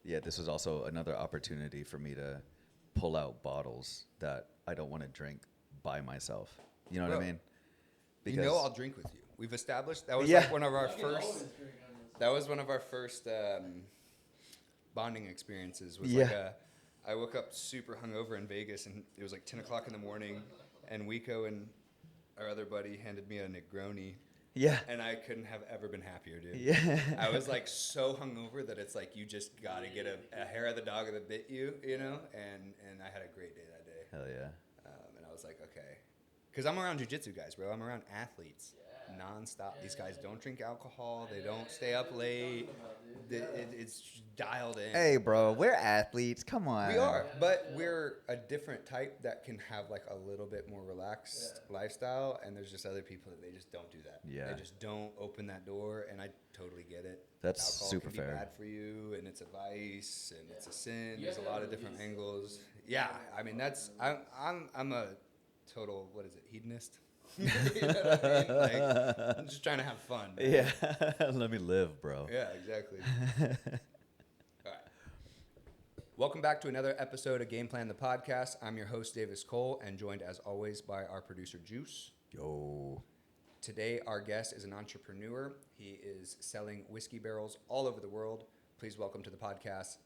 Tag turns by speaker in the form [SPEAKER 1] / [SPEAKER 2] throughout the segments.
[SPEAKER 1] yeah, this was also another opportunity for me to pull out bottles that I don't want to drink by myself. You know what I mean?
[SPEAKER 2] Because I'll drink with you. We've established that was
[SPEAKER 1] Yeah.
[SPEAKER 2] like one of our first. That was one of our first bonding experiences. Was like I woke up super hungover in Vegas, and it was like 10 o'clock in the morning, and Wico and our other buddy handed me a Negroni.
[SPEAKER 1] Yeah.
[SPEAKER 2] And I couldn't have ever been happier, dude.
[SPEAKER 1] Yeah.
[SPEAKER 2] I was like so hungover that it's like you just gotta get a hair of the dog that bit you, you know. And I had a great day that day.
[SPEAKER 1] Hell yeah.
[SPEAKER 2] And I was like, okay, because I'm around jiu-jitsu guys, bro. I'm around athletes, nonstop. These guys don't drink alcohol. They don't stay up late. It's dialed in.
[SPEAKER 1] Hey, bro, we're athletes. Come on.
[SPEAKER 2] We are, but we're a different type that can have like a little bit more relaxed lifestyle, and there's just other people that they just don't do that.
[SPEAKER 1] Yeah.
[SPEAKER 2] They just don't open that door, and I totally get it.
[SPEAKER 1] That's
[SPEAKER 2] Alcohol
[SPEAKER 1] super
[SPEAKER 2] can
[SPEAKER 1] fair.
[SPEAKER 2] be bad for you, and it's a vice, and it's a sin. There's a lot of different angles. Yeah, I mean I'm a total, what is it, hedonist? You know what I mean? Like, I'm just trying to have fun, man.
[SPEAKER 1] Yeah. Let me live, bro.
[SPEAKER 2] Yeah, exactly. All right. Welcome back to another episode of Game Plan the Podcast. I'm your host, Davis Cole, and joined as always by our producer, Juice.
[SPEAKER 1] Yo.
[SPEAKER 2] Today, our guest is an entrepreneur. He is selling whiskey barrels all over the world. Please welcome to the podcast,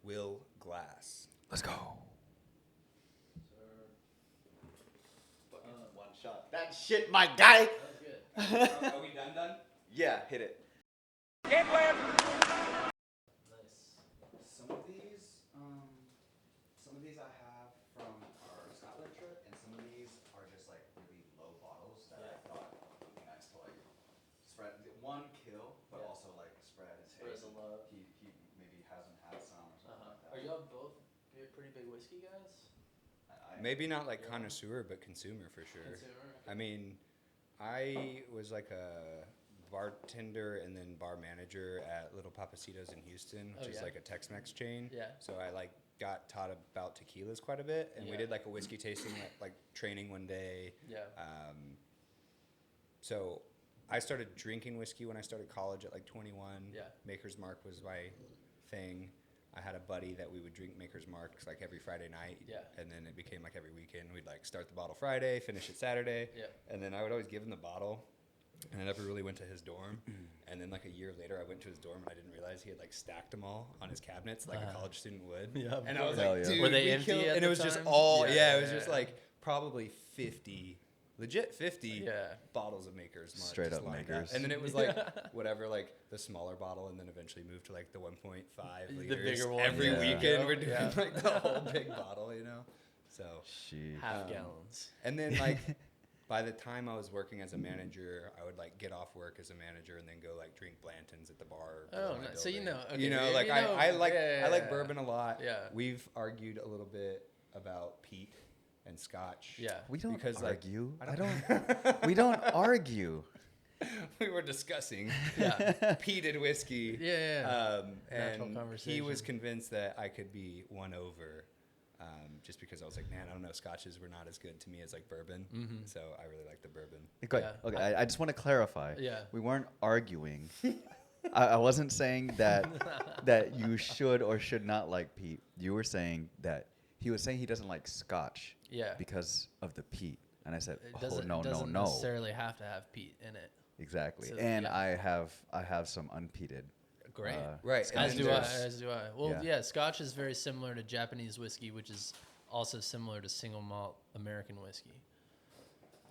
[SPEAKER 2] Will Glass.
[SPEAKER 1] Let's go.
[SPEAKER 3] One shot. That shit, my guy.
[SPEAKER 2] That was good. Are we done?
[SPEAKER 1] Yeah, hit it.
[SPEAKER 3] Game plan.
[SPEAKER 4] Nice. Some of these I have from our Scotland trip, and some of these are just like really low bottles that I thought would be nice to like spread. One kill, but also like spread his
[SPEAKER 3] Spread
[SPEAKER 4] taste.
[SPEAKER 3] the love.
[SPEAKER 4] He maybe hasn't had some or something like that.
[SPEAKER 3] Are y'all both pretty big whiskey guys?
[SPEAKER 2] Maybe not like connoisseur, but consumer for sure.
[SPEAKER 3] Consumer?
[SPEAKER 2] I mean, I was like a bartender and then bar manager at Little Papacitos in Houston, which is like a Tex-Mex chain.
[SPEAKER 3] Yeah.
[SPEAKER 2] So I like got taught about tequilas quite a bit, and we did like a whiskey tasting like training one day.
[SPEAKER 3] Yeah.
[SPEAKER 2] So I started drinking whiskey when I started college at like 21.
[SPEAKER 3] Yeah.
[SPEAKER 2] Maker's Mark was my thing. I had a buddy that we would drink Maker's Marks like every Friday night.
[SPEAKER 3] Yeah.
[SPEAKER 2] And then it became like every weekend. We'd like start the bottle Friday, finish it Saturday.
[SPEAKER 3] Yeah.
[SPEAKER 2] And then I would always give him the bottle. And I never really went to his dorm. And then like a year later, I went to his dorm and I didn't realize he had like stacked them all on his cabinets like a college student would.
[SPEAKER 3] Yeah,
[SPEAKER 2] and I was
[SPEAKER 1] Hell
[SPEAKER 2] like,
[SPEAKER 1] yeah.
[SPEAKER 2] dude,
[SPEAKER 3] Were they
[SPEAKER 2] we
[SPEAKER 3] empty
[SPEAKER 2] killed.
[SPEAKER 3] at
[SPEAKER 2] And
[SPEAKER 3] the
[SPEAKER 2] it was just
[SPEAKER 3] time?
[SPEAKER 2] all,
[SPEAKER 3] Yeah,
[SPEAKER 2] it was
[SPEAKER 3] yeah,
[SPEAKER 2] just like probably 50. Legit 50 bottles of Maker's Mark.
[SPEAKER 1] Straight
[SPEAKER 2] just
[SPEAKER 1] up
[SPEAKER 2] lined
[SPEAKER 1] Makers.
[SPEAKER 2] And then it was like whatever, like the smaller bottle, and then eventually moved to like the 1.5 liters.
[SPEAKER 3] The bigger one.
[SPEAKER 2] Every
[SPEAKER 1] Yeah.
[SPEAKER 2] weekend we're doing
[SPEAKER 3] Yeah.
[SPEAKER 2] like the whole big bottle, you know? So,
[SPEAKER 1] Sheesh.
[SPEAKER 3] Half gallons.
[SPEAKER 2] and then like by the time I was working as a manager, I would like get off work as a manager and then go like drink Blanton's at the bar.
[SPEAKER 3] Oh,
[SPEAKER 2] below my
[SPEAKER 3] nice. So you
[SPEAKER 2] building.
[SPEAKER 3] know, okay,
[SPEAKER 2] you know,
[SPEAKER 3] you
[SPEAKER 2] like
[SPEAKER 3] know-
[SPEAKER 2] I like
[SPEAKER 3] yeah,
[SPEAKER 2] I like
[SPEAKER 3] yeah.
[SPEAKER 2] bourbon a lot.
[SPEAKER 3] Yeah.
[SPEAKER 2] We've argued a little bit about peat and scotch.
[SPEAKER 3] Yeah.
[SPEAKER 1] We don't
[SPEAKER 2] Because, like,
[SPEAKER 1] argue.
[SPEAKER 2] I
[SPEAKER 1] I
[SPEAKER 2] don't-
[SPEAKER 1] don't. We don't argue.
[SPEAKER 2] We were discussing
[SPEAKER 3] Yeah.
[SPEAKER 2] peated whiskey.
[SPEAKER 3] Yeah. Natural
[SPEAKER 2] And he
[SPEAKER 3] conversation.
[SPEAKER 2] was convinced that I could be won over, just because I was like, man, I don't know, scotches were not as good to me as like bourbon. So I really like the bourbon.
[SPEAKER 1] Okay.
[SPEAKER 3] Yeah.
[SPEAKER 1] Okay. I just want to clarify.
[SPEAKER 3] Yeah.
[SPEAKER 1] We weren't arguing. I wasn't saying that you should or should not like peat. You were saying that he was saying he doesn't like scotch.
[SPEAKER 3] Yeah.
[SPEAKER 1] Because of the peat. And I said,
[SPEAKER 3] It doesn't,
[SPEAKER 1] no.
[SPEAKER 3] necessarily have to have peat in it.
[SPEAKER 1] Exactly.
[SPEAKER 3] So,
[SPEAKER 1] and
[SPEAKER 3] yeah.
[SPEAKER 1] I have some unpeated.
[SPEAKER 3] Great.
[SPEAKER 2] Right.
[SPEAKER 1] Scotch
[SPEAKER 3] As
[SPEAKER 2] And
[SPEAKER 3] do I.
[SPEAKER 1] there's-
[SPEAKER 3] As do I. Well,
[SPEAKER 1] Yeah.
[SPEAKER 3] yeah. Scotch is very similar to Japanese whiskey, which is also similar to single malt American whiskey.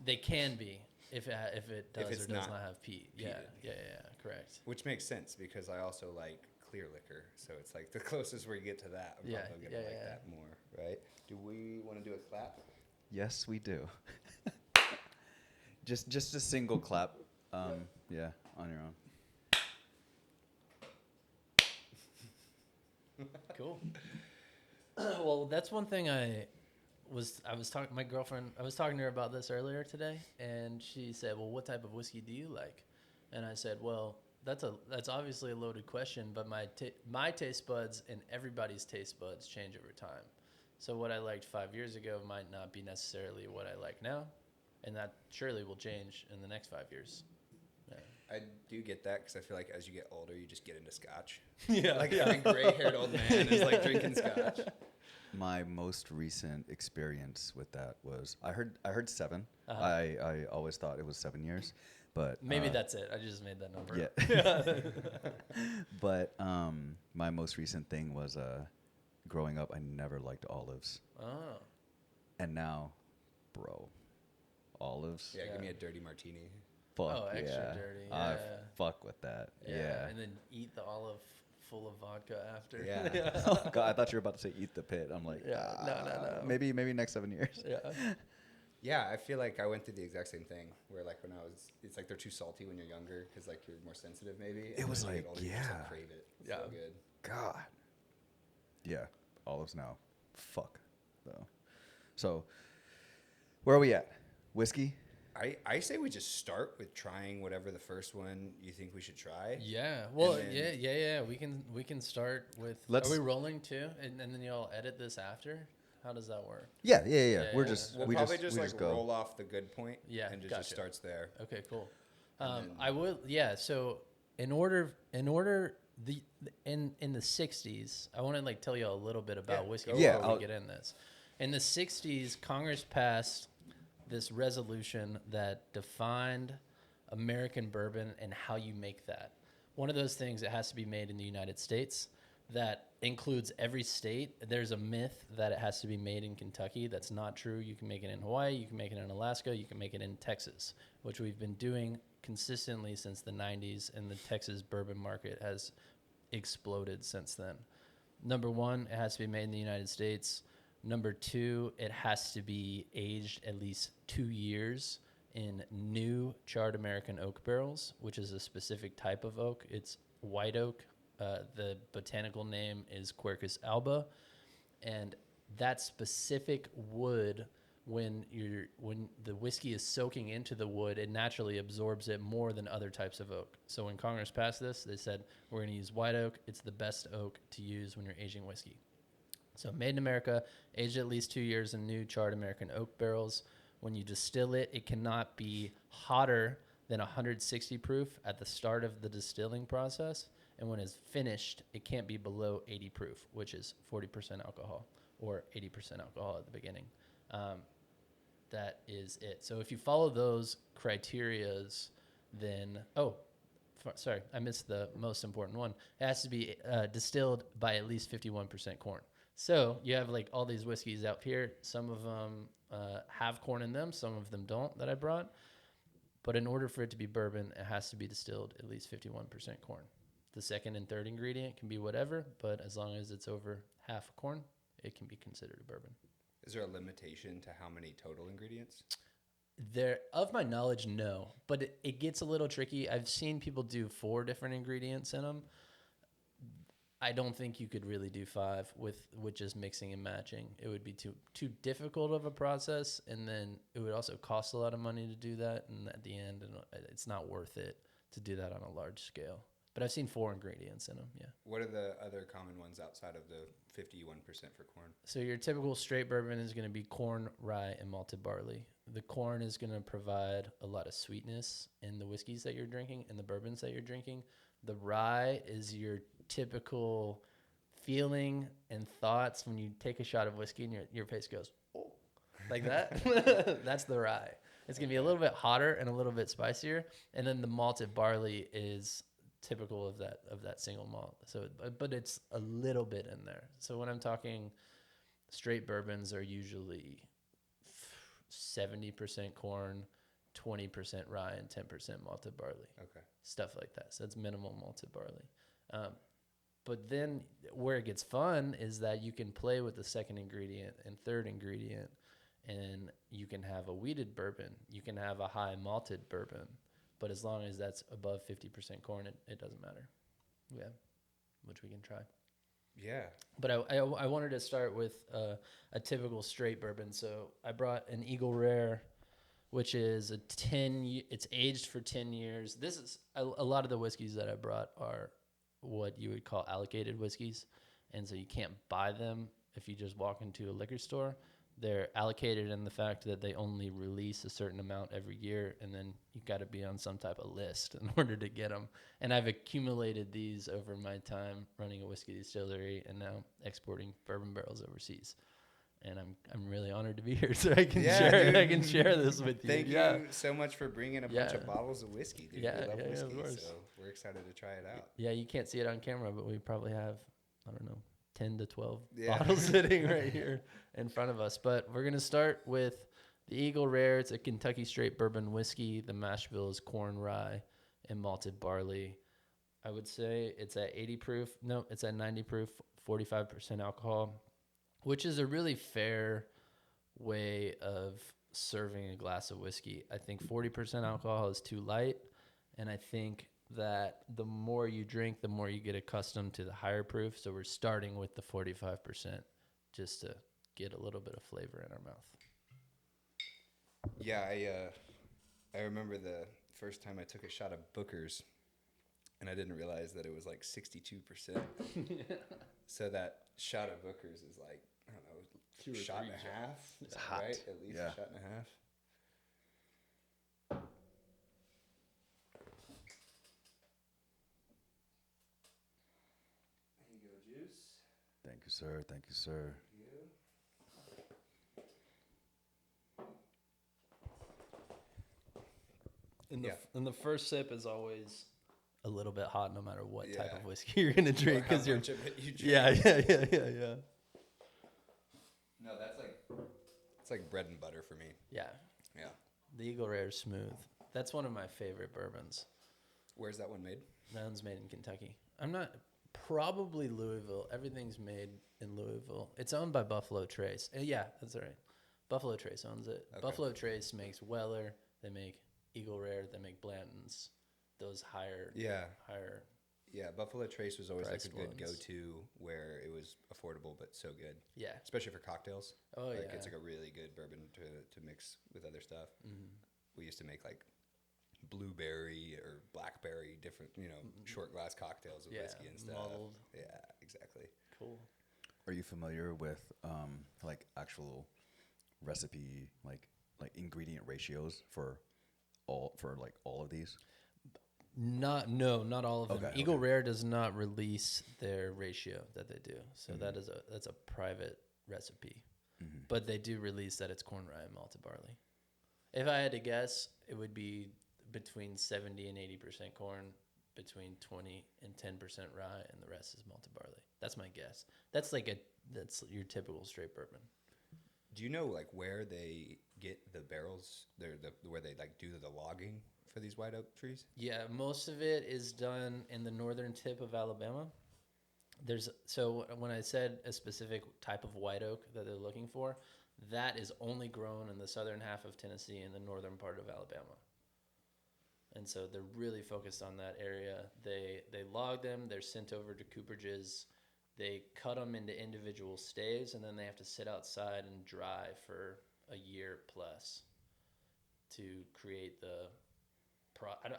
[SPEAKER 3] They can be if it does
[SPEAKER 2] it's
[SPEAKER 3] or does
[SPEAKER 2] not
[SPEAKER 3] not have peat. Yeah.
[SPEAKER 2] peated.
[SPEAKER 3] Yeah. Correct.
[SPEAKER 2] Which makes sense because I also like clear liquor. So it's like the closest we get to that, I'm
[SPEAKER 3] Yeah,
[SPEAKER 2] probably going to like
[SPEAKER 3] yeah.
[SPEAKER 2] that more, right? Do we want to do a clap?
[SPEAKER 1] Yes, we do. just a single clap. Yeah, on your own.
[SPEAKER 3] Cool. Well, that's one thing I was talking my girlfriend. I was talking to her about this earlier today, and she said, "Well, what type of whiskey do you like?" And I said, "Well, that's obviously a loaded question, but my taste buds and everybody's taste buds change over time. So what I liked 5 years ago might not be necessarily what I like now, and that surely will change in the next 5 years." Yeah.
[SPEAKER 2] I do get that because I feel like as you get older, you just get into scotch.
[SPEAKER 3] Yeah,
[SPEAKER 2] Like every gray-haired old man is like drinking scotch.
[SPEAKER 1] My most recent experience with that was I heard 7.
[SPEAKER 3] Uh-huh.
[SPEAKER 1] I always thought it was 7 years, but
[SPEAKER 3] Maybe that's it. I just made that number.
[SPEAKER 1] Yeah. But my most recent thing was growing up. I never liked olives,
[SPEAKER 3] Oh.
[SPEAKER 1] and now, bro, olives.
[SPEAKER 2] Yeah, give me a dirty martini.
[SPEAKER 1] Fuck
[SPEAKER 3] Oh, extra
[SPEAKER 1] yeah.
[SPEAKER 3] dirty,
[SPEAKER 1] I
[SPEAKER 3] yeah.
[SPEAKER 1] fuck with that. Yeah.
[SPEAKER 3] And then eat the olive full of vodka after.
[SPEAKER 2] Yeah.
[SPEAKER 1] Oh God, I thought you were about to say eat the pit. I'm like,
[SPEAKER 3] Yeah, no.
[SPEAKER 1] Maybe next 7 years.
[SPEAKER 3] Yeah.
[SPEAKER 2] Yeah, I feel like I went through the exact same thing where like when I was, it's like they're too salty when you're younger because like you're more sensitive maybe.
[SPEAKER 1] It was
[SPEAKER 2] when you
[SPEAKER 1] like,
[SPEAKER 2] get older, you just,
[SPEAKER 1] yeah.
[SPEAKER 2] crave it. It's
[SPEAKER 3] Yeah.
[SPEAKER 2] so good.
[SPEAKER 1] God. Yeah, olives now. Fuck though. So, where are we at? Whiskey?
[SPEAKER 2] I say we just start with trying whatever the first one you think we should try.
[SPEAKER 3] Yeah. Well,
[SPEAKER 2] And then-
[SPEAKER 3] yeah. We can start with.
[SPEAKER 1] Let's-
[SPEAKER 3] Are we rolling too? And then y'all edit this after? How does that work?
[SPEAKER 1] Yeah.
[SPEAKER 3] Yeah,
[SPEAKER 1] We're
[SPEAKER 3] yeah.
[SPEAKER 1] just
[SPEAKER 2] We'll
[SPEAKER 1] we
[SPEAKER 2] probably
[SPEAKER 1] just
[SPEAKER 2] just
[SPEAKER 1] go.
[SPEAKER 2] roll off the good point.
[SPEAKER 3] Yeah,
[SPEAKER 2] and it
[SPEAKER 3] gotcha.
[SPEAKER 2] just starts there.
[SPEAKER 3] Okay, cool.
[SPEAKER 2] And then-
[SPEAKER 3] I will. Yeah. So in order the in the 60s, I want to like tell you a little bit about
[SPEAKER 2] Yeah,
[SPEAKER 3] whiskey
[SPEAKER 2] go
[SPEAKER 1] Yeah,
[SPEAKER 3] before
[SPEAKER 1] I'll-
[SPEAKER 3] we get in this. In the 60s, Congress passed this resolution that defined American bourbon and how you make that. One of those things, it has to be made in the United States. That includes every state. There's a myth that it has to be made in Kentucky. That's not true. You can make it in Hawaii, you can make it in Alaska, you can make it in Texas, which we've been doing consistently since the 90s, and the Texas bourbon market has exploded since then. Number one, it has to be made in the United States. Number two, it has to be aged at least 2 years in new charred American oak barrels, which is a specific type of oak. It's white oak. The botanical name is Quercus alba, and that specific wood, when the whiskey is soaking into the wood, it naturally absorbs it more than other types of oak. So when Congress passed this, they said we're going to use white oak. It's the best oak to use when you're aging whiskey. So made in America, aged at least 2 years in new charred American oak barrels. When you distill it, it cannot be hotter than 160 proof at the start of the distilling process. And when it's finished, it can't be below 80 proof, which is 40% alcohol or 80% alcohol at the beginning. That is it. So if you follow those criterias, then, sorry, I missed the most important one. It has to be distilled by at least 51% corn. So you have like all these whiskeys out here. Some of them have corn in them. Some of them don't that I brought. But in order for it to be bourbon, it has to be distilled at least 51% corn. The second and third ingredient can be whatever, but as long as it's over half corn, it can be considered a bourbon.
[SPEAKER 2] Is there a limitation to how many total ingredients?
[SPEAKER 3] There, of my knowledge, no, but it gets a little tricky. I've seen people do 4 different ingredients in them. I don't think you could really do 5 with just mixing and matching. It would be too difficult of a process, and then it would also cost a lot of money to do that. And at the end, it's not worth it to do that on a large scale. But I've seen 4 ingredients in them. Yeah.
[SPEAKER 2] What are the other common ones outside of the 51% for corn?
[SPEAKER 3] So your typical straight bourbon is going to be corn, rye, and malted barley. The corn is going to provide a lot of sweetness in the whiskeys that you're drinking and the bourbons that you're drinking. The rye is your typical feeling and thoughts when you take a shot of whiskey and your face goes, oh, like that. That's the rye. It's going to be a little bit hotter and a little bit spicier. And then the malted barley is typical of that single malt. So, but it's a little bit in there. So when I'm talking straight bourbons are usually 70% corn, 20% rye, and 10% malted barley.
[SPEAKER 2] Okay.
[SPEAKER 3] Stuff like that. So it's minimal malted barley. But then where it gets fun is that you can play with the second ingredient and third ingredient, and you can have a wheated bourbon. You can have a high malted bourbon. But as long as that's above 50% corn, it doesn't matter. Yeah, which we can try.
[SPEAKER 2] Yeah.
[SPEAKER 3] But I wanted to start with a typical straight bourbon. So I brought an Eagle Rare, which is it's aged for 10 years. This is a lot of the whiskeys that I brought are what you would call allocated whiskeys. And so you can't buy them if you just walk into a liquor store. they're allocated in the fact that they only release a certain amount every year, and then you got to be on some type of list in order to get them. And I've accumulated these over my time running a whiskey distillery and now exporting bourbon barrels overseas. And I'm really honored to be here, so I can share this with you.
[SPEAKER 2] Thank you so much for bringing a bunch of bottles of whiskey, dude.
[SPEAKER 3] Yeah,
[SPEAKER 2] we love whiskey,
[SPEAKER 3] of course.
[SPEAKER 2] so we're excited to try it out.
[SPEAKER 3] Yeah, you can't see it on camera, but we probably have, I don't know, 10 to 12 bottles sitting right here in front of us. But we're going to start with the Eagle Rare. It's a Kentucky straight bourbon whiskey. The mash bill is corn, rye, and malted barley. I would say it's at 80 proof. No, it's at 90 proof, 45% alcohol, which is a really fair way of serving a glass of whiskey. I think 40% alcohol is too light, and I think that the more you drink, the more you get accustomed to the higher proof. So we're starting with the 45% just to get a little bit of flavor in our mouth.
[SPEAKER 2] Yeah, I remember the first time I took a shot of Booker's, and I didn't realize that it was like 62%. So that shot of Booker's is like, I don't know, a shot and a half.
[SPEAKER 1] It's hot.
[SPEAKER 2] Right? At least a shot and a half. There you go, Juice.
[SPEAKER 1] Thank you, sir. Thank you, sir.
[SPEAKER 3] And the first sip is always a little bit hot, no matter what type of whiskey you're gonna drink, because you're. Yeah.
[SPEAKER 2] No, it's like bread and butter for me.
[SPEAKER 3] Yeah.
[SPEAKER 2] Yeah.
[SPEAKER 3] The Eagle Rare is smooth. That's one of my favorite bourbons.
[SPEAKER 2] Where's that one made?
[SPEAKER 3] That one's made in Kentucky. Probably Louisville. Everything's made in Louisville. It's owned by Buffalo Trace. Yeah, that's right. Buffalo Trace owns it. Okay. Buffalo Trace makes Weller. They make Eagle Rare. They make Blanton's. Those higher. Yeah,
[SPEAKER 2] Buffalo Trace was always like a good
[SPEAKER 3] ones.
[SPEAKER 2] Go-to where it was affordable but so good.
[SPEAKER 3] Yeah.
[SPEAKER 2] Especially for cocktails.
[SPEAKER 3] Oh,
[SPEAKER 2] like,
[SPEAKER 3] yeah.
[SPEAKER 2] It's like a really good bourbon to mix with other stuff. Mm-hmm. We used to make like blueberry or blackberry, different, short glass cocktails with whiskey and stuff.
[SPEAKER 3] Muddled.
[SPEAKER 2] Yeah, exactly.
[SPEAKER 3] Cool.
[SPEAKER 1] Are you familiar with like actual recipe, like ingredient ratios for all of these?
[SPEAKER 3] Not all of them.
[SPEAKER 1] Okay,
[SPEAKER 3] Eagle Rare does not release their ratio that they do, so that's a private recipe. Mm-hmm. But they do release that it's corn, rye, and malted barley. If I had to guess, it would be between 70 and 80% corn, between 20 and 10% rye, and the rest is malted barley. That's my guess. That's your typical straight bourbon.
[SPEAKER 2] Do you know like where they get the barrels? Where they like do the logging for these white oak trees?
[SPEAKER 3] Yeah, most of it is done in the northern tip of Alabama. So when I said a specific type of white oak that they're looking for, that is only grown in the southern half of Tennessee and the northern part of Alabama. And so they're really focused on that area. They log them. They're sent over to cooperages. They cut them into individual staves, and then they have to sit outside and dry for a year plus to create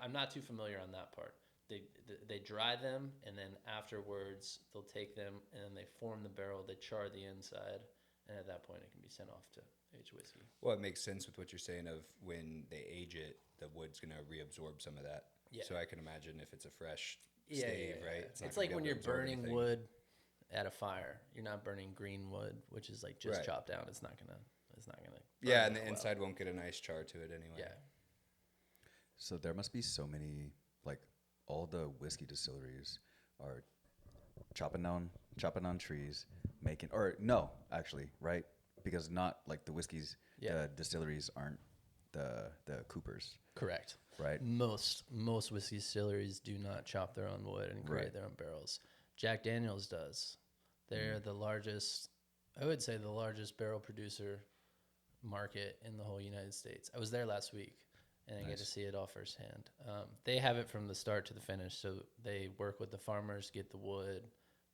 [SPEAKER 3] I'm not too familiar on that part. They dry them, and then afterwards they'll take them and then they form the barrel. They char the inside, and at that point it can be sent off to age whiskey.
[SPEAKER 2] Well, it makes sense with what you're saying of when they age it, the wood's going to reabsorb some of that. Yeah. So I can imagine if it's a fresh stave, right?
[SPEAKER 3] It's like when you're burning wood at a fire. You're not burning green wood, which is like just chopped down. It's not gonna.
[SPEAKER 2] Yeah, and the inside won't get a nice char to it anyway.
[SPEAKER 3] Yeah.
[SPEAKER 1] So there must be so many, like all the whiskey distilleries are chopping down trees, right? Because not like the whiskeys, the distilleries aren't the coopers.
[SPEAKER 3] Correct.
[SPEAKER 1] Right.
[SPEAKER 3] Most whiskey distilleries do not chop their own wood and create their own barrels. Jack Daniel's does. They're the largest, I would say the largest barrel producer market in the whole United States. I was there last week, and I get to see it all firsthand. They have it from the start to the finish, so they work with the farmers, get the wood.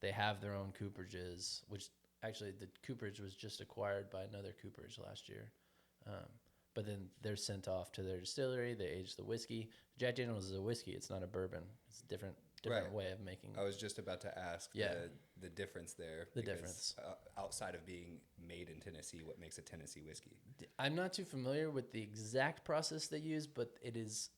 [SPEAKER 3] They have their own cooperages, which actually the cooperage was just acquired by another cooperage last year. But then they're sent off to their distillery. They age the whiskey. Jack Daniel's is a whiskey. It's not a bourbon. It's a different different
[SPEAKER 2] Right.
[SPEAKER 3] way of making.
[SPEAKER 2] I was just about to ask the difference there.
[SPEAKER 3] The
[SPEAKER 2] because,
[SPEAKER 3] difference.
[SPEAKER 2] outside of being made in Tennessee, what makes a Tennessee whiskey?
[SPEAKER 3] I'm not too familiar with the exact process they use, but it is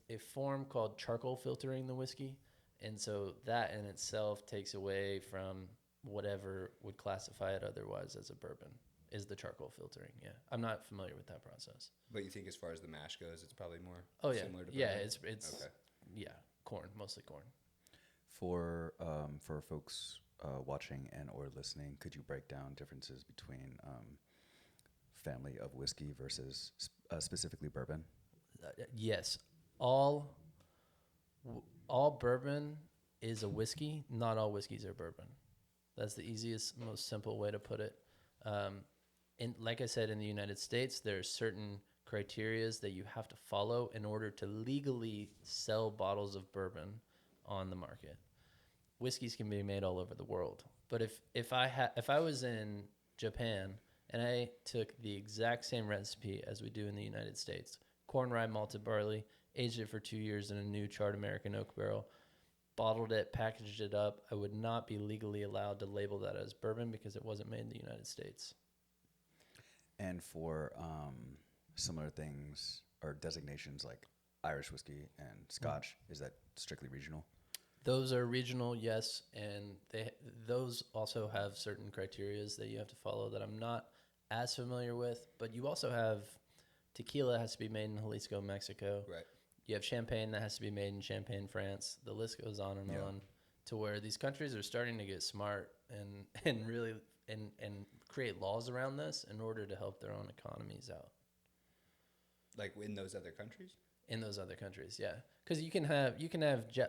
[SPEAKER 3] a form called charcoal filtering the whiskey, and so that in itself takes away from whatever would classify it otherwise as a bourbon. Is the charcoal filtering? Yeah, I'm not familiar with that process.
[SPEAKER 2] But you think as far as the mash goes, it's probably more similar to
[SPEAKER 3] yeah,
[SPEAKER 2] bourbon?
[SPEAKER 3] it's
[SPEAKER 2] Okay.
[SPEAKER 3] yeah, corn, mostly corn.
[SPEAKER 1] For folks watching and or listening, could you break down differences between family of whiskey versus specifically bourbon?
[SPEAKER 3] Yes, all bourbon is a whiskey. Not all whiskeys are bourbon. That's the easiest, most simple way to put it. And like I said, in the United States, there are certain criterias that you have to follow in order to legally sell bottles of bourbon on the market. Whiskeys can be made all over the world, but if I was in Japan and I took the exact same recipe as we do in the United States, corn, rye, malted barley, aged it for 2 years in a new charred American oak barrel, bottled it, packaged it up, I would not be legally allowed to label that as bourbon because it wasn't made in the United States.
[SPEAKER 1] And for similar things or designations like Irish whiskey and Scotch, is that strictly regional?
[SPEAKER 3] Those are regional, yes, and those also have certain criterias that you have to follow that I'm not as familiar with. But you also have tequila has to be made in Jalisco, Mexico.
[SPEAKER 2] Right.
[SPEAKER 3] You have champagne that has to be made in Champagne, France. The list goes on and on, to where these countries are starting to get smart and really and create laws around this in order to help their own economies out.
[SPEAKER 2] Like in those other countries?
[SPEAKER 3] In those other countries, yeah, because you can have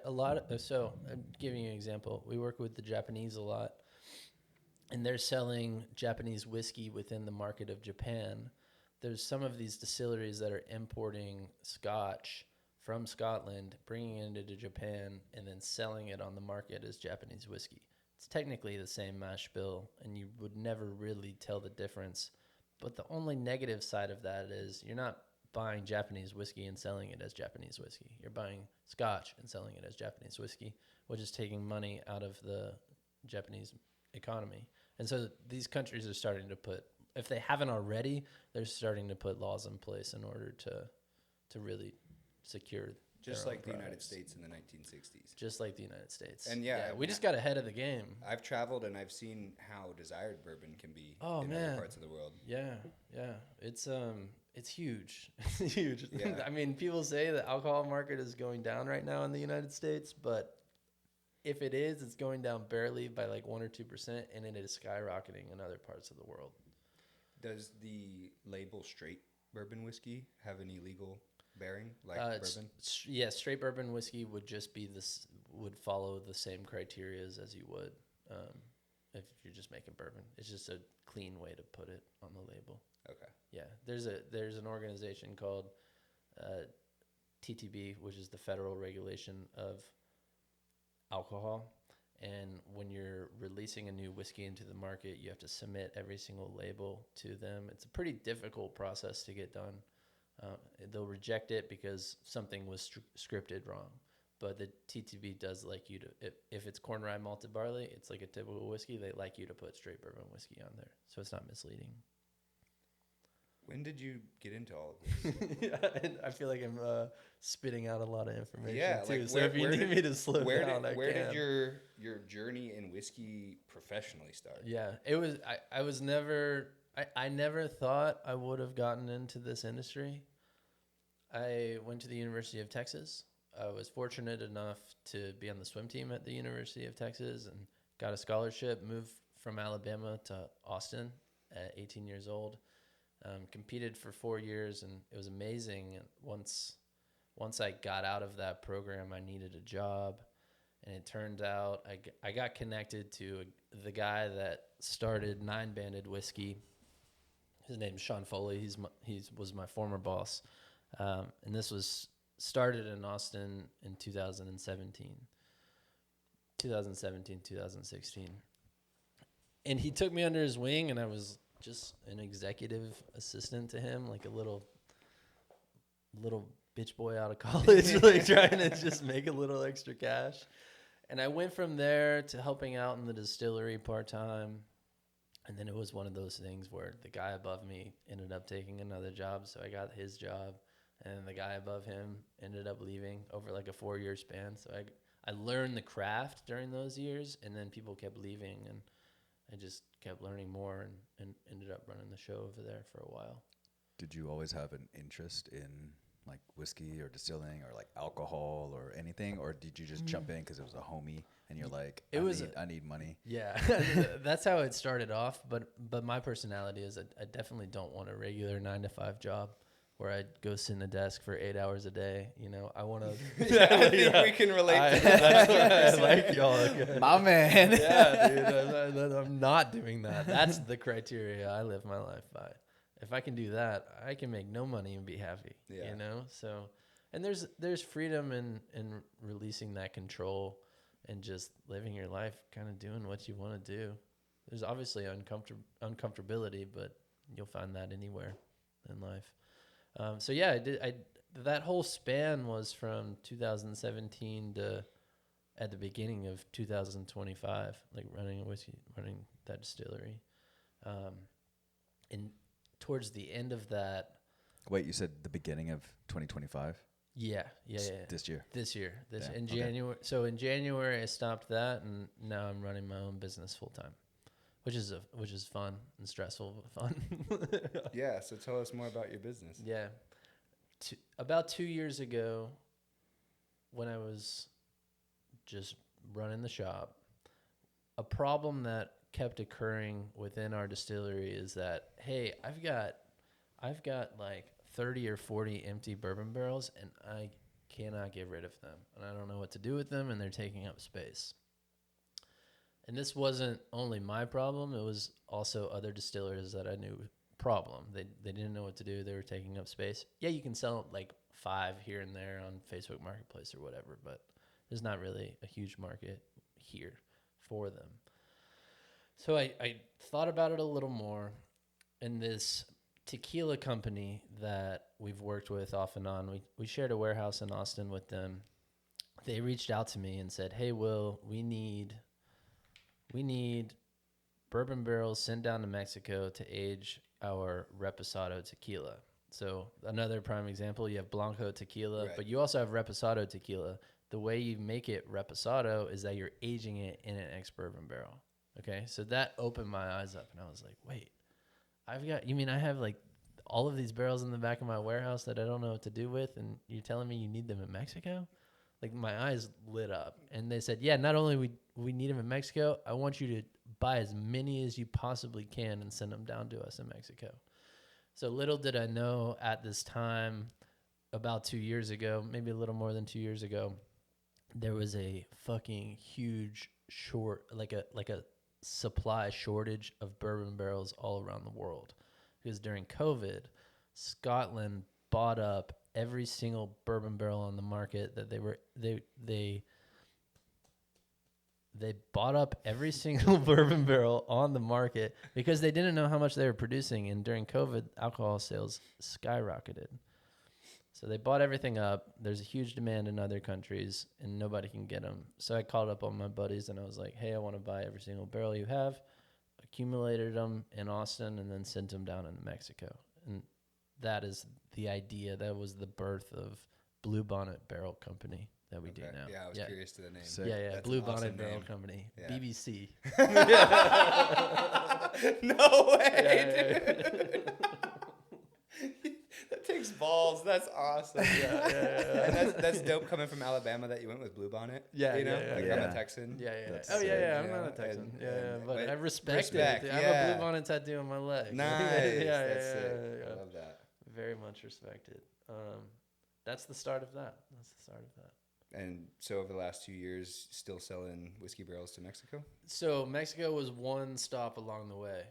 [SPEAKER 3] a lot of. So I'm giving you an example. We work with the Japanese a lot, and they're selling Japanese whiskey within the market of Japan. There's some of these distilleries that are importing Scotch from Scotland, bringing it into Japan, and then selling it on the market as Japanese whiskey. It's technically the same mash bill, and you would never really tell the difference. But the only negative side of that is you're not buying Japanese whiskey and selling it as Japanese whiskey. You're buying Scotch and selling it as Japanese whiskey, which is taking money out of the Japanese economy. And so these countries are starting to put, if they haven't already, they're starting to put laws in place in order to really secure
[SPEAKER 2] Just
[SPEAKER 3] their
[SPEAKER 2] like
[SPEAKER 3] own
[SPEAKER 2] the United
[SPEAKER 3] products.
[SPEAKER 2] States in the 1960s.
[SPEAKER 3] Just like the United States.
[SPEAKER 2] And
[SPEAKER 3] we just got ahead of the game.
[SPEAKER 2] I've traveled and I've seen how desired bourbon can be in
[SPEAKER 3] man.
[SPEAKER 2] other parts of the world.
[SPEAKER 3] Yeah. It's huge. It's huge.
[SPEAKER 2] Yeah.
[SPEAKER 3] I mean, people say the alcohol market is going down right now in the United States, but if it is, it's going down barely by like 1 or 2%, and it is skyrocketing in other parts of the world.
[SPEAKER 2] Does the label straight bourbon whiskey have any legal bearing like bourbon?
[SPEAKER 3] Straight bourbon whiskey would just be would follow the same criteria as you would if you're just making bourbon. It's just a clean way to put it on the label.
[SPEAKER 2] Okay.
[SPEAKER 3] Yeah, there's an organization called TTB, which is the Federal Regulation of Alcohol. And when you're releasing a new whiskey into the market, you have to submit every single label to them. It's a pretty difficult process to get done. They'll reject it because something was scripted wrong. But the TTB does like you to, if it's corn, rye, malted barley, it's like a typical whiskey. They like you to put straight bourbon whiskey on there, so it's not misleading.
[SPEAKER 2] When did you get into all of this?
[SPEAKER 3] Yeah, I feel like I'm spitting out a lot of information too.
[SPEAKER 2] Like
[SPEAKER 3] so if you need me to slow down,
[SPEAKER 2] where
[SPEAKER 3] I can.
[SPEAKER 2] did your journey in whiskey professionally start?
[SPEAKER 3] Yeah, it was. I was never. I never thought I would have gotten into this industry. I went to the University of Texas. I was fortunate enough to be on the swim team at the University of Texas and got a scholarship. Moved from Alabama to Austin at 18 years old. Competed for 4 years, and it was amazing. And once I got out of that program, I needed a job, and it turned out I got connected to the guy that started 9 Banded Whiskey. His name's Sean Foley. He was my former boss, and this was started in Austin in 2016. And he took me under his wing, and I was just an executive assistant to him, like a little bitch boy out of college, like trying to just make a little extra cash. And I went from there to helping out in the distillery part-time. And then it was one of those things where the guy above me ended up taking another job. So I got his job. And then the guy above him ended up leaving over like a 4-year span. So I learned the craft during those years. And then people kept leaving. And I just kept learning more and ended up running the show over there for a while.
[SPEAKER 1] Did you always have an interest in like whiskey or distilling or like alcohol or anything, or did you just jump in because it was a homie and you're like, I need money?
[SPEAKER 3] Yeah, that's how it started off. But my personality is I definitely don't want a regular 9-to-5 job where I go sit in a desk for 8 hours a day. You know, I want to.
[SPEAKER 2] I think we can relate to that.
[SPEAKER 3] I like y'all. Okay.
[SPEAKER 1] My man.
[SPEAKER 3] Yeah, dude, I'm not doing that. That's the criteria I live my life by. If I can do that, I can make no money and be happy.
[SPEAKER 2] Yeah.
[SPEAKER 3] You know, so and there's freedom in releasing that control and just living your life, kind of doing what you want to do. There's obviously uncomfortability, but you'll find that anywhere in life. So yeah, that whole span was from 2017 to at the beginning of 2025, like running that distillery. And towards the end of that.
[SPEAKER 1] Wait, you said the beginning of 2025?
[SPEAKER 3] Yeah.
[SPEAKER 1] This year.
[SPEAKER 3] Yeah, in
[SPEAKER 1] okay.
[SPEAKER 3] January. So in January I stopped that, and now I'm running my own business full time, which is fun and stressful, but fun.
[SPEAKER 2] Yeah. So tell us more about your business.
[SPEAKER 3] Yeah. About 2 years ago, when I was just running the shop, a problem that kept occurring within our distillery is that, hey, I've got like 30 or 40 empty bourbon barrels and I cannot get rid of them, and I don't know what to do with them, and they're taking up space. And this wasn't only my problem, it was also other distillers that I knew problem. They didn't know what to do. They were taking up space. Yeah, you can sell like 5 here and there on Facebook Marketplace or whatever, but there's not really a huge market here for them. So I thought about it a little more, and this tequila company that we've worked with off and on, we shared a warehouse in Austin with them. They reached out to me and said, hey, Will, we need bourbon barrels sent down to Mexico to age our Reposado tequila. So another prime example, you have Blanco tequila,
[SPEAKER 2] right,
[SPEAKER 3] but you also have Reposado tequila. The way you make it Reposado is that you're aging it in an ex-bourbon barrel. Okay, so that opened my eyes up, and I was like, wait, I have like all of these barrels in the back of my warehouse that I don't know what to do with, and you're telling me you need them in Mexico? Like, my eyes lit up, and they said, yeah, not only we need them in Mexico, I want you to buy as many as you possibly can and send them down to us in Mexico. So little did I know at this time, about 2 years ago, maybe a little more than 2 years ago, there was a fucking huge like a supply shortage of bourbon barrels all around the world. Because during COVID, Scotland bought up every single bourbon barrel on the market that they bought up every single bourbon barrel on the market because they didn't know how much they were producing. And during COVID, alcohol sales skyrocketed. So they bought everything up. There's a huge demand in other countries, and nobody can get them. So I called up all my buddies, and I was like, hey, I want to buy every single barrel you have, accumulated them in Austin, and then sent them down into Mexico. And that is the idea. That was the birth of Bluebonnet Barrel Company that we do now.
[SPEAKER 2] Yeah, I was curious to the name.
[SPEAKER 1] Sick.
[SPEAKER 3] Yeah.
[SPEAKER 2] That's
[SPEAKER 3] Bluebonnet
[SPEAKER 2] awesome
[SPEAKER 3] Barrel
[SPEAKER 2] name.
[SPEAKER 3] Company.
[SPEAKER 2] Yeah.
[SPEAKER 3] BBC.
[SPEAKER 2] No way, dude. That takes balls. That's awesome.
[SPEAKER 3] Yeah.
[SPEAKER 2] And that's dope coming from Alabama that you went with Bluebonnet.
[SPEAKER 3] Yeah,
[SPEAKER 2] you know,
[SPEAKER 3] yeah,
[SPEAKER 2] like
[SPEAKER 1] yeah.
[SPEAKER 2] I'm a Texan.
[SPEAKER 3] Yeah.
[SPEAKER 1] That's
[SPEAKER 3] Oh,
[SPEAKER 1] sick.
[SPEAKER 3] yeah. I'm
[SPEAKER 2] You
[SPEAKER 3] not a
[SPEAKER 2] know,
[SPEAKER 3] Texan.
[SPEAKER 2] and-
[SPEAKER 3] But I respect
[SPEAKER 2] respect,
[SPEAKER 3] it. I
[SPEAKER 2] yeah.
[SPEAKER 3] have a Bluebonnet tattoo on my leg.
[SPEAKER 2] Nice.
[SPEAKER 3] Yeah,
[SPEAKER 2] That's sick.
[SPEAKER 3] yeah.
[SPEAKER 2] I love that.
[SPEAKER 3] Very much respected. That's the start of that.
[SPEAKER 2] And so over the last 2 years, still selling whiskey barrels to Mexico?
[SPEAKER 3] So Mexico was one stop along the way.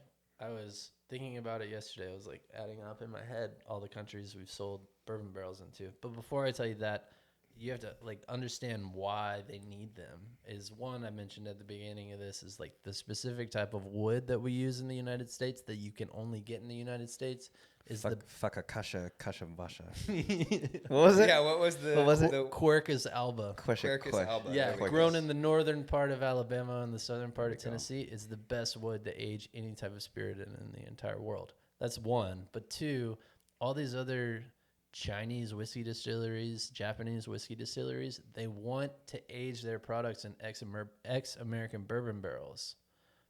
[SPEAKER 3] I was thinking about it yesterday. I was like adding up in my head all the countries we've sold bourbon barrels into. But before I tell you that, you have to like understand why they need them. Is one, I mentioned at the beginning of this, is like the specific type of wood that we use in the United States that you can only get in the United States is
[SPEAKER 1] Fakakasha Kashamvasha. What was it?
[SPEAKER 2] Yeah, what was the...
[SPEAKER 1] What was it?
[SPEAKER 2] The
[SPEAKER 3] Quercus alba.
[SPEAKER 2] Quercus alba.
[SPEAKER 3] Yeah,
[SPEAKER 2] there we
[SPEAKER 3] grown
[SPEAKER 2] go.
[SPEAKER 3] in the northern part of Alabama and the southern part of
[SPEAKER 1] There we go.
[SPEAKER 3] Tennessee, is the best wood to age any type of spirit in the entire world. That's one. But two, all these other Chinese whiskey distilleries, Japanese whiskey distilleries, they want to age their products in ex-American bourbon barrels,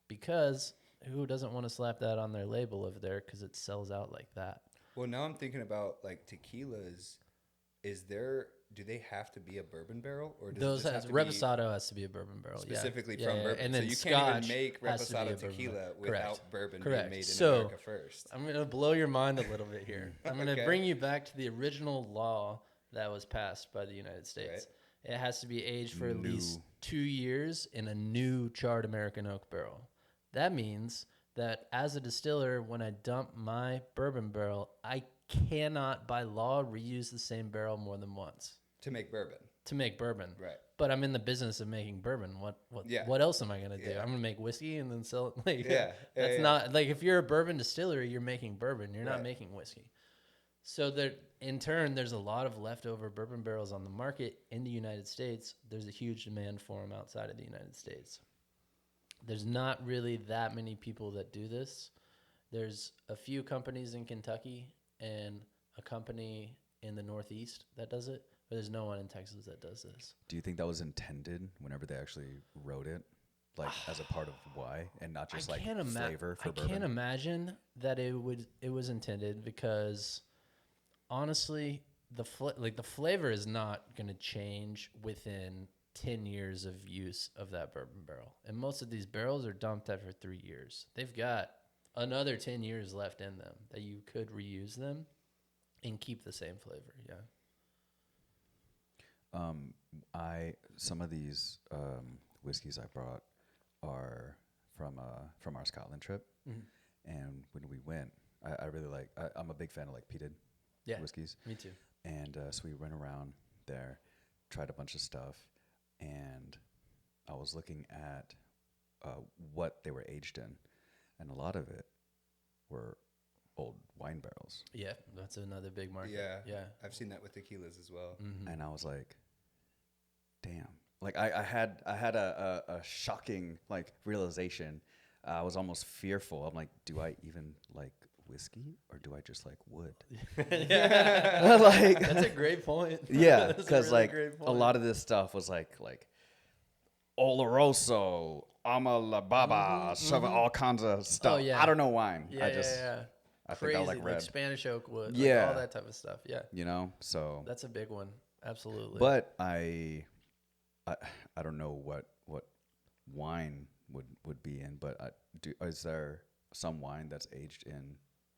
[SPEAKER 3] because who doesn't want to slap that on their label over there, because it sells out like that.
[SPEAKER 2] Well, now I'm thinking about like tequilas. Do they have to be a bourbon barrel, or does
[SPEAKER 3] Those
[SPEAKER 2] this
[SPEAKER 3] has
[SPEAKER 2] have to be
[SPEAKER 3] Reposado has to be a bourbon barrel,
[SPEAKER 2] specifically
[SPEAKER 3] yeah.
[SPEAKER 2] from
[SPEAKER 3] Yeah,
[SPEAKER 2] bourbon?
[SPEAKER 3] and
[SPEAKER 2] So
[SPEAKER 3] then
[SPEAKER 2] you
[SPEAKER 3] Scotch
[SPEAKER 2] can't even make
[SPEAKER 3] has to be a
[SPEAKER 2] Reposado
[SPEAKER 3] bourbon
[SPEAKER 2] tequila
[SPEAKER 3] barrel.
[SPEAKER 2] without
[SPEAKER 3] Correct.
[SPEAKER 2] bourbon
[SPEAKER 3] Correct.
[SPEAKER 2] being made in
[SPEAKER 3] So,
[SPEAKER 2] America first.
[SPEAKER 3] I'm going to blow your mind a little bit here. I'm going to
[SPEAKER 2] Okay.
[SPEAKER 3] bring you back to the original law that was passed by the United States.
[SPEAKER 2] Right.
[SPEAKER 3] It has to be aged for at least 2 years in a new charred American oak barrel. That means that as a distiller, when I dump my bourbon barrel, I cannot, by law, reuse the same barrel more than once
[SPEAKER 2] To make bourbon.
[SPEAKER 3] to make bourbon.
[SPEAKER 2] Right.
[SPEAKER 3] But I'm in the business of making bourbon.
[SPEAKER 2] Yeah.
[SPEAKER 3] What else am I gonna do?
[SPEAKER 2] Yeah.
[SPEAKER 3] I'm gonna make whiskey and then sell it. Like,
[SPEAKER 2] Yeah.
[SPEAKER 3] that's
[SPEAKER 2] Yeah.
[SPEAKER 3] not like, if you're a bourbon distillery, you're making bourbon. You're not
[SPEAKER 2] Right.
[SPEAKER 3] making whiskey. So there, in turn, there's a lot of leftover bourbon barrels on the market in the United States. There's a huge demand for them outside of the United States. There's not really that many people that do this. There's a few companies in Kentucky and a company in the Northeast that does it, but there's no one in Texas that does this.
[SPEAKER 1] Do you think that was intended whenever they actually wrote it, like as a part of why, and not just like flavor for bourbon?
[SPEAKER 3] I can't imagine that it was intended, because honestly, the flavor is not going to change within 10 years of use of that bourbon barrel. And most of these barrels are dumped after 3 years. They've got another 10 years left in them that you could reuse them and keep the same flavor. Yeah.
[SPEAKER 1] Some of these whiskeys I brought are from our Scotland trip, and when we went, I really like. I'm a big fan of like peated whiskeys.
[SPEAKER 3] Me too.
[SPEAKER 1] And so we went around there, tried a bunch of stuff, and I was looking at what they were aged in, and a lot of it were old wine barrels.
[SPEAKER 3] Yeah, that's another big market.
[SPEAKER 2] Yeah. I've seen that with tequilas as well.
[SPEAKER 1] And I was like, damn. Like I had a shocking like realization. I was almost fearful. I'm like, do I even like whiskey, or do I just like wood?
[SPEAKER 3] Yeah.
[SPEAKER 1] Like,
[SPEAKER 3] that's a great point.
[SPEAKER 1] yeah,
[SPEAKER 3] That's a
[SPEAKER 1] because
[SPEAKER 3] really
[SPEAKER 1] like
[SPEAKER 3] great
[SPEAKER 1] a
[SPEAKER 3] point.
[SPEAKER 1] lot of this stuff was like Oloroso, Amalababa, all kinds of stuff.
[SPEAKER 3] Oh, yeah.
[SPEAKER 1] I don't know wine.
[SPEAKER 3] Yeah,
[SPEAKER 1] I just
[SPEAKER 3] yeah.
[SPEAKER 1] I
[SPEAKER 3] Crazy,
[SPEAKER 1] think I like red.
[SPEAKER 3] Spanish oak wood.
[SPEAKER 1] Yeah.
[SPEAKER 3] Like all that type of stuff. Yeah,
[SPEAKER 1] You know, so
[SPEAKER 3] that's a big one. Absolutely.
[SPEAKER 1] but I don't know what wine would be in, but is there some wine that's aged in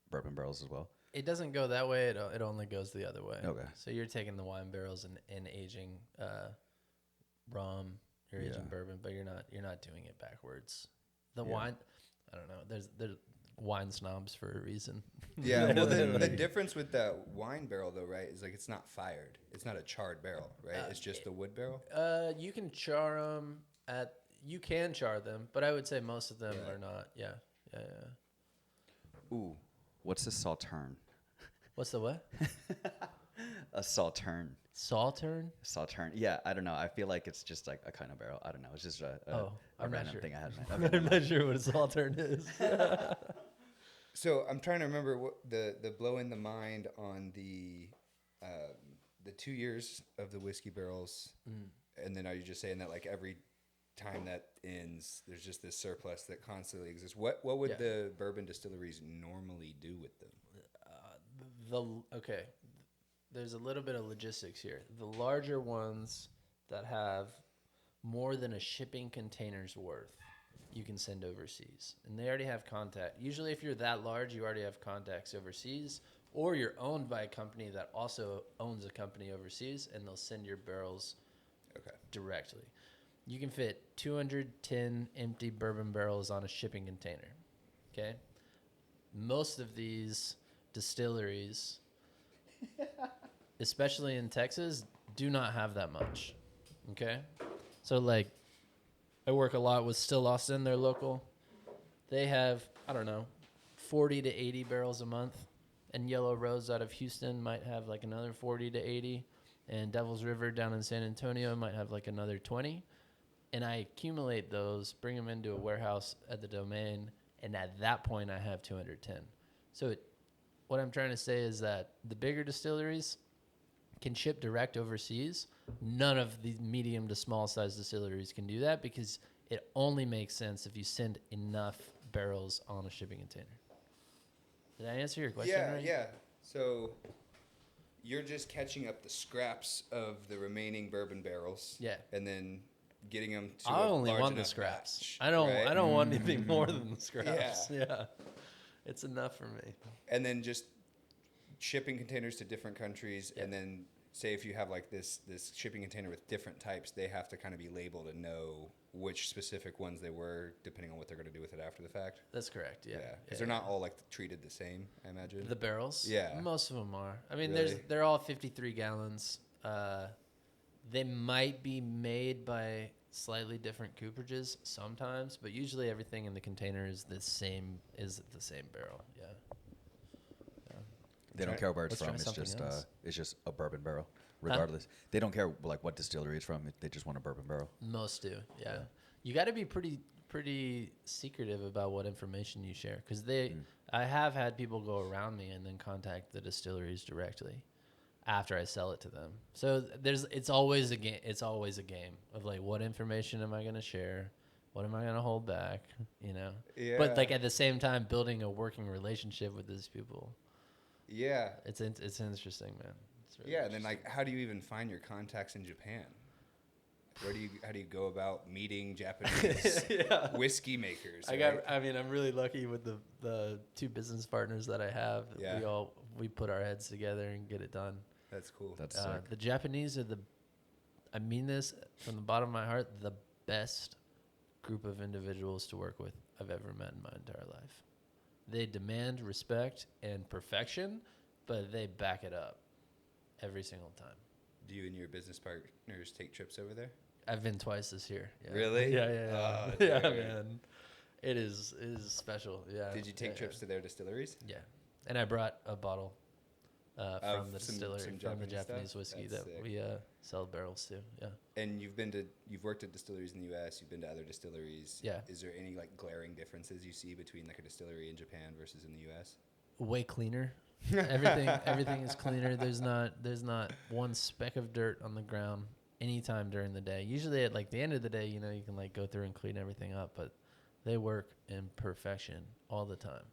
[SPEAKER 1] bourbon barrels as well?
[SPEAKER 3] it doesn't go that way. It only goes the other way.
[SPEAKER 1] Okay.
[SPEAKER 3] So you're taking the wine barrels and aging rum. You're aging bourbon, but you're not doing it backwards. The wine, I don't know. There's wine snobs for a reason.
[SPEAKER 2] Yeah, well, the difference with that wine barrel, though, right, is like it's not fired. It's not a charred barrel, right? It's just a wood barrel.
[SPEAKER 3] You can char them you can char them, but I would say most of them are not. Yeah.
[SPEAKER 1] Ooh, what's a sauterne?
[SPEAKER 3] What's the what?
[SPEAKER 1] A sauterne.
[SPEAKER 3] Sauterne?
[SPEAKER 1] Sauterne. Yeah, I don't know. I feel like it's just like a kind of barrel. I don't know. It's just a
[SPEAKER 3] I'm not
[SPEAKER 1] random
[SPEAKER 3] sure.
[SPEAKER 1] thing I had. In mind.
[SPEAKER 3] I'm not sure what a sauterne is.
[SPEAKER 2] So I'm trying to remember what the blow in the mind on the 2 years of the whiskey barrels, and then are you just saying that like every time that ends, there's just this surplus that constantly exists? What would the bourbon distilleries normally do with them?
[SPEAKER 3] Okay, there's a little bit of logistics here. The larger ones that have more than a shipping container's worth, you can send overseas, and they already have contact. Usually, if you're that large, you already have contacts overseas, or you're owned by a company that also owns a company overseas, and they'll send your barrels directly. You can fit 210 empty bourbon barrels on a shipping container. Okay, most of these distilleries, especially in Texas, do not have that much. Okay, so like, I work a lot with Still Austin, they're local. They have, I don't know, 40 to 80 barrels a month and Yellow Rose out of Houston might have like another 40 to 80, and Devil's River down in San Antonio might have like another 20. And I accumulate those, bring them into a warehouse at the domain, and at that point I have 210. So what I'm trying to say is that the bigger distilleries can ship direct overseas. None of the medium to small size distilleries can do that because it only makes sense if you send enough barrels on a shipping container. Did I answer your question right?
[SPEAKER 2] Yeah. So you're just catching up the scraps of the remaining bourbon barrels.
[SPEAKER 3] Yeah.
[SPEAKER 2] And then getting them to
[SPEAKER 3] I
[SPEAKER 2] a
[SPEAKER 3] only
[SPEAKER 2] large
[SPEAKER 3] want the
[SPEAKER 2] enough
[SPEAKER 3] scraps.
[SPEAKER 2] batch,
[SPEAKER 3] I don't
[SPEAKER 2] right?
[SPEAKER 3] want anything more than the scraps.
[SPEAKER 2] Yeah.
[SPEAKER 3] Yeah. It's enough for me.
[SPEAKER 2] And then just shipping containers to different countries, and then say if you have like this shipping container with different types, they have to kind of be labeled and know which specific ones they were, depending on what they're going to do with it after the fact.
[SPEAKER 3] That's correct. Yeah.
[SPEAKER 2] Because they're not all like treated the same, I imagine.
[SPEAKER 3] The barrels?
[SPEAKER 2] Yeah.
[SPEAKER 3] Most of them are. I mean,
[SPEAKER 2] Really?
[SPEAKER 3] they're all 53 gallons. They might be made by slightly different cooperages sometimes, but usually everything in the container is the same barrel. Yeah.
[SPEAKER 1] They don't care where it's
[SPEAKER 3] Let's
[SPEAKER 1] from.
[SPEAKER 3] try something else.
[SPEAKER 1] It's just a bourbon barrel, regardless. They don't care like what distillery it's from. They just want a bourbon barrel.
[SPEAKER 3] Most do. Yeah. You got to be pretty secretive about what information you share, because I have had people go around me and then contact the distilleries directly after I sell it to them. So it's always a game. It's always a game of like, what information am I going to share? What am I going to hold back? You know?
[SPEAKER 2] Yeah.
[SPEAKER 3] But like at the same time, building a working relationship with these people.
[SPEAKER 2] Yeah.
[SPEAKER 3] It's interesting, man. It's really
[SPEAKER 2] And then like, how do you even find your contacts in Japan? How do you go about meeting Japanese whiskey makers?
[SPEAKER 3] I'm really lucky with the two business partners that I have.
[SPEAKER 2] Yeah.
[SPEAKER 3] We put our heads together and get it done.
[SPEAKER 2] That's cool.
[SPEAKER 1] That's sick.
[SPEAKER 3] The Japanese are I mean this from the bottom of my heart, the best group of individuals to work with I've ever met in my entire life. They demand respect and perfection, but they back it up every single time.
[SPEAKER 2] Do you and your business partners take trips over there?
[SPEAKER 3] I've been twice this year. Yeah.
[SPEAKER 2] Really?
[SPEAKER 3] Yeah.
[SPEAKER 2] Oh,
[SPEAKER 3] Yeah,
[SPEAKER 2] dude.
[SPEAKER 3] man. It is special. Yeah.
[SPEAKER 2] Did you take trips to their distilleries?
[SPEAKER 3] Yeah. And I brought a bottle from the
[SPEAKER 2] some
[SPEAKER 3] distillery, from the
[SPEAKER 2] Japanese
[SPEAKER 3] Japanese
[SPEAKER 2] stuff?
[SPEAKER 3] whiskey
[SPEAKER 2] That's
[SPEAKER 3] that
[SPEAKER 2] sick.
[SPEAKER 3] we sell barrels to. Yeah.
[SPEAKER 2] And you've worked at distilleries in the U.S. You've been to other distilleries.
[SPEAKER 3] Yeah.
[SPEAKER 2] Is there any like glaring differences you see between like a distillery in Japan versus in the U.S.?
[SPEAKER 3] Way cleaner. Everything is cleaner. There's not one speck of dirt on the ground anytime during the day. Usually at like the end of the day, you can like go through and clean everything up, but they work in perfection all the time.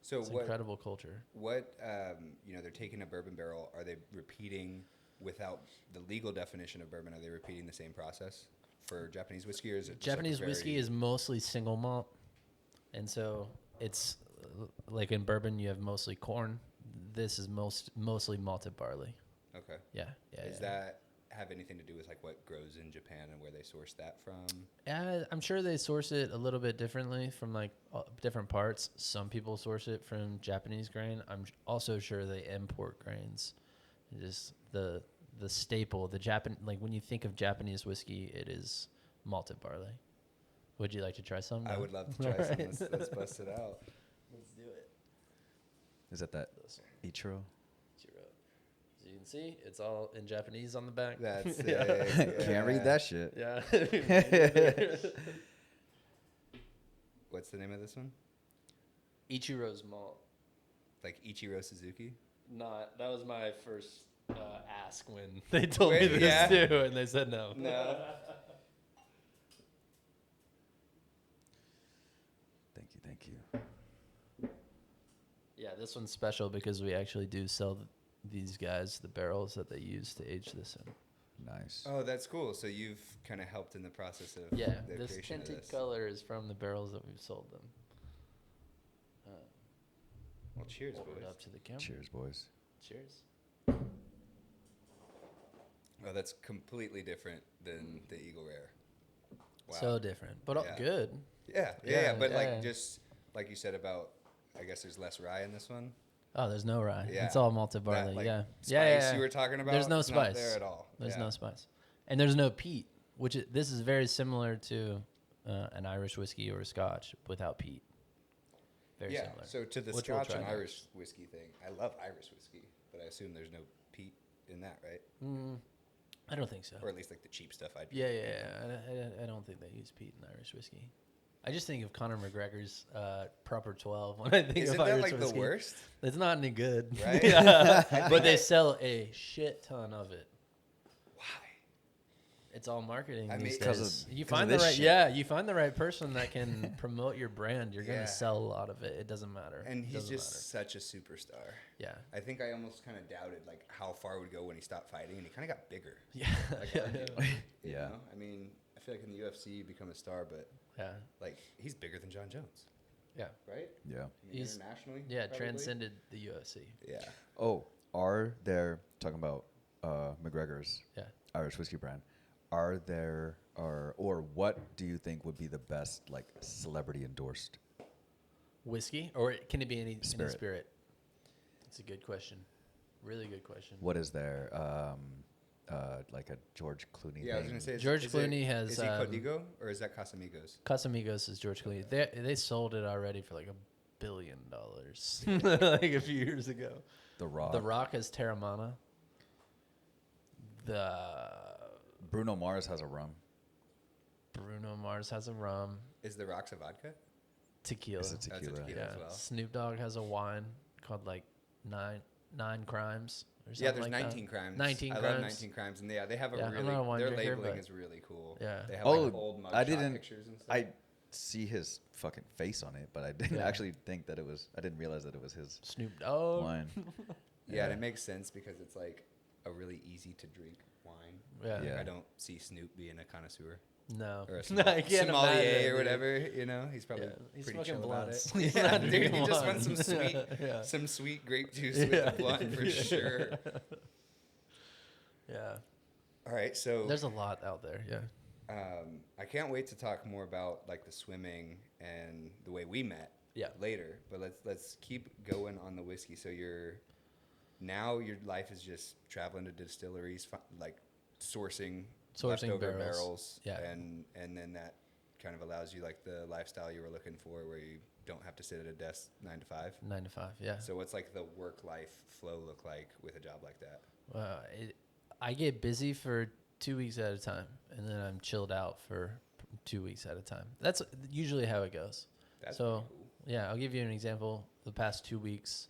[SPEAKER 2] So
[SPEAKER 3] It's incredible culture.
[SPEAKER 2] What they're taking a bourbon barrel. Are they repeating without the legal definition of bourbon? Are they repeating the same process for Japanese whiskey, or is it just
[SPEAKER 3] Japanese
[SPEAKER 2] like a
[SPEAKER 3] whiskey is mostly single malt, and so it's like in bourbon you have mostly corn. This is mostly malted barley.
[SPEAKER 2] Okay.
[SPEAKER 3] Yeah.
[SPEAKER 2] Does that have anything to do with like what grows in Japan and where they source that from?
[SPEAKER 3] I'm sure they source it a little bit differently from like different parts. Some people source it from Japanese grain. I'm also sure they import grains. Just the staple, like when you think of Japanese whiskey, it is malted barley. Would you like to try some?
[SPEAKER 2] I would love to try some. Let's bust it out.
[SPEAKER 3] Let's do it.
[SPEAKER 1] Is that Ichiro?
[SPEAKER 3] As you can see, it's all in Japanese on the back.
[SPEAKER 2] That's sick.
[SPEAKER 3] Yeah.
[SPEAKER 1] Can't read that shit.
[SPEAKER 3] Yeah.
[SPEAKER 2] What's the name of this one?
[SPEAKER 3] Ichiro's malt.
[SPEAKER 2] Like Ichiro Suzuki?
[SPEAKER 3] That was my first ask when they told me this
[SPEAKER 2] yeah.
[SPEAKER 3] too, and they said no.
[SPEAKER 2] No.
[SPEAKER 1] Thank you.
[SPEAKER 3] Yeah, this one's special because we actually do sell these guys the barrels that they use to age this in.
[SPEAKER 1] Nice.
[SPEAKER 2] Oh, that's cool. So you've kind of helped in the process of
[SPEAKER 3] Yeah,
[SPEAKER 2] the
[SPEAKER 3] this
[SPEAKER 2] creation of
[SPEAKER 3] tinted
[SPEAKER 2] this.
[SPEAKER 3] color is from the barrels that we've sold them.
[SPEAKER 2] Well, cheers,
[SPEAKER 3] Hold
[SPEAKER 2] boys.
[SPEAKER 3] it up to the camera.
[SPEAKER 1] Cheers, boys.
[SPEAKER 3] Cheers.
[SPEAKER 2] Oh, that's completely different than the Eagle Rare. Wow.
[SPEAKER 3] So different, but
[SPEAKER 2] Yeah.
[SPEAKER 3] good.
[SPEAKER 2] Yeah. But
[SPEAKER 3] yeah.
[SPEAKER 2] like just like you said about, I guess there's less rye in this one.
[SPEAKER 3] Oh, there's no rye.
[SPEAKER 2] Yeah.
[SPEAKER 3] It's all malted
[SPEAKER 2] That,
[SPEAKER 3] barley.
[SPEAKER 2] like,
[SPEAKER 3] Yeah.
[SPEAKER 2] Spice you were talking about.
[SPEAKER 3] There's no
[SPEAKER 2] it's not
[SPEAKER 3] spice
[SPEAKER 2] there at all.
[SPEAKER 3] There's
[SPEAKER 2] Yeah.
[SPEAKER 3] no spice, and there's no peat. This is very similar to an Irish whiskey or a Scotch without peat. Very
[SPEAKER 2] yeah.
[SPEAKER 3] similar.
[SPEAKER 2] So to the
[SPEAKER 3] Which we'll
[SPEAKER 2] Scotch
[SPEAKER 3] try
[SPEAKER 2] and
[SPEAKER 3] next.
[SPEAKER 2] Irish whiskey thing, I love Irish whiskey, but I assume there's no peat in that, right?
[SPEAKER 3] I don't think so.
[SPEAKER 2] Or at least like the cheap stuff I'd
[SPEAKER 3] Yeah. I don't think they use peat in Irish whiskey. I just think of Conor McGregor's Proper 12 when I think
[SPEAKER 2] Isn't
[SPEAKER 3] of
[SPEAKER 2] that
[SPEAKER 3] Irish
[SPEAKER 2] like
[SPEAKER 3] whiskey.
[SPEAKER 2] the worst?
[SPEAKER 3] It's not any good.
[SPEAKER 2] Right?
[SPEAKER 3] Yeah. But they sell a shit ton of it.
[SPEAKER 2] Why?
[SPEAKER 3] It's all marketing
[SPEAKER 2] I
[SPEAKER 3] these
[SPEAKER 2] mean,
[SPEAKER 3] days. You
[SPEAKER 1] 'cause of
[SPEAKER 3] find the
[SPEAKER 1] this
[SPEAKER 3] right,
[SPEAKER 1] shit.
[SPEAKER 3] you find the right person that can promote your brand. You're
[SPEAKER 2] Yeah.
[SPEAKER 3] gonna sell a lot of it. It doesn't matter.
[SPEAKER 2] And he's
[SPEAKER 3] Doesn't
[SPEAKER 2] just such a superstar.
[SPEAKER 3] matter.
[SPEAKER 2] I think I almost kind of doubted like how far it would go when he stopped fighting, and he kind of got bigger.
[SPEAKER 3] Yeah.
[SPEAKER 2] Like,
[SPEAKER 3] Yeah.
[SPEAKER 2] arguably, you
[SPEAKER 1] Yeah.
[SPEAKER 2] know? I mean, I feel like in the UFC you become a star, but
[SPEAKER 3] Yeah.
[SPEAKER 2] like he's bigger than John Jones,
[SPEAKER 3] Yeah.
[SPEAKER 2] right?
[SPEAKER 1] Yeah.
[SPEAKER 2] I mean,
[SPEAKER 3] He's-
[SPEAKER 2] internationally.
[SPEAKER 3] Yeah.
[SPEAKER 2] probably?
[SPEAKER 3] Transcended the UFC.
[SPEAKER 2] Yeah.
[SPEAKER 1] Oh, are there talking about McGregor's
[SPEAKER 3] Yeah.
[SPEAKER 1] Irish whiskey brand? Are there or what do you think would be the best like celebrity endorsed?
[SPEAKER 3] Whiskey, or can it be any
[SPEAKER 1] Spirit.
[SPEAKER 3] spirit? It's a good question. Really good question.
[SPEAKER 1] What is there? Like a George Clooney.
[SPEAKER 2] Yeah, I was
[SPEAKER 1] thing?
[SPEAKER 2] gonna say
[SPEAKER 3] George Clooney has,
[SPEAKER 2] Is he
[SPEAKER 3] um,
[SPEAKER 2] Código or is that Casamigos?
[SPEAKER 3] Casamigos is George Clooney. They sold it already for like $1 billion like a few years ago.
[SPEAKER 1] The Rock.
[SPEAKER 3] The Rock has Terramana. The
[SPEAKER 1] Bruno Mars has a rum.
[SPEAKER 3] Bruno Mars has a rum.
[SPEAKER 2] Is the Rocks a vodka?
[SPEAKER 3] Tequila.
[SPEAKER 1] It's a
[SPEAKER 2] That's a
[SPEAKER 1] tequila.
[SPEAKER 2] tequila.
[SPEAKER 3] Yeah.
[SPEAKER 2] as well.
[SPEAKER 3] Snoop Dogg has a wine called like Nine Crimes. Or
[SPEAKER 2] Yeah,
[SPEAKER 3] something
[SPEAKER 2] there's
[SPEAKER 3] like
[SPEAKER 2] 19
[SPEAKER 3] that.
[SPEAKER 2] crimes.
[SPEAKER 3] 19
[SPEAKER 2] I
[SPEAKER 3] crimes.
[SPEAKER 2] love 19 crimes, and they have a
[SPEAKER 3] Yeah, I'm
[SPEAKER 2] really
[SPEAKER 3] not a wine
[SPEAKER 2] their
[SPEAKER 3] drinker,
[SPEAKER 2] labeling
[SPEAKER 3] but-
[SPEAKER 2] is really cool.
[SPEAKER 3] Yeah.
[SPEAKER 2] They have
[SPEAKER 1] Oh,
[SPEAKER 2] like old
[SPEAKER 1] I
[SPEAKER 2] mugshot
[SPEAKER 1] didn't-
[SPEAKER 2] pictures and stuff.
[SPEAKER 1] I see his fucking face on it, but I didn't
[SPEAKER 3] Yeah.
[SPEAKER 1] actually think that it was. I didn't realize that it was his
[SPEAKER 3] Snoop Dogg.
[SPEAKER 1] wine.
[SPEAKER 2] Yeah, and it makes sense because it's like a really easy to drink wine.
[SPEAKER 3] Yeah.
[SPEAKER 2] Like,
[SPEAKER 1] Yeah.
[SPEAKER 2] I don't see Snoop being a connoisseur
[SPEAKER 3] No.
[SPEAKER 2] or a
[SPEAKER 3] I can't
[SPEAKER 2] sommelier
[SPEAKER 3] imagine,
[SPEAKER 2] or
[SPEAKER 3] dude.
[SPEAKER 2] whatever. You know, he's probably
[SPEAKER 3] Yeah, he's
[SPEAKER 2] pretty
[SPEAKER 3] smoking
[SPEAKER 2] chill about
[SPEAKER 3] blunts.
[SPEAKER 2] it.
[SPEAKER 3] He's
[SPEAKER 2] Yeah,
[SPEAKER 3] not
[SPEAKER 2] dude,
[SPEAKER 3] drinking
[SPEAKER 2] he just wants some
[SPEAKER 3] wine.
[SPEAKER 2] sweet,
[SPEAKER 3] Yeah.
[SPEAKER 2] some sweet grape juice with a blunt for sure.
[SPEAKER 3] Yeah.
[SPEAKER 2] All right, so
[SPEAKER 3] There's a lot out there. Yeah.
[SPEAKER 2] I can't wait to talk more about like the swimming and the way we met.
[SPEAKER 3] Yeah.
[SPEAKER 2] Later, but let's keep going on the whiskey. So your life is just traveling to distilleries, like sourcing leftover
[SPEAKER 3] barrels. Yeah.
[SPEAKER 2] and then that kind of allows you like the lifestyle you were looking for, where you don't have to sit at a desk 9 to 5.
[SPEAKER 3] 9 to 5. Yeah.
[SPEAKER 2] So what's like the work life flow look like with a job like that?
[SPEAKER 3] I get busy for 2 weeks at a time, and then I'm chilled out for 2 weeks at a time. That's usually how it goes.
[SPEAKER 2] That's
[SPEAKER 3] So,
[SPEAKER 2] pretty cool.
[SPEAKER 3] yeah, I'll give you an example. The past 2 weeks,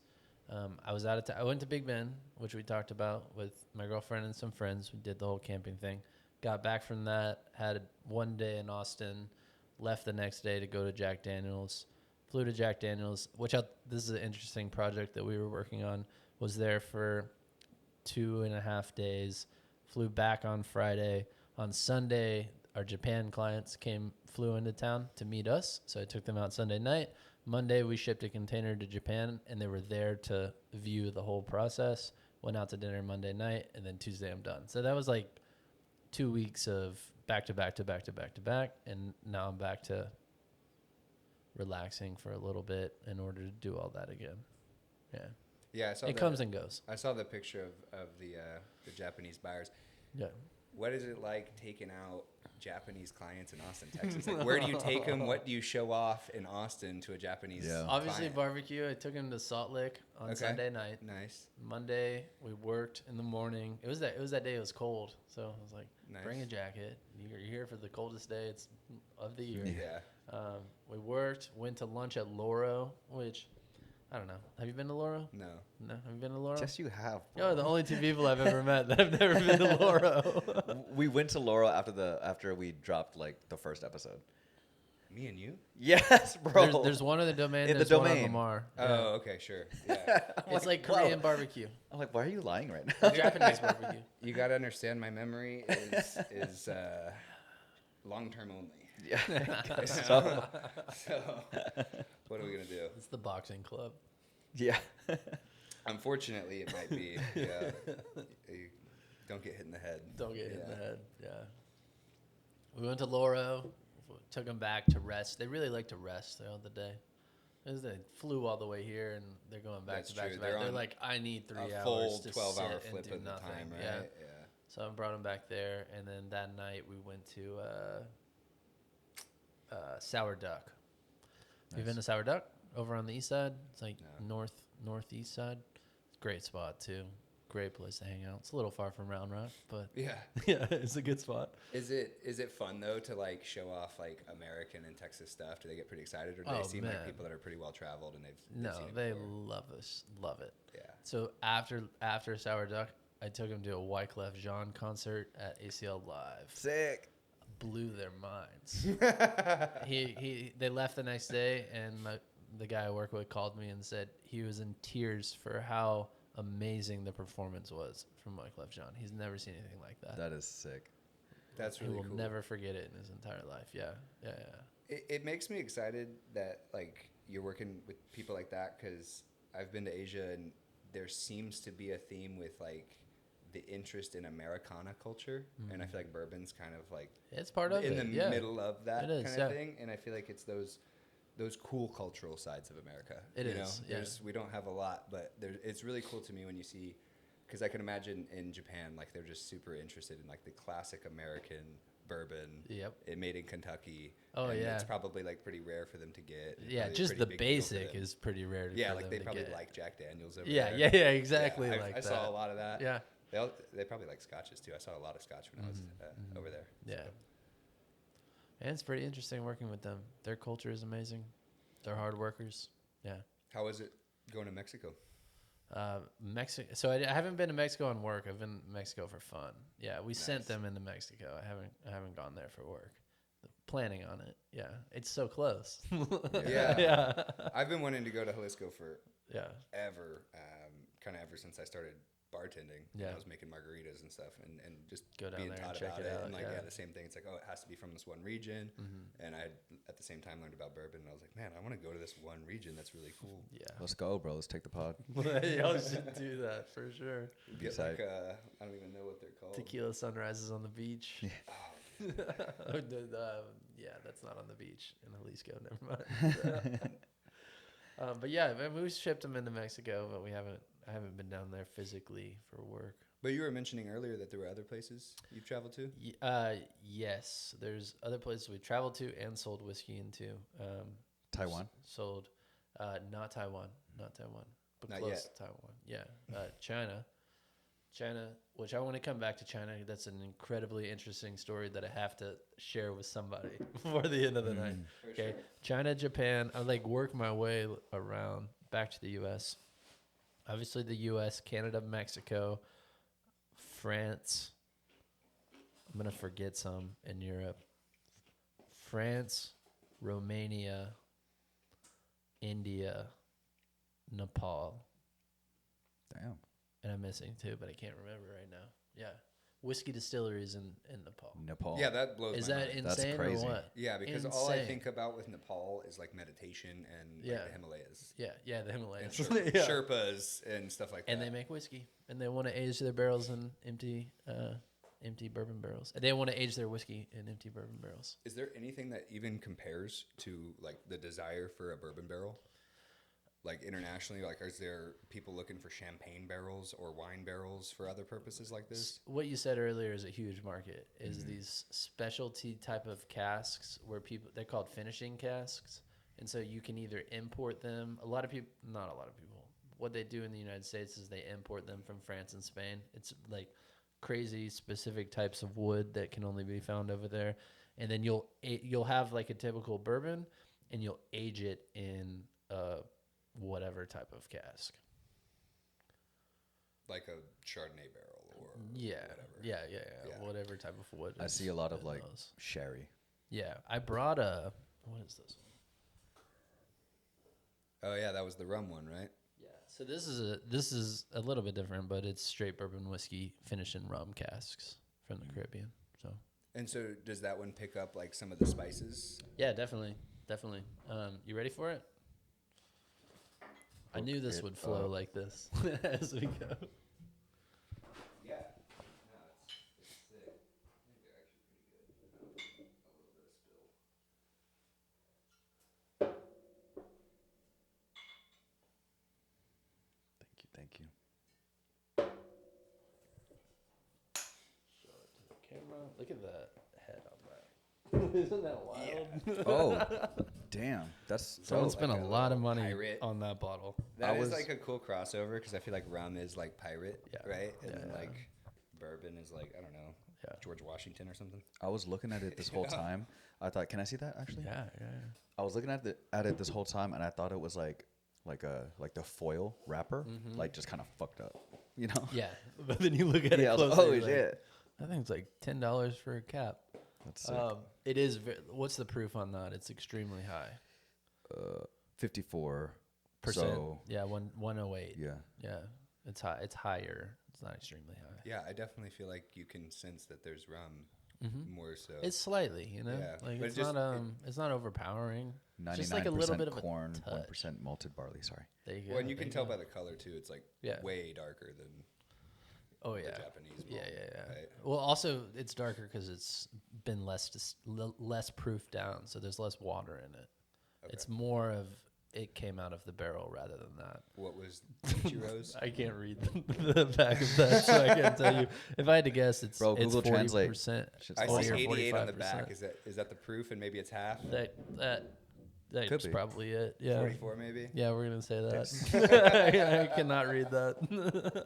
[SPEAKER 3] I was out of town. I went to Big Bend, which we talked about with my girlfriend and some friends. We did the whole camping thing. Got back from that, had one day in Austin, left the next day to go to Jack Daniels. Flew to Jack Daniels, this is an interesting project that we were working on. Was there for 2.5 days. Flew back on Friday. On Sunday, our Japan clients flew into town to meet us. So I took them out Sunday night. Monday, we shipped a container to Japan, and they were there to view the whole process. Went out to dinner Monday night, and then Tuesday I'm done. So that was like 2 weeks of back to back to back to back to back, and now I'm back to relaxing for a little bit in order to do all that again. Yeah,
[SPEAKER 2] Yeah, I saw
[SPEAKER 3] it comes and goes.
[SPEAKER 2] I saw the picture of the Japanese buyers.
[SPEAKER 3] Yeah.
[SPEAKER 2] What is it like taking out Japanese clients in Austin, Texas? Like, where do you take them? What do you show off in Austin to a Japanese?
[SPEAKER 1] Yeah.
[SPEAKER 3] Obviously
[SPEAKER 2] client?
[SPEAKER 3] barbecue. I took him to Salt Lake on Sunday night.
[SPEAKER 2] Nice.
[SPEAKER 3] Monday we worked in the morning. It was that day it was cold, so I was like,
[SPEAKER 2] Nice.
[SPEAKER 3] bring a jacket. You're here for the coldest day of the year.
[SPEAKER 2] Yeah.
[SPEAKER 3] We worked. Went to lunch at Loro, which I don't know. Have you been to Loro?
[SPEAKER 2] No.
[SPEAKER 3] No. Have you been to Loro?
[SPEAKER 1] Yes, you have.
[SPEAKER 3] You're the only two people I've ever met that have never been to Loro.
[SPEAKER 1] We went to Laurel after we dropped like the first episode.
[SPEAKER 2] Me and you?
[SPEAKER 1] Yes, bro.
[SPEAKER 3] There's one in the domain.
[SPEAKER 1] In the
[SPEAKER 3] There's one on
[SPEAKER 1] domain.
[SPEAKER 3] Lamar.
[SPEAKER 2] Oh,
[SPEAKER 3] Yeah.
[SPEAKER 2] okay, sure. Yeah.
[SPEAKER 3] It's like
[SPEAKER 1] whoa.
[SPEAKER 3] Korean barbecue.
[SPEAKER 1] I'm like, why are you lying right now?
[SPEAKER 3] Japanese barbecue.
[SPEAKER 2] You got to understand my memory is long term only.
[SPEAKER 1] Yeah.
[SPEAKER 2] So, what are we going to do?
[SPEAKER 3] It's the boxing club.
[SPEAKER 1] Yeah.
[SPEAKER 2] Unfortunately, it might be. Yeah. You don't get hit in the head.
[SPEAKER 3] Don't get hit in the
[SPEAKER 2] Yeah.
[SPEAKER 3] head. Yeah. We went to Loro. Took them back to rest. They really like to rest throughout the day. They flew all the way here, and they're going back
[SPEAKER 2] That's
[SPEAKER 3] to back
[SPEAKER 2] true.
[SPEAKER 3] to back.
[SPEAKER 2] They're
[SPEAKER 3] They're
[SPEAKER 2] on
[SPEAKER 3] like, I need 3
[SPEAKER 2] A
[SPEAKER 3] hours
[SPEAKER 2] full
[SPEAKER 3] to
[SPEAKER 2] 12-hour
[SPEAKER 3] sit
[SPEAKER 2] flip
[SPEAKER 3] and do
[SPEAKER 2] of the
[SPEAKER 3] nothing.
[SPEAKER 2] time, right?
[SPEAKER 3] Yeah.
[SPEAKER 2] Yeah.
[SPEAKER 3] So I brought them back there, and then that night we went to Sour Duck. You been to Sour Duck? over on the east side? It's like
[SPEAKER 2] No.
[SPEAKER 3] northeast side. Great spot too. Great place to hang out. It's a little far from Round Rock, but
[SPEAKER 2] Yeah.
[SPEAKER 3] yeah, it's a good spot.
[SPEAKER 2] Is it fun though to like show off like American and Texas stuff? Do they get pretty excited, or do they seem like people that are pretty well traveled and they've
[SPEAKER 3] No,
[SPEAKER 2] seen it
[SPEAKER 3] they
[SPEAKER 2] before?
[SPEAKER 3] love it.
[SPEAKER 2] Yeah.
[SPEAKER 3] So after Sour Duck, I took him to a Wyclef Jean concert at ACL Live.
[SPEAKER 1] Sick.
[SPEAKER 3] Blew their minds. They left the next day, and the guy I work with called me and said he was in tears for how amazing the performance was from Wyclef Jean. He's never seen anything like that.
[SPEAKER 1] That is sick.
[SPEAKER 2] That's really
[SPEAKER 3] He will
[SPEAKER 2] cool.
[SPEAKER 3] never forget it in his entire life. Yeah.
[SPEAKER 2] It makes me excited that like you're working with people like that, because I've been to Asia and there seems to be a theme with like the interest in Americana culture, and I feel like bourbon's kind of like
[SPEAKER 3] It's part of
[SPEAKER 2] in
[SPEAKER 3] it.
[SPEAKER 2] the
[SPEAKER 3] Yeah.
[SPEAKER 2] middle of that
[SPEAKER 3] It is,
[SPEAKER 2] kind of thing, and I feel like it's those cool cultural sides of America.
[SPEAKER 3] It
[SPEAKER 2] you
[SPEAKER 3] is,
[SPEAKER 2] know?
[SPEAKER 3] yeah.
[SPEAKER 2] We don't have a lot, but it's really cool to me when you see, because I can imagine in Japan, like they're just super interested in like the classic American bourbon.
[SPEAKER 3] Yep.
[SPEAKER 2] It made in Kentucky.
[SPEAKER 3] Oh,
[SPEAKER 2] and
[SPEAKER 3] yeah.
[SPEAKER 2] It's probably like pretty rare for them to get. It's
[SPEAKER 3] Yeah,
[SPEAKER 2] probably a
[SPEAKER 3] just
[SPEAKER 2] pretty
[SPEAKER 3] the
[SPEAKER 2] big deal for
[SPEAKER 3] basic
[SPEAKER 2] them.
[SPEAKER 3] is pretty rare.
[SPEAKER 2] Yeah,
[SPEAKER 3] for
[SPEAKER 2] like
[SPEAKER 3] them
[SPEAKER 2] they
[SPEAKER 3] to
[SPEAKER 2] probably
[SPEAKER 3] get.
[SPEAKER 2] like Jack Daniels over
[SPEAKER 3] Yeah,
[SPEAKER 2] there.
[SPEAKER 3] yeah, exactly
[SPEAKER 2] I
[SPEAKER 3] like that.
[SPEAKER 2] saw a lot of that.
[SPEAKER 3] Yeah.
[SPEAKER 2] They probably like scotches too. I saw a lot of scotch when I was over there.
[SPEAKER 3] Yeah.
[SPEAKER 2] So.
[SPEAKER 3] And it's pretty interesting working with them. Their culture is amazing. They're hard workers. Yeah.
[SPEAKER 2] How was it going to Mexico?
[SPEAKER 3] Mexico. So I haven't been to Mexico on work. I've been to Mexico for fun. Yeah, we sent
[SPEAKER 2] Nice.
[SPEAKER 3] them into Mexico. I haven't gone there for work. Planning on it. Yeah, it's so close.
[SPEAKER 2] Yeah.
[SPEAKER 3] Yeah.
[SPEAKER 2] I've been wanting to go to Jalisco for
[SPEAKER 3] Yeah.
[SPEAKER 2] ever, kind of ever since I started bartending.
[SPEAKER 3] Yeah.
[SPEAKER 2] I was making margaritas and stuff, and just
[SPEAKER 3] Go down
[SPEAKER 2] being
[SPEAKER 3] there and
[SPEAKER 2] taught
[SPEAKER 3] check
[SPEAKER 2] about
[SPEAKER 3] it
[SPEAKER 2] it.
[SPEAKER 3] out,
[SPEAKER 2] And like,
[SPEAKER 3] yeah.
[SPEAKER 2] yeah, the same thing. It's like, oh, it has to be from this one region. And I had at the same time learned about bourbon, and I was like, man, I want to go to this one region. That's really cool.
[SPEAKER 3] Yeah.
[SPEAKER 1] Let's go, bro. Let's take the pod.
[SPEAKER 3] Y'all should do that for sure.
[SPEAKER 2] Get
[SPEAKER 1] Excited.
[SPEAKER 2] like, I don't even know what they're called.
[SPEAKER 3] Tequila sunrises on the beach.
[SPEAKER 1] Yeah.
[SPEAKER 3] Yeah, that's not on the beach in Jalisco. Never mind. But yeah, I mean, we shipped them into Mexico, but I haven't been down there physically for work.
[SPEAKER 2] But you were mentioning earlier that there were other places you've traveled to.
[SPEAKER 3] Yes, there's other places we traveled to and sold whiskey into.
[SPEAKER 1] Taiwan.
[SPEAKER 3] Sold, not Taiwan, but
[SPEAKER 2] Not
[SPEAKER 3] close
[SPEAKER 2] yet.
[SPEAKER 3] to Taiwan. Yeah, China, which I want to come back to China. That's an incredibly interesting story that I have to share with somebody before the end of the night.
[SPEAKER 2] For
[SPEAKER 3] Okay,
[SPEAKER 2] sure.
[SPEAKER 3] China, Japan. I like work my way around back to the U.S. Obviously, the U.S., Canada, Mexico, France. I'm gonna forget some in Europe. France, Romania, India, Nepal.
[SPEAKER 1] Damn.
[SPEAKER 3] And I'm missing two, but I can't remember right now. Yeah. Whiskey distilleries in Nepal.
[SPEAKER 1] Nepal.
[SPEAKER 2] Yeah, that blows
[SPEAKER 3] Is
[SPEAKER 2] my
[SPEAKER 3] that
[SPEAKER 2] mind.
[SPEAKER 1] That's
[SPEAKER 3] insane or
[SPEAKER 1] crazy.
[SPEAKER 3] what?
[SPEAKER 2] Yeah, because all I
[SPEAKER 3] Insane.
[SPEAKER 2] think about with Nepal is like meditation and
[SPEAKER 3] Yeah.
[SPEAKER 2] like the Himalayas.
[SPEAKER 3] Yeah, the
[SPEAKER 2] And
[SPEAKER 3] Himalayas.
[SPEAKER 2] Sherpas and stuff like
[SPEAKER 3] And
[SPEAKER 2] that.
[SPEAKER 3] they make whiskey, and they want to age their barrels in empty bourbon barrels. They want to age their whiskey in empty bourbon barrels.
[SPEAKER 2] Is there anything that even compares to like the desire for a bourbon barrel? Like internationally, like is there people looking for champagne barrels or wine barrels for other purposes like this?
[SPEAKER 3] What you said earlier is a huge market. Is these specialty type of casks where they're called finishing casks, and so you can either import them. Not a lot of people. What they do in the United States is they import them from France and Spain. It's like crazy specific types of wood that can only be found over there, and then you'll have like a typical bourbon, and you'll age it in whatever type of cask.
[SPEAKER 2] Like a Chardonnay barrel or
[SPEAKER 3] Yeah,
[SPEAKER 2] whatever.
[SPEAKER 3] yeah,
[SPEAKER 2] Yeah.
[SPEAKER 3] whatever type of wood.
[SPEAKER 1] I
[SPEAKER 3] is
[SPEAKER 1] see a lot of
[SPEAKER 3] in
[SPEAKER 1] like
[SPEAKER 3] those.
[SPEAKER 1] sherry.
[SPEAKER 3] Yeah, I brought what is this?
[SPEAKER 2] Oh yeah, that was the rum one, right?
[SPEAKER 3] Yeah, so this is a little bit different, but it's straight bourbon whiskey finished in rum casks from the Caribbean. So
[SPEAKER 2] And so does that one pick up like some of the spices?
[SPEAKER 3] yeah, definitely. You ready for it? I knew this
[SPEAKER 1] it
[SPEAKER 3] would flow
[SPEAKER 1] up.
[SPEAKER 3] like this as we go.
[SPEAKER 2] Yeah. No, it's sick. I think they're actually pretty good. A little bit of spill.
[SPEAKER 1] Thank you.
[SPEAKER 3] Show it to the camera. Look at that head on that. Isn't that wild?
[SPEAKER 1] Oh, Damn, that's
[SPEAKER 3] Someone
[SPEAKER 1] dope.
[SPEAKER 3] spent
[SPEAKER 2] Like
[SPEAKER 3] a
[SPEAKER 2] a
[SPEAKER 3] lot of
[SPEAKER 2] little
[SPEAKER 3] money
[SPEAKER 2] pirate.
[SPEAKER 3] on that bottle.
[SPEAKER 2] That is
[SPEAKER 1] was-
[SPEAKER 2] like a cool crossover because I feel like rum is like pirate,
[SPEAKER 3] Yeah.
[SPEAKER 2] right? And
[SPEAKER 3] Yeah,
[SPEAKER 2] then
[SPEAKER 3] yeah.
[SPEAKER 2] like bourbon is like, I don't know,
[SPEAKER 3] Yeah.
[SPEAKER 2] George Washington or something.
[SPEAKER 1] I was looking at it this whole time. I thought, can I see that actually?
[SPEAKER 3] Yeah.
[SPEAKER 1] I was looking at it this whole time, and I thought it was like the foil wrapper, like just kind of fucked up, you know?
[SPEAKER 3] Yeah. But then you look at it
[SPEAKER 1] Yeah, I was
[SPEAKER 3] closely.
[SPEAKER 1] like, oh
[SPEAKER 3] you're like,
[SPEAKER 1] shit.
[SPEAKER 3] I think it's like $10 for a cap.
[SPEAKER 1] That's sick.
[SPEAKER 3] It is. What's the proof on that? It's extremely high.
[SPEAKER 1] 54%.
[SPEAKER 3] So, yeah, 108.
[SPEAKER 1] Yeah.
[SPEAKER 3] Yeah, it's high. It's higher. It's not extremely high.
[SPEAKER 2] Yeah, I definitely feel like you can sense that there's rum more so.
[SPEAKER 3] It's slightly, you know,
[SPEAKER 2] Yeah,
[SPEAKER 3] like
[SPEAKER 2] but
[SPEAKER 3] it's
[SPEAKER 2] just-
[SPEAKER 3] not it's not overpowering.
[SPEAKER 1] 99%
[SPEAKER 3] Just like a little bit of a
[SPEAKER 1] corn,
[SPEAKER 3] touch.
[SPEAKER 1] 1% malted barley. Sorry.
[SPEAKER 3] There you go.
[SPEAKER 2] well, and you
[SPEAKER 3] there
[SPEAKER 2] can tell
[SPEAKER 3] go.
[SPEAKER 2] by the color too. It's like
[SPEAKER 3] Yeah.
[SPEAKER 2] way darker than
[SPEAKER 3] Oh
[SPEAKER 2] the
[SPEAKER 3] yeah.
[SPEAKER 2] Japanese.
[SPEAKER 3] Yeah,
[SPEAKER 2] malt,
[SPEAKER 3] yeah, yeah.
[SPEAKER 2] right?
[SPEAKER 3] Well, also it's darker because it's been less proof down, so there's less water in it.
[SPEAKER 2] Okay.
[SPEAKER 3] It's more of it came out of the barrel rather than that.
[SPEAKER 2] What was Ichiro's?
[SPEAKER 3] I can't read the back of that, so I can't tell you. If I had to guess, it's
[SPEAKER 1] Bro,
[SPEAKER 3] it's
[SPEAKER 1] Google Translate.
[SPEAKER 3] 40%.
[SPEAKER 1] Shit's
[SPEAKER 2] I
[SPEAKER 1] awesome.
[SPEAKER 2] see 88 on the
[SPEAKER 3] 45%.
[SPEAKER 2] back. Is that the proof? And maybe it's half.
[SPEAKER 3] That's
[SPEAKER 1] Could be.
[SPEAKER 3] probably it. Yeah.
[SPEAKER 2] 44 maybe.
[SPEAKER 3] Yeah, we're gonna say that. I cannot read that.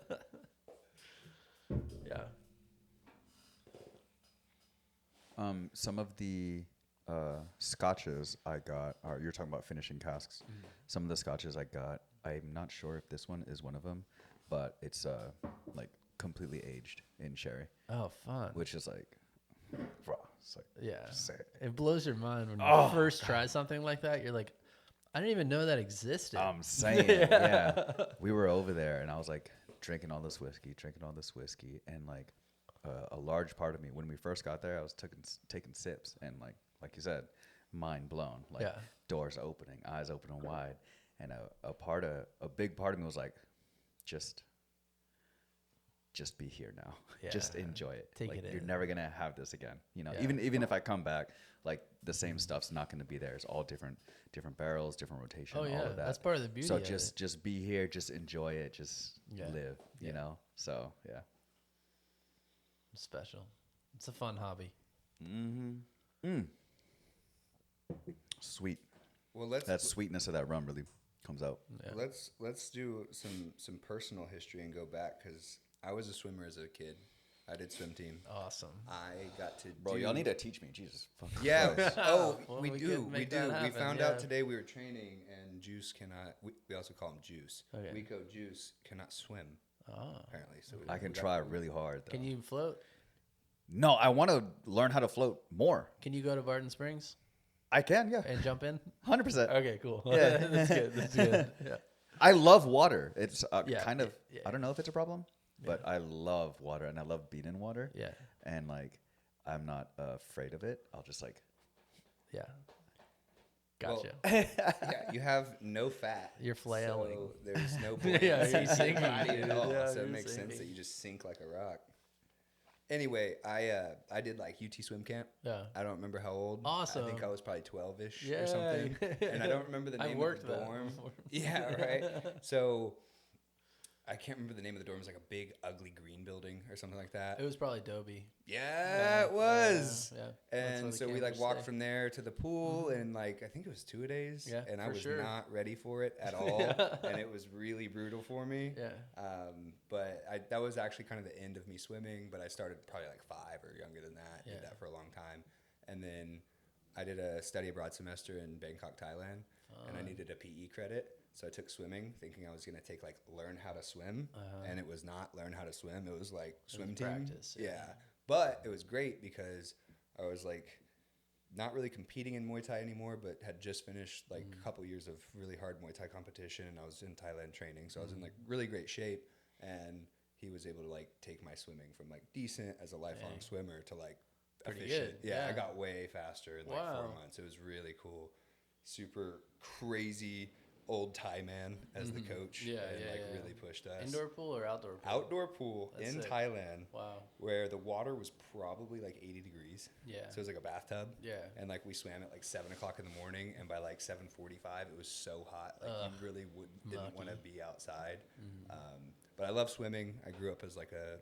[SPEAKER 3] Yeah.
[SPEAKER 1] Some of the scotches I got, or you're talking about finishing casks. Some of the scotches I got, I'm not sure if this one is one of them, but it's like completely aged in sherry,
[SPEAKER 3] Oh, fun.
[SPEAKER 1] which is like, bro, it's like,
[SPEAKER 3] Yeah.
[SPEAKER 1] just say it.
[SPEAKER 3] It blows your mind when you first try something like that. You're like, I didn't even know that existed.
[SPEAKER 1] I'm saying, yeah. We were over there, and I was like drinking all this whiskey, and like a large part of me, when we first got there, I was taking sips, and like you said, mind blown, like
[SPEAKER 3] Yeah.
[SPEAKER 1] doors opening, eyes opening wide, and a big part of me was like, just be here now, just
[SPEAKER 3] Yeah.
[SPEAKER 1] enjoy it.
[SPEAKER 3] Take
[SPEAKER 1] like,
[SPEAKER 3] it
[SPEAKER 1] you're
[SPEAKER 3] in.
[SPEAKER 1] never gonna have this again, you know.
[SPEAKER 3] Yeah.
[SPEAKER 1] Even if I come back, like the same stuff's not gonna be there. It's all different barrels, different rotation,
[SPEAKER 3] Oh
[SPEAKER 1] all
[SPEAKER 3] yeah,
[SPEAKER 1] of that.
[SPEAKER 3] that's part of the beauty.
[SPEAKER 1] So
[SPEAKER 3] of
[SPEAKER 1] just be here, just enjoy it, just
[SPEAKER 3] Yeah.
[SPEAKER 1] live, you
[SPEAKER 3] Yeah.
[SPEAKER 1] know. So yeah.
[SPEAKER 3] It's special. It's a fun hobby.
[SPEAKER 1] Sweet.
[SPEAKER 2] Well,
[SPEAKER 1] That sweetness of that rum really comes out.
[SPEAKER 3] Yeah.
[SPEAKER 2] let's do some personal history and go back because I was a swimmer as a kid. I did swim team.
[SPEAKER 3] Awesome.
[SPEAKER 2] I got to
[SPEAKER 1] Bro,
[SPEAKER 2] do,
[SPEAKER 1] y'all need to teach me. Jesus fucking
[SPEAKER 2] Yeah.
[SPEAKER 1] Christ.
[SPEAKER 2] Oh,
[SPEAKER 3] Well,
[SPEAKER 2] we
[SPEAKER 3] we
[SPEAKER 2] do.
[SPEAKER 3] could
[SPEAKER 2] We
[SPEAKER 3] make
[SPEAKER 2] do.
[SPEAKER 3] that
[SPEAKER 2] We
[SPEAKER 3] happen,
[SPEAKER 2] found
[SPEAKER 3] yeah.
[SPEAKER 2] out today we were training, and Juice cannot. We also call him Juice.
[SPEAKER 3] Okay.
[SPEAKER 2] Wico Juice cannot swim
[SPEAKER 3] Oh.
[SPEAKER 2] apparently. So
[SPEAKER 1] I can
[SPEAKER 2] we got-
[SPEAKER 1] try really hard though.
[SPEAKER 3] Can you float?
[SPEAKER 1] No, I want to learn how to float more.
[SPEAKER 3] Can you go to Barton Springs
[SPEAKER 1] I can, yeah.
[SPEAKER 3] and jump in?
[SPEAKER 1] 100%.
[SPEAKER 3] Okay, cool.
[SPEAKER 1] Yeah.
[SPEAKER 3] That's good. That's good. Yeah.
[SPEAKER 1] I love water. It's
[SPEAKER 3] Yeah,
[SPEAKER 1] kind of,
[SPEAKER 3] yeah.
[SPEAKER 1] I don't know if it's a problem, but I love water, and I love being in water.
[SPEAKER 3] Yeah.
[SPEAKER 1] And like, I'm not afraid of it. I'll just like,
[SPEAKER 3] Yeah.
[SPEAKER 2] Well,
[SPEAKER 3] Gotcha.
[SPEAKER 2] Yeah, you have no fat.
[SPEAKER 3] You're flailing.
[SPEAKER 2] So there's no
[SPEAKER 3] Yeah,
[SPEAKER 2] buoyancy
[SPEAKER 3] you're
[SPEAKER 2] in your
[SPEAKER 3] sinking,
[SPEAKER 2] body
[SPEAKER 3] dude.
[SPEAKER 2] at all.
[SPEAKER 3] Yeah,
[SPEAKER 2] so
[SPEAKER 3] you're
[SPEAKER 2] it makes sense that
[SPEAKER 3] sinking.
[SPEAKER 2] you just sink like a rock. Anyway, I did like UT swim camp.
[SPEAKER 3] Yeah.
[SPEAKER 2] I don't remember how old.
[SPEAKER 3] Awesome.
[SPEAKER 2] I think I was probably 12ish
[SPEAKER 3] Yeah.
[SPEAKER 2] or something. And I don't remember the
[SPEAKER 3] I
[SPEAKER 2] name
[SPEAKER 3] worked
[SPEAKER 2] of the
[SPEAKER 3] that
[SPEAKER 2] dorm.
[SPEAKER 3] before.
[SPEAKER 2] Yeah, right. So I can't remember the name of the dorm. It was like a big, ugly green building or something like that.
[SPEAKER 3] It was probably Dobie.
[SPEAKER 2] Yeah, it was.
[SPEAKER 3] Yeah. That's where
[SPEAKER 2] And
[SPEAKER 3] the
[SPEAKER 2] so we like
[SPEAKER 3] campers
[SPEAKER 2] walked
[SPEAKER 3] stay.
[SPEAKER 2] from there to the pool, and like I think it was 2 days.
[SPEAKER 3] Yeah,
[SPEAKER 2] and I
[SPEAKER 3] for
[SPEAKER 2] was
[SPEAKER 3] sure.
[SPEAKER 2] not ready for it at all, and it was really brutal for me.
[SPEAKER 3] Yeah.
[SPEAKER 2] But that was actually kind of the end of me swimming. But I started probably like 5 or younger than that.
[SPEAKER 3] Yeah.
[SPEAKER 2] Did that for a long time, and then I did a study abroad semester in Bangkok, Thailand, and I needed a PE credit. So I took swimming, thinking I was gonna take like learn how to swim, and it was not learn how to swim. It was like swim team.
[SPEAKER 3] practice, yeah.
[SPEAKER 2] But it was great because I was like not really competing in Muay Thai anymore, but had just finished like a couple years of really hard Muay Thai competition, and I was in Thailand training, so I was in like really great shape. And he was able to like take my swimming from like decent as a lifelong
[SPEAKER 3] Dang.
[SPEAKER 2] swimmer to like
[SPEAKER 3] Pretty
[SPEAKER 2] efficient.
[SPEAKER 3] good,
[SPEAKER 2] Yeah, I
[SPEAKER 3] yeah.
[SPEAKER 2] got way faster in like
[SPEAKER 3] Wow.
[SPEAKER 2] 4 months. It was really cool. Super crazy old Thai man as the coach.
[SPEAKER 3] Yeah,
[SPEAKER 2] and
[SPEAKER 3] yeah,
[SPEAKER 2] like
[SPEAKER 3] yeah.
[SPEAKER 2] really pushed us.
[SPEAKER 3] Indoor pool or outdoor pool?
[SPEAKER 2] Outdoor pool
[SPEAKER 3] That's
[SPEAKER 2] in
[SPEAKER 3] sick.
[SPEAKER 2] Thailand
[SPEAKER 3] Wow.
[SPEAKER 2] where the water was probably like 80 degrees.
[SPEAKER 3] Yeah.
[SPEAKER 2] So it was like a bathtub.
[SPEAKER 3] Yeah.
[SPEAKER 2] And like we swam at like 7 o'clock in the morning, and by like 7:45 it was so hot, like you really didn't want to be outside. But I love swimming. I grew up as like a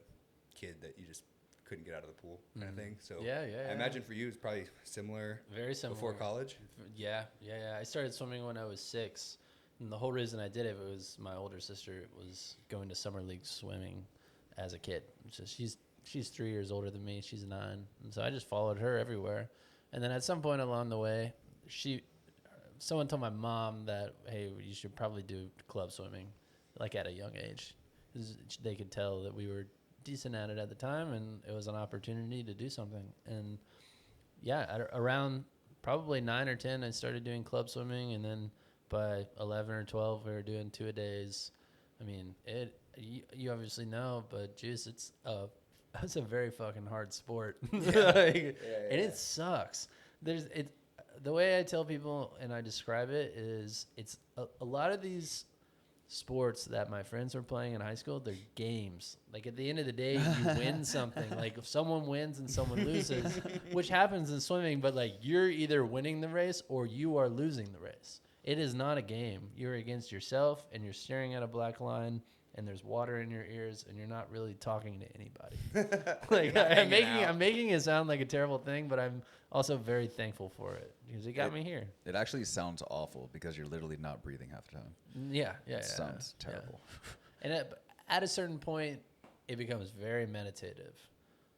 [SPEAKER 2] kid that you just couldn't get out of the pool kind of thing. So
[SPEAKER 3] I
[SPEAKER 2] imagine for you it's probably similar.
[SPEAKER 3] Very similar.
[SPEAKER 2] Before college.
[SPEAKER 3] Yeah. I started swimming when I was 6, and the whole reason I did it was my older sister was going to summer league swimming as a kid. So she's 3 years older than me. She's 9, and so I just followed her everywhere. And then at some point along the way, someone told my mom that, hey, you should probably do club swimming, like at a young age. 'Cause they could tell that we were decent at it at the time, and it was an opportunity to do something. And around probably 9 or 10, I started doing club swimming, and then by 11 or 12, we were doing 2-a-days. I mean, you obviously know, but Juice, it's a very fucking hard sport. And it sucks. The way I tell people and I describe it is it's a lot of these sports that my friends were playing in high school, they're games. Like at the end of the day, you win something. Like if someone wins and someone loses, which happens in swimming, but like you're either winning the race or you are losing the race. It is not a game. You're against yourself and you're staring at a black line and there's water in your ears and you're not really talking to anybody. Like I'm making it sound like a terrible thing, but I'm also very thankful for it because it got me here.
[SPEAKER 1] It actually sounds awful because you're literally not breathing half the time.
[SPEAKER 3] It
[SPEAKER 1] sounds terrible.
[SPEAKER 3] Yeah. And at a certain point, it becomes very meditative.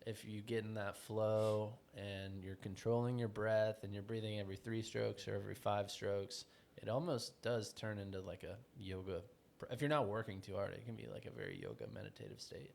[SPEAKER 3] If you get in that flow and you're controlling your breath and you're breathing every 3 strokes or every 5 strokes, it almost does turn into like a yoga. If you're not working too hard, it can be like a very yoga meditative state.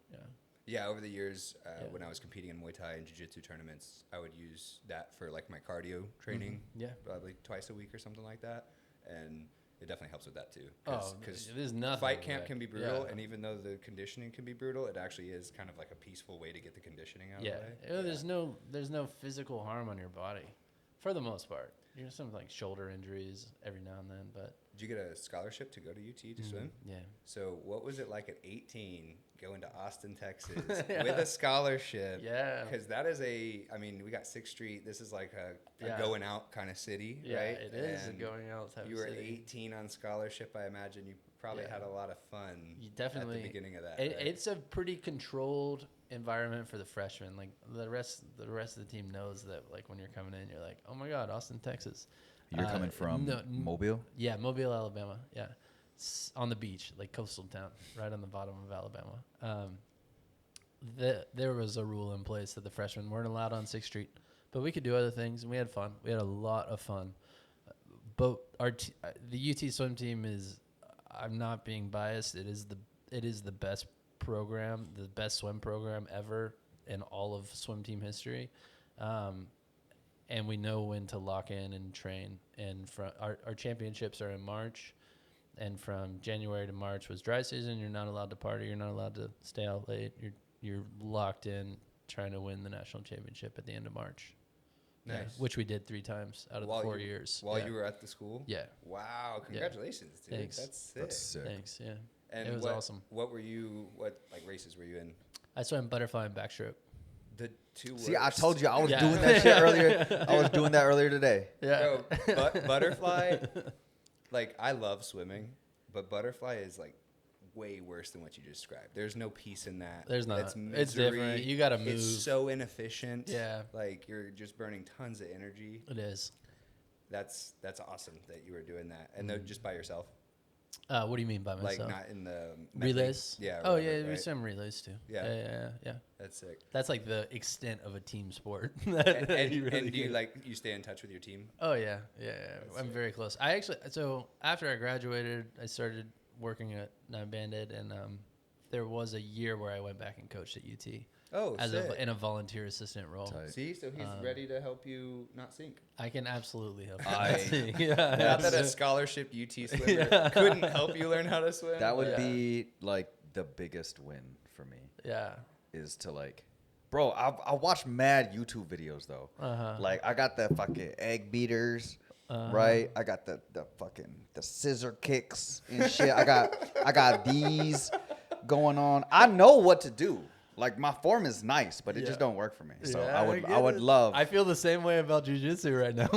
[SPEAKER 2] Yeah, over the years, when I was competing in Muay Thai and Jiu-Jitsu tournaments, I would use that for like my cardio training. Probably twice a week or something like that, and it definitely helps with that too. Because
[SPEAKER 3] there's nothing.
[SPEAKER 2] Fight camp can be brutal, and even though the conditioning can be brutal, it actually is kind of like a peaceful way to get the conditioning out of the way.
[SPEAKER 3] There's no physical harm on your body, for the most part. You know, some like shoulder injuries every now and then, but.
[SPEAKER 2] Did you get a scholarship to go to UT to swim?
[SPEAKER 3] Yeah.
[SPEAKER 2] So what was it like at 18 going to Austin, Texas with a scholarship?
[SPEAKER 3] Yeah.
[SPEAKER 2] Because that is we got 6th Street. This is like a going out kind of city, right?
[SPEAKER 3] It is a going out type of city.
[SPEAKER 2] You were 18 on scholarship. I imagine you probably had a lot of fun at the beginning of that.
[SPEAKER 3] It's a pretty controlled environment for the freshmen. Like the rest of the team knows that like when you're coming in, you're like, oh my God, Austin, Texas.
[SPEAKER 1] You're coming from Mobile?
[SPEAKER 3] Yeah, Mobile, Alabama. Yeah. It's on the beach, like coastal town, right on the bottom of Alabama. There was a rule in place that the freshmen weren't allowed on 6th Street, but we could do other things, and we had fun. We had a lot of fun. But the UT swim team is, I'm not being biased, it is the best program, the best swim program ever in all of swim team history. And we know when to lock in and train. And our championships are in March, and from January to March was dry season. You're not allowed to party. You're not allowed to stay out late. You're locked in trying to win the national championship at the end of March.
[SPEAKER 2] Nice.
[SPEAKER 3] Yeah, which we did 3 times out of the 4 years.
[SPEAKER 2] While you were at the school?
[SPEAKER 3] Yeah.
[SPEAKER 2] Wow. Congratulations, dude.
[SPEAKER 3] Thanks.
[SPEAKER 2] That's
[SPEAKER 1] sick.
[SPEAKER 3] Thanks, yeah.
[SPEAKER 2] And
[SPEAKER 3] it was awesome.
[SPEAKER 2] What races were you in?
[SPEAKER 3] I swam butterfly and backstroke.
[SPEAKER 2] The 2 worst.
[SPEAKER 1] See, I told you I was doing that shit earlier. I was doing that earlier today.
[SPEAKER 3] Yeah.
[SPEAKER 2] Bro, butterfly, like, I love swimming, but butterfly is, like, way worse than what you described. There's no peace in that.
[SPEAKER 3] There's not.
[SPEAKER 2] It's misery.
[SPEAKER 3] It's different. You got to move.
[SPEAKER 2] It's so inefficient.
[SPEAKER 3] Yeah.
[SPEAKER 2] Like, you're just burning tons of energy.
[SPEAKER 3] It is.
[SPEAKER 2] That's awesome that you were doing that. And just by yourself?
[SPEAKER 3] What do you mean by myself?
[SPEAKER 2] Like, not in the...
[SPEAKER 3] Relays?
[SPEAKER 2] Yeah.
[SPEAKER 3] Oh,
[SPEAKER 2] whatever,
[SPEAKER 3] yeah, we
[SPEAKER 2] right?
[SPEAKER 3] swim relays, too.
[SPEAKER 2] Yeah.
[SPEAKER 3] Yeah.
[SPEAKER 2] That's sick.
[SPEAKER 3] That's like the extent of a team sport.
[SPEAKER 2] And you stay in touch with your team?
[SPEAKER 3] Oh, yeah. I'm very close. So after I graduated, I started working at Nine Banded, and there was a year where I went back and coached at UT.
[SPEAKER 2] Oh,
[SPEAKER 3] in a volunteer assistant role.
[SPEAKER 1] Tight.
[SPEAKER 2] See, so he's ready to help you not sink.
[SPEAKER 3] I can absolutely help you
[SPEAKER 1] I-
[SPEAKER 3] not sink.
[SPEAKER 2] Not that a scholarship UT swimmer couldn't help you learn how to swim.
[SPEAKER 1] That would be like the biggest win for me.
[SPEAKER 3] Yeah.
[SPEAKER 1] Is to like, bro, I watch mad YouTube videos though. Like I got the fucking egg beaters, right? I got the fucking the scissor kicks and shit. I got these going on. I know what to do. Like my form is nice, but it
[SPEAKER 3] Yeah.
[SPEAKER 1] just don't work for me. So
[SPEAKER 3] Yeah,
[SPEAKER 1] I would love.
[SPEAKER 3] I feel the same way about jujitsu right now.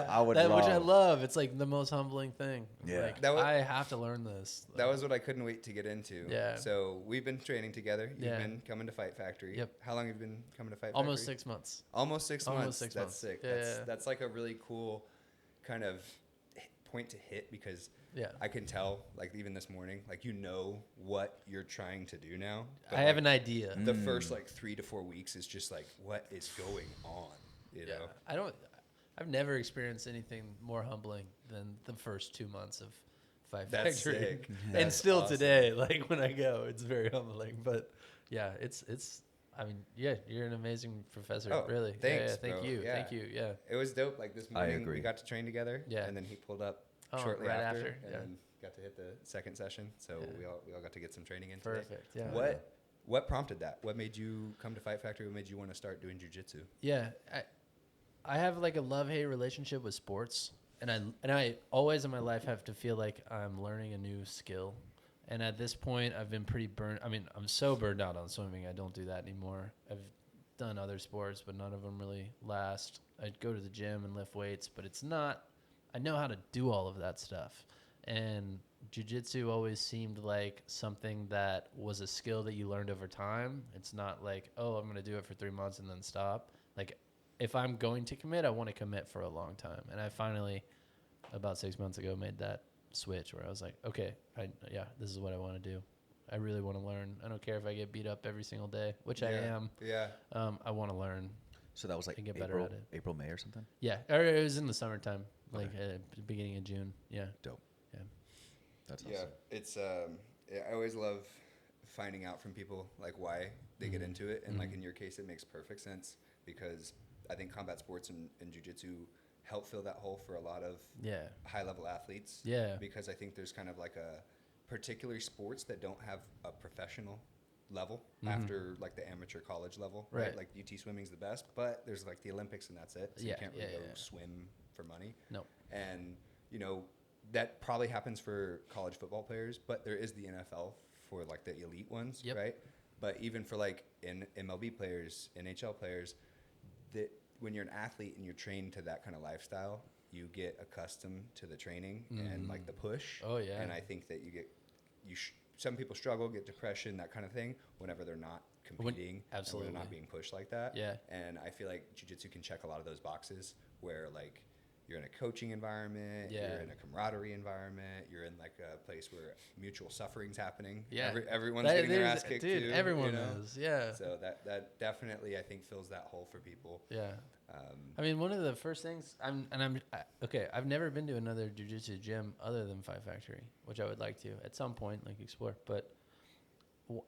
[SPEAKER 1] I would
[SPEAKER 3] Which I
[SPEAKER 1] love.
[SPEAKER 3] love. It's like the most humbling thing.
[SPEAKER 1] Yeah.
[SPEAKER 3] Like,
[SPEAKER 2] That was-
[SPEAKER 3] I have to learn this.
[SPEAKER 2] That was what I couldn't wait to get into.
[SPEAKER 3] Yeah.
[SPEAKER 2] So we've been training together. You've
[SPEAKER 3] Yeah.
[SPEAKER 2] been coming to Fight Factory.
[SPEAKER 3] Yep.
[SPEAKER 2] How long have you been coming to Fight
[SPEAKER 3] almost
[SPEAKER 2] Factory?
[SPEAKER 3] 6 months.
[SPEAKER 2] Almost 6
[SPEAKER 3] Almost
[SPEAKER 2] months.
[SPEAKER 3] 6
[SPEAKER 2] That's
[SPEAKER 3] months.
[SPEAKER 2] sick.
[SPEAKER 3] Yeah.
[SPEAKER 2] That's like a really cool kind of point to hit because
[SPEAKER 3] Yeah.
[SPEAKER 2] I can tell, like even this morning, like you know what you're trying to do now. but,
[SPEAKER 3] I have
[SPEAKER 2] like,
[SPEAKER 3] an idea.
[SPEAKER 2] The first like 3 to 4 weeks is just like what is going on, you know?
[SPEAKER 3] I've never experienced anything more humbling than the first 2 months of Fight
[SPEAKER 2] That's
[SPEAKER 3] Factory.
[SPEAKER 2] sick.
[SPEAKER 3] And
[SPEAKER 2] That's
[SPEAKER 3] still
[SPEAKER 2] awesome.
[SPEAKER 3] today, like when I go, it's very humbling. But yeah, it's. I mean, yeah, you're an amazing professor.
[SPEAKER 2] Oh,
[SPEAKER 3] really.
[SPEAKER 2] thanks,
[SPEAKER 3] Yeah, thank
[SPEAKER 2] bro.
[SPEAKER 3] you.
[SPEAKER 2] Yeah.
[SPEAKER 3] Thank you. Yeah.
[SPEAKER 2] It was dope. Like this morning,
[SPEAKER 1] agree.
[SPEAKER 2] we got to train together.
[SPEAKER 3] Yeah.
[SPEAKER 2] And then he pulled up
[SPEAKER 3] Oh,
[SPEAKER 2] shortly
[SPEAKER 3] right
[SPEAKER 2] after,
[SPEAKER 3] after,
[SPEAKER 2] and
[SPEAKER 3] yeah.
[SPEAKER 2] then got to hit the second session. So
[SPEAKER 3] Yeah.
[SPEAKER 2] we all got to get some training in today.
[SPEAKER 3] Perfect. Yeah.
[SPEAKER 2] What prompted that? What made you come to Fight Factory? What made you want to start doing jiu-jitsu?
[SPEAKER 3] Yeah, I have like a love-hate relationship with sports, and I always in my life have to feel like I'm learning a new skill. And at this point, I've been pretty burnt. I mean, I'm so burned out on swimming. I don't do that anymore. I've done other sports, but none of them really last. I go to the gym and lift weights, but it's not. I know how to do all of that stuff, and jiu-jitsu always seemed like something that was a skill that you learned over time. It's not like, oh, I'm going to do it for 3 months and then stop. Like, if I'm going to commit, I want to commit for a long time. And I finally, about 6 months ago, made that switch where I was like, okay, this is what I want to do. I really want to learn. I don't care if I get beat up every single day, which I am.
[SPEAKER 2] Yeah.
[SPEAKER 3] I want to learn.
[SPEAKER 1] So that was like
[SPEAKER 3] and get better
[SPEAKER 1] April,
[SPEAKER 3] at it.
[SPEAKER 1] April, May or something.
[SPEAKER 3] Yeah, or it was in the summertime,
[SPEAKER 1] Okay.
[SPEAKER 3] like beginning of June. Yeah.
[SPEAKER 1] Dope.
[SPEAKER 3] Yeah.
[SPEAKER 1] That's
[SPEAKER 2] Yeah.
[SPEAKER 1] awesome.
[SPEAKER 2] It's I always love finding out from people like why they get into it, and like in your case, it makes perfect sense because I think combat sports and jiu-jitsu help fill that hole for a lot of
[SPEAKER 3] Yeah.
[SPEAKER 2] high-level athletes.
[SPEAKER 3] Yeah.
[SPEAKER 2] Because I think there's kind of like a particular sports that don't have a professional level after like the amateur college level, right?
[SPEAKER 3] Right.
[SPEAKER 2] Like UT swimming's the best, but there's like the Olympics and that's it. So
[SPEAKER 3] Yeah,
[SPEAKER 2] you can't really
[SPEAKER 3] yeah,
[SPEAKER 2] go
[SPEAKER 3] yeah.
[SPEAKER 2] swim for money.
[SPEAKER 3] No.
[SPEAKER 2] And, you know, that probably happens for college football players, but there is the NFL for like the elite ones,
[SPEAKER 3] Yep.
[SPEAKER 2] right? But even for like in MLB players, NHL players, that when you're an athlete and you're trained to that kind of lifestyle, you get accustomed to the training and like the push.
[SPEAKER 3] Oh, yeah.
[SPEAKER 2] And I think that some people struggle, get depression, that kind of thing, whenever they're not competing, and when they're not
[SPEAKER 3] absolutely.
[SPEAKER 2] being pushed like that.
[SPEAKER 3] Yeah.
[SPEAKER 2] And I feel like jiu-jitsu can check a lot of those boxes where like you're in a coaching environment,
[SPEAKER 3] Yeah.
[SPEAKER 2] you're in a camaraderie environment, you're in like a place where mutual suffering's happening.
[SPEAKER 3] Yeah.
[SPEAKER 2] Everyone's
[SPEAKER 3] That-
[SPEAKER 2] getting their
[SPEAKER 3] there's-
[SPEAKER 2] ass kicked
[SPEAKER 3] dude,
[SPEAKER 2] too.
[SPEAKER 3] everyone
[SPEAKER 2] you know?
[SPEAKER 3] knows. Yeah.
[SPEAKER 2] So that definitely I think fills that hole for people.
[SPEAKER 3] Yeah.
[SPEAKER 2] Um,
[SPEAKER 3] I mean, one of the first things I've never been to another jiu-jitsu gym other than Fight Factory, which I would like to at some point, like explore. But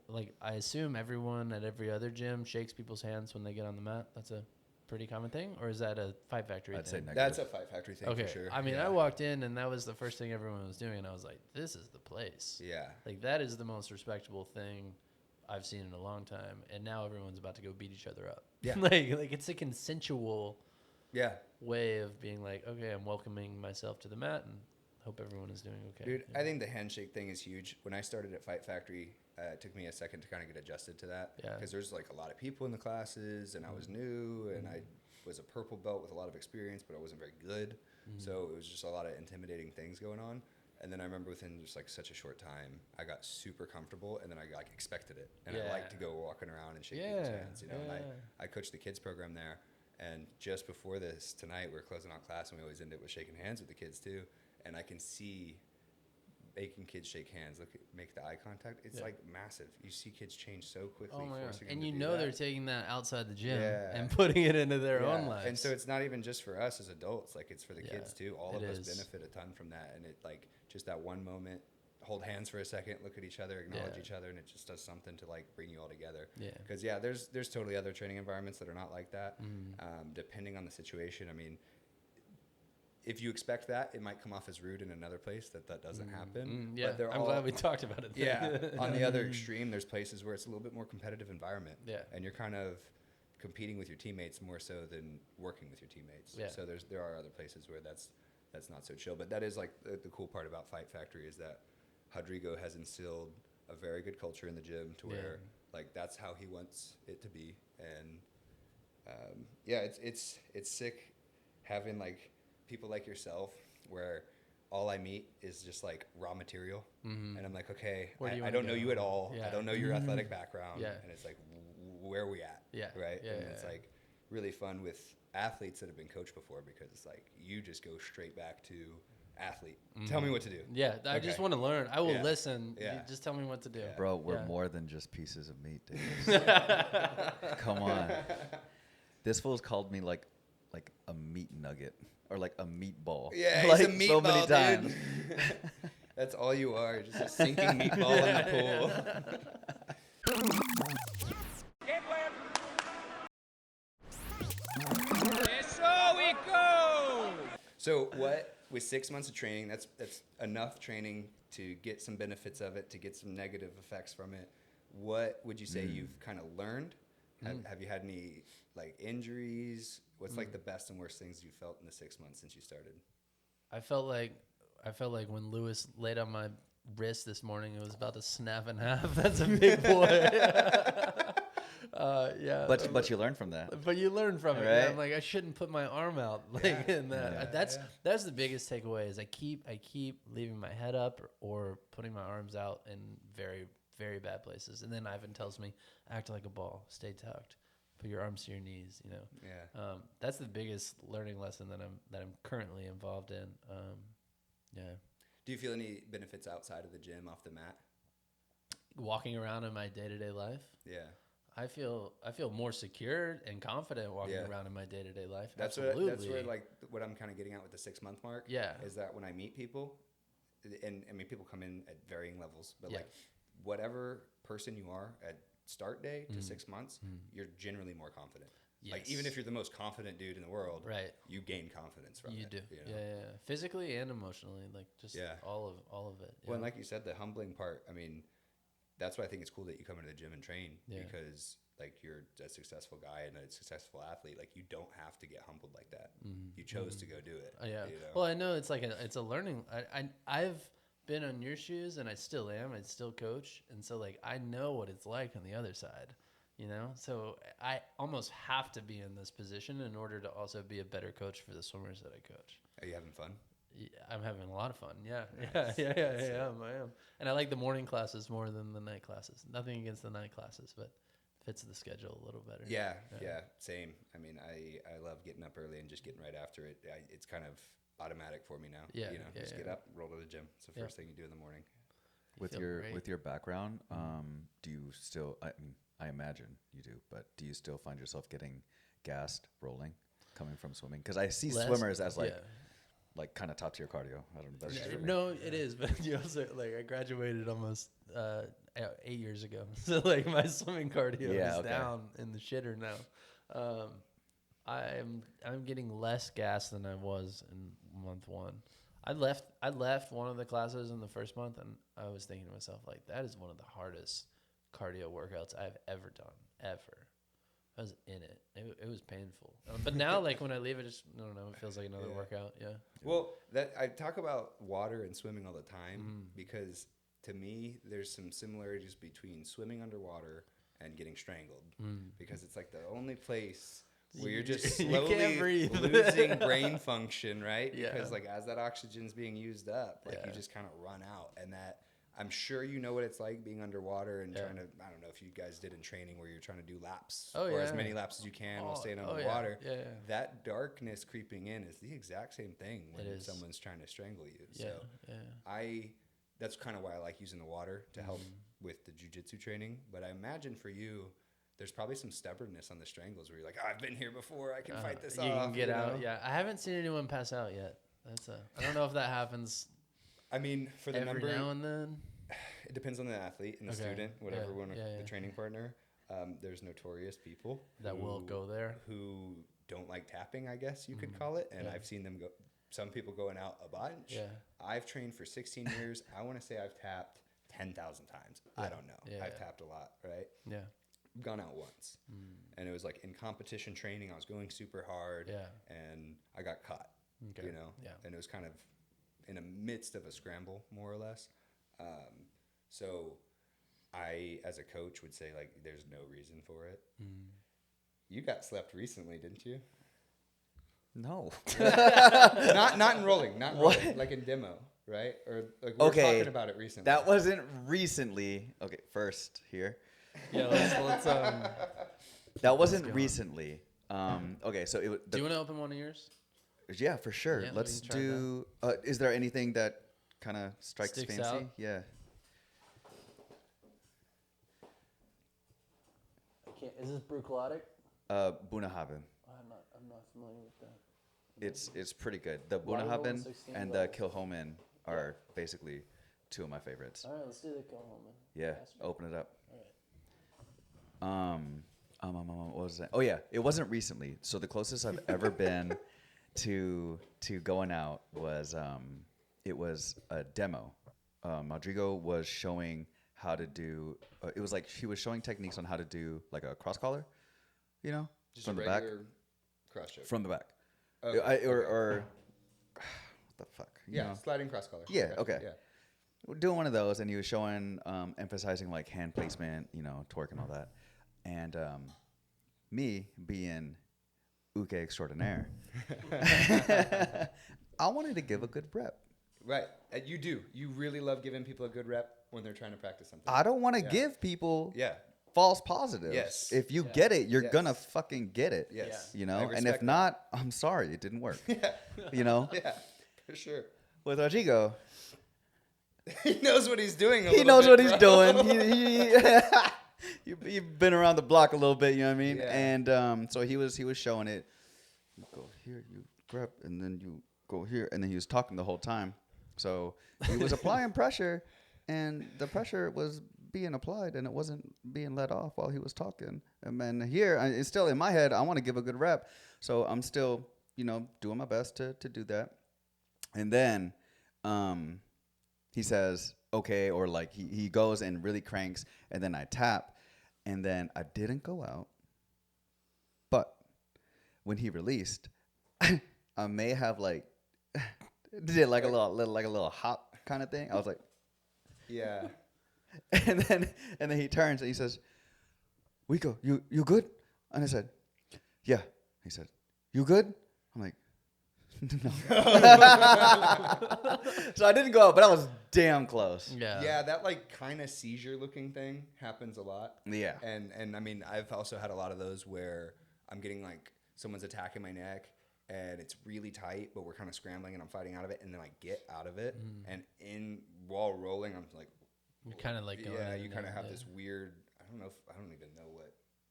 [SPEAKER 3] like, I assume everyone at every other gym shakes people's hands when they get on the mat. That's a pretty common thing, or is that a Fight Factory
[SPEAKER 1] I'd say
[SPEAKER 3] thing?
[SPEAKER 1] negative.
[SPEAKER 2] that's a Fight Factory thing
[SPEAKER 3] Okay.
[SPEAKER 2] for sure.
[SPEAKER 3] I mean,
[SPEAKER 2] yeah.
[SPEAKER 3] I walked in and that was the first thing everyone was doing, and I was like, this is the place.
[SPEAKER 2] Yeah.
[SPEAKER 3] Like, that is the most respectable thing I've seen in a long time, and now everyone's about to go beat each other up.
[SPEAKER 2] Yeah.
[SPEAKER 3] like it's a consensual
[SPEAKER 2] Yeah.
[SPEAKER 3] way of being like, okay, I'm welcoming myself to the mat and hope everyone is doing okay.
[SPEAKER 2] Dude,
[SPEAKER 3] Yeah.
[SPEAKER 2] I think the handshake thing is huge. When I started at Fight Factory, it took me a second to kind of get adjusted to that.
[SPEAKER 3] Yeah.
[SPEAKER 2] Because there's like a lot of people in the classes, and I was new, and I was a purple belt with a lot of experience, but I wasn't very good. So it was just a lot of intimidating things going on. And then I remember within just like such a short time, I got super comfortable, and then I like expected it, and I like to
[SPEAKER 3] Yeah.
[SPEAKER 2] go walking around and shake people's hands, you know. And
[SPEAKER 3] yeah.
[SPEAKER 2] I coached the kids program there, and just before this tonight, we're closing out class, and we always end it with shaking hands with the kids too. And I can see making kids shake hands, make the eye contact. It's
[SPEAKER 3] Yeah.
[SPEAKER 2] like massive. You see kids change so quickly.
[SPEAKER 3] Oh my God.
[SPEAKER 2] forcing them
[SPEAKER 3] And
[SPEAKER 2] to
[SPEAKER 3] you
[SPEAKER 2] do
[SPEAKER 3] know
[SPEAKER 2] that.
[SPEAKER 3] they're taking that outside the gym
[SPEAKER 2] Yeah.
[SPEAKER 3] and putting it into their own
[SPEAKER 2] Yeah.
[SPEAKER 3] lives.
[SPEAKER 2] And so it's not even just for us as adults, like it's for the
[SPEAKER 3] Yeah,
[SPEAKER 2] kids too. All
[SPEAKER 3] it
[SPEAKER 2] of us
[SPEAKER 3] is.
[SPEAKER 2] benefit a ton from that. And it like just that one moment, hold hands for a second, look at each other, acknowledge
[SPEAKER 3] Yeah.
[SPEAKER 2] each other, and it just does something to like bring you all together.
[SPEAKER 3] Yeah.
[SPEAKER 2] Because yeah, there's totally other training environments that are not like that.
[SPEAKER 3] Mm.
[SPEAKER 2] Depending on the situation, I mean, if you expect that, it might come off as rude in another place that doesn't happen.
[SPEAKER 3] Yeah,
[SPEAKER 2] But they're
[SPEAKER 3] I'm
[SPEAKER 2] all,
[SPEAKER 3] glad we talked about it.
[SPEAKER 2] yeah. On the other extreme, there's places where it's a little bit more competitive environment.
[SPEAKER 3] Yeah.
[SPEAKER 2] And you're kind of competing with your teammates more so than working with your teammates.
[SPEAKER 3] Yeah.
[SPEAKER 2] So there are other places where that's not so chill. But that is like the cool part about Fight Factory is that Rodrigo has instilled a very good culture in the gym to where Like that's how he wants it to be. And yeah, it's sick having like people like yourself where all I meet is just like raw material, and I'm like, okay, I don't know you at all.
[SPEAKER 3] Yeah.
[SPEAKER 2] I don't know your athletic background,
[SPEAKER 3] Yeah.
[SPEAKER 2] and it's like, where are we at?
[SPEAKER 3] Yeah.
[SPEAKER 2] Right.
[SPEAKER 3] Yeah,
[SPEAKER 2] And
[SPEAKER 3] yeah,
[SPEAKER 2] it's
[SPEAKER 3] yeah.
[SPEAKER 2] like really fun with athletes that have been coached before because it's like you just go straight back to athlete. Tell me what to do.
[SPEAKER 3] Yeah, I just want to learn. I will
[SPEAKER 2] Yeah.
[SPEAKER 3] listen.
[SPEAKER 2] Yeah.
[SPEAKER 3] You just tell me what to do.
[SPEAKER 2] Yeah.
[SPEAKER 1] Bro, we're
[SPEAKER 3] Yeah.
[SPEAKER 1] more than just pieces of meat, dude. Come on. This fool's called me like a meat nugget or like a meatball.
[SPEAKER 2] Yeah,
[SPEAKER 1] like
[SPEAKER 2] he's a meatball,
[SPEAKER 1] so many times.
[SPEAKER 2] dude. That's all you are, just a sinking meatball in the pool. So what, with 6 months of training, that's enough training to get some benefits of it, to get some negative effects from it. What would you say you've kind of learned? Have you had any like injuries? What's like the best and worst things you felt in the 6 months since you started?
[SPEAKER 3] I felt like when Lewis laid on my wrist this morning, it was about to snap in half. That's a big boy. Yeah.
[SPEAKER 1] But you learn from that.
[SPEAKER 3] But you learn from it.
[SPEAKER 1] Right.
[SPEAKER 3] Yeah, I'm like, I shouldn't put my arm out like in that. That's the biggest takeaway is I keep leaving my head up or putting my arms out in very, very bad places. And then Ivan tells me, act like a ball, stay tucked, put your arms to your knees, you know.
[SPEAKER 2] Yeah.
[SPEAKER 3] That's the biggest learning lesson that I'm currently involved in. Yeah.
[SPEAKER 2] Do you feel any benefits outside of the gym, off the mat?
[SPEAKER 3] Walking around in my day-to-day life.
[SPEAKER 2] Yeah.
[SPEAKER 3] I feel more secure and confident walking
[SPEAKER 2] Yeah.
[SPEAKER 3] around in my day-to-day life.
[SPEAKER 2] That's
[SPEAKER 3] Absolutely.
[SPEAKER 2] that's where like what I'm kind of getting at with the 6 month mark.
[SPEAKER 3] Yeah.
[SPEAKER 2] Is that when I meet people, and I mean people come in at varying levels, but
[SPEAKER 3] Yeah.
[SPEAKER 2] like whatever person you are at start day to 6 months, you're generally more confident. Like even
[SPEAKER 3] Yes.
[SPEAKER 2] if you're the most confident dude in the world,
[SPEAKER 3] Right.
[SPEAKER 2] you gain confidence from
[SPEAKER 3] You
[SPEAKER 2] it.
[SPEAKER 3] do.
[SPEAKER 2] You know?
[SPEAKER 3] Yeah. Physically and emotionally, like just
[SPEAKER 2] Yeah.
[SPEAKER 3] all of it.
[SPEAKER 2] Well, and
[SPEAKER 3] yeah.
[SPEAKER 2] like you said, the humbling part. I mean, that's why I think it's cool that you come into the gym and train
[SPEAKER 3] Yeah.
[SPEAKER 2] because like you're a successful guy and a successful athlete. Like you don't have to get humbled like that. You chose to go do it.
[SPEAKER 3] Yeah.
[SPEAKER 2] You know?
[SPEAKER 3] Well, I know it's like it's a learning. I've been on your shoes and I still am. I still coach, and so like I know what it's like on the other side. You know, so I almost have to be in this position in order to also be a better coach for the swimmers that I coach.
[SPEAKER 2] Are you having fun?
[SPEAKER 3] Yeah, I'm having a lot of fun. Yeah,
[SPEAKER 2] Nice.
[SPEAKER 3] I am. And I like the morning classes more than the night classes. Nothing against the night classes, but fits the schedule a little better.
[SPEAKER 2] Yeah, same. I mean, I love getting up early and just getting right after it. It's kind of automatic for me now.
[SPEAKER 3] Yeah,
[SPEAKER 2] you know,
[SPEAKER 3] yeah,
[SPEAKER 2] just
[SPEAKER 3] yeah.
[SPEAKER 2] get up, roll to the gym. It's the
[SPEAKER 3] Yeah.
[SPEAKER 2] first thing you do in the morning.
[SPEAKER 1] With
[SPEAKER 3] feel
[SPEAKER 1] your
[SPEAKER 3] great.
[SPEAKER 1] background, do you still? I imagine you do, but do you still find yourself getting gassed rolling coming from swimming? Because I see
[SPEAKER 3] Less-
[SPEAKER 1] swimmers as like
[SPEAKER 3] yeah.
[SPEAKER 1] kind of top tier cardio. I don't know. That's just for me.
[SPEAKER 3] No, it is, but you also like I graduated almost 8 years ago, so like my swimming cardio is
[SPEAKER 1] okay.
[SPEAKER 3] down in the shitter now. I'm getting less gas than I was in month one. I left one of the classes in the first month, and I was thinking to myself like that is one of the hardest cardio workouts I've ever done ever. I was in it. It was painful, but now like when I leave it, just I don't know. It feels like another
[SPEAKER 2] Yeah.
[SPEAKER 3] workout. Yeah.
[SPEAKER 2] Well, that I talk about water and swimming all the time because to me, there's some similarities between swimming underwater and getting strangled because it's like the only place where you're just
[SPEAKER 3] You
[SPEAKER 2] slowly
[SPEAKER 3] can't breathe.
[SPEAKER 2] losing brain function, right?
[SPEAKER 3] Yeah.
[SPEAKER 2] Because like as that oxygen's being used up, like you
[SPEAKER 3] Yeah.
[SPEAKER 2] just kind of run out, and that I'm sure you know what it's like being underwater and
[SPEAKER 3] Yeah.
[SPEAKER 2] trying to. I don't know if you guys did in training where you're trying to do laps
[SPEAKER 3] Oh,
[SPEAKER 2] or as
[SPEAKER 3] yeah.
[SPEAKER 2] many laps as you can while staying
[SPEAKER 3] yeah.
[SPEAKER 2] underwater.
[SPEAKER 3] Yeah.
[SPEAKER 2] That darkness creeping in is the exact same thing when
[SPEAKER 3] It is.
[SPEAKER 2] someone's trying to strangle you.
[SPEAKER 3] Yeah.
[SPEAKER 2] So
[SPEAKER 3] Yeah.
[SPEAKER 2] that's kind of why I like using the water to help with the jujitsu training. But I imagine for you, there's probably some stubbornness on the strangles where you're like, I've been here before, I can fight this
[SPEAKER 3] You
[SPEAKER 2] off.
[SPEAKER 3] can get
[SPEAKER 2] you
[SPEAKER 3] out.
[SPEAKER 2] know?
[SPEAKER 3] Yeah. I haven't seen anyone pass out yet. I don't know if that happens
[SPEAKER 2] I mean, for the
[SPEAKER 3] every
[SPEAKER 2] number,
[SPEAKER 3] now and then.
[SPEAKER 2] it depends on the athlete and the
[SPEAKER 3] Okay.
[SPEAKER 2] student, whatever
[SPEAKER 3] Yeah.
[SPEAKER 2] one,
[SPEAKER 3] Yeah,
[SPEAKER 2] the
[SPEAKER 3] yeah.
[SPEAKER 2] training partner. There's notorious people
[SPEAKER 3] That will go there.
[SPEAKER 2] who don't like tapping, I guess you could call it. And
[SPEAKER 3] Yeah.
[SPEAKER 2] I've seen them go. Some people going out a bunch.
[SPEAKER 3] Yeah.
[SPEAKER 2] I've trained for 16 years. I want to say I've tapped 10,000 times. I don't know.
[SPEAKER 3] Yeah,
[SPEAKER 2] I've
[SPEAKER 3] yeah.
[SPEAKER 2] tapped a lot, right?
[SPEAKER 3] Yeah.
[SPEAKER 2] Gone out once, and it was like in competition training. I was going super hard,
[SPEAKER 3] Yeah.
[SPEAKER 2] and I got caught.
[SPEAKER 3] Okay.
[SPEAKER 2] You know,
[SPEAKER 3] Yeah.
[SPEAKER 2] and it was kind of in the midst of a scramble, more or less. So I, as a coach, would say like, there's no reason for it. You got slept recently, didn't you?
[SPEAKER 1] No.
[SPEAKER 2] not in rolling, like in demo, right? Or like we were talking about it recently.
[SPEAKER 1] That wasn't recently. Okay, first here.
[SPEAKER 3] Yeah, let's
[SPEAKER 1] That wasn't recently. Okay, so
[SPEAKER 3] do you want to open one of yours?
[SPEAKER 1] yeah, for sure.
[SPEAKER 3] Yeah, we
[SPEAKER 1] Let's
[SPEAKER 3] can try
[SPEAKER 1] do. Is there anything that kind of strikes
[SPEAKER 3] Sticks
[SPEAKER 1] fancy?
[SPEAKER 3] out?
[SPEAKER 1] Yeah.
[SPEAKER 3] Is this Bruichladdich?
[SPEAKER 1] Bunahaven.
[SPEAKER 3] I'm not familiar with that.
[SPEAKER 1] It's pretty good. The
[SPEAKER 3] Water
[SPEAKER 1] Bunahaven
[SPEAKER 3] Golden 16
[SPEAKER 1] and the Kilhoman are basically two of my favorites.
[SPEAKER 3] All right, let's do the Kilhoman.
[SPEAKER 1] Yeah, open it up.
[SPEAKER 3] All right.
[SPEAKER 1] What was that? Oh yeah, it wasn't recently. So the closest I've ever been to going out was it was a demo. Rodrigo was showing how to do. It was like he was showing techniques on how to do like a cross collar,
[SPEAKER 2] just
[SPEAKER 1] from
[SPEAKER 2] a
[SPEAKER 1] the back.
[SPEAKER 2] regular cross choke.
[SPEAKER 1] From the back.
[SPEAKER 2] Oh,
[SPEAKER 1] Or what the fuck?
[SPEAKER 2] Sliding cross collar.
[SPEAKER 1] Yeah,
[SPEAKER 2] Gotcha.
[SPEAKER 1] okay.
[SPEAKER 2] Yeah.
[SPEAKER 1] We're doing one of those, and he was showing, emphasizing like hand placement, torque and all that. And me being uke extraordinaire, I wanted to give a good rep.
[SPEAKER 2] Right. You do. You really love giving people a good rep when they're trying to practice something.
[SPEAKER 1] I don't want to give people false positives.
[SPEAKER 2] Yes.
[SPEAKER 1] If you get it, you're
[SPEAKER 2] Yes.
[SPEAKER 1] gonna fucking get it.
[SPEAKER 2] Yes.
[SPEAKER 1] You
[SPEAKER 2] I
[SPEAKER 1] know, and
[SPEAKER 2] respect
[SPEAKER 1] if
[SPEAKER 2] that.
[SPEAKER 1] not, I'm sorry, it didn't work.
[SPEAKER 2] Yeah.
[SPEAKER 1] Yeah.
[SPEAKER 2] For sure.
[SPEAKER 1] With Rodrigo,
[SPEAKER 2] He knows what he's doing.
[SPEAKER 1] he knows what he's doing. You've been around the block a little bit, you know what I mean?
[SPEAKER 2] Yeah.
[SPEAKER 1] And so he was showing it. You go here, you grab, and then you go here, and then he was talking the whole time. So he was applying pressure, and the pressure was being applied, and it wasn't being let off while he was talking. And then here, it's still in my head, I want to give a good rep, so I'm still, doing my best to do that. And then he says, okay, or like he goes and really cranks, and then I tap, and then I didn't go out. But when he released, I may have did like a little hop kind of thing. I was like,
[SPEAKER 2] Yeah.
[SPEAKER 1] and then he turns and he says, "Wiko, you good?" And I said, "Yeah." He said, "You good?" I'm like, "No." So I didn't go out, but I was damn close.
[SPEAKER 2] Yeah, that kind of seizure looking thing happens a lot.
[SPEAKER 1] Yeah.
[SPEAKER 2] And I mean, I've also had a lot of those where I'm getting someone's attacking my neck and it's really tight, but we're kind of scrambling and I'm fighting out of it, and then I get out of it, and while rolling, I'm like,
[SPEAKER 3] you're kind of going
[SPEAKER 2] you kind of have this weird, I don't even know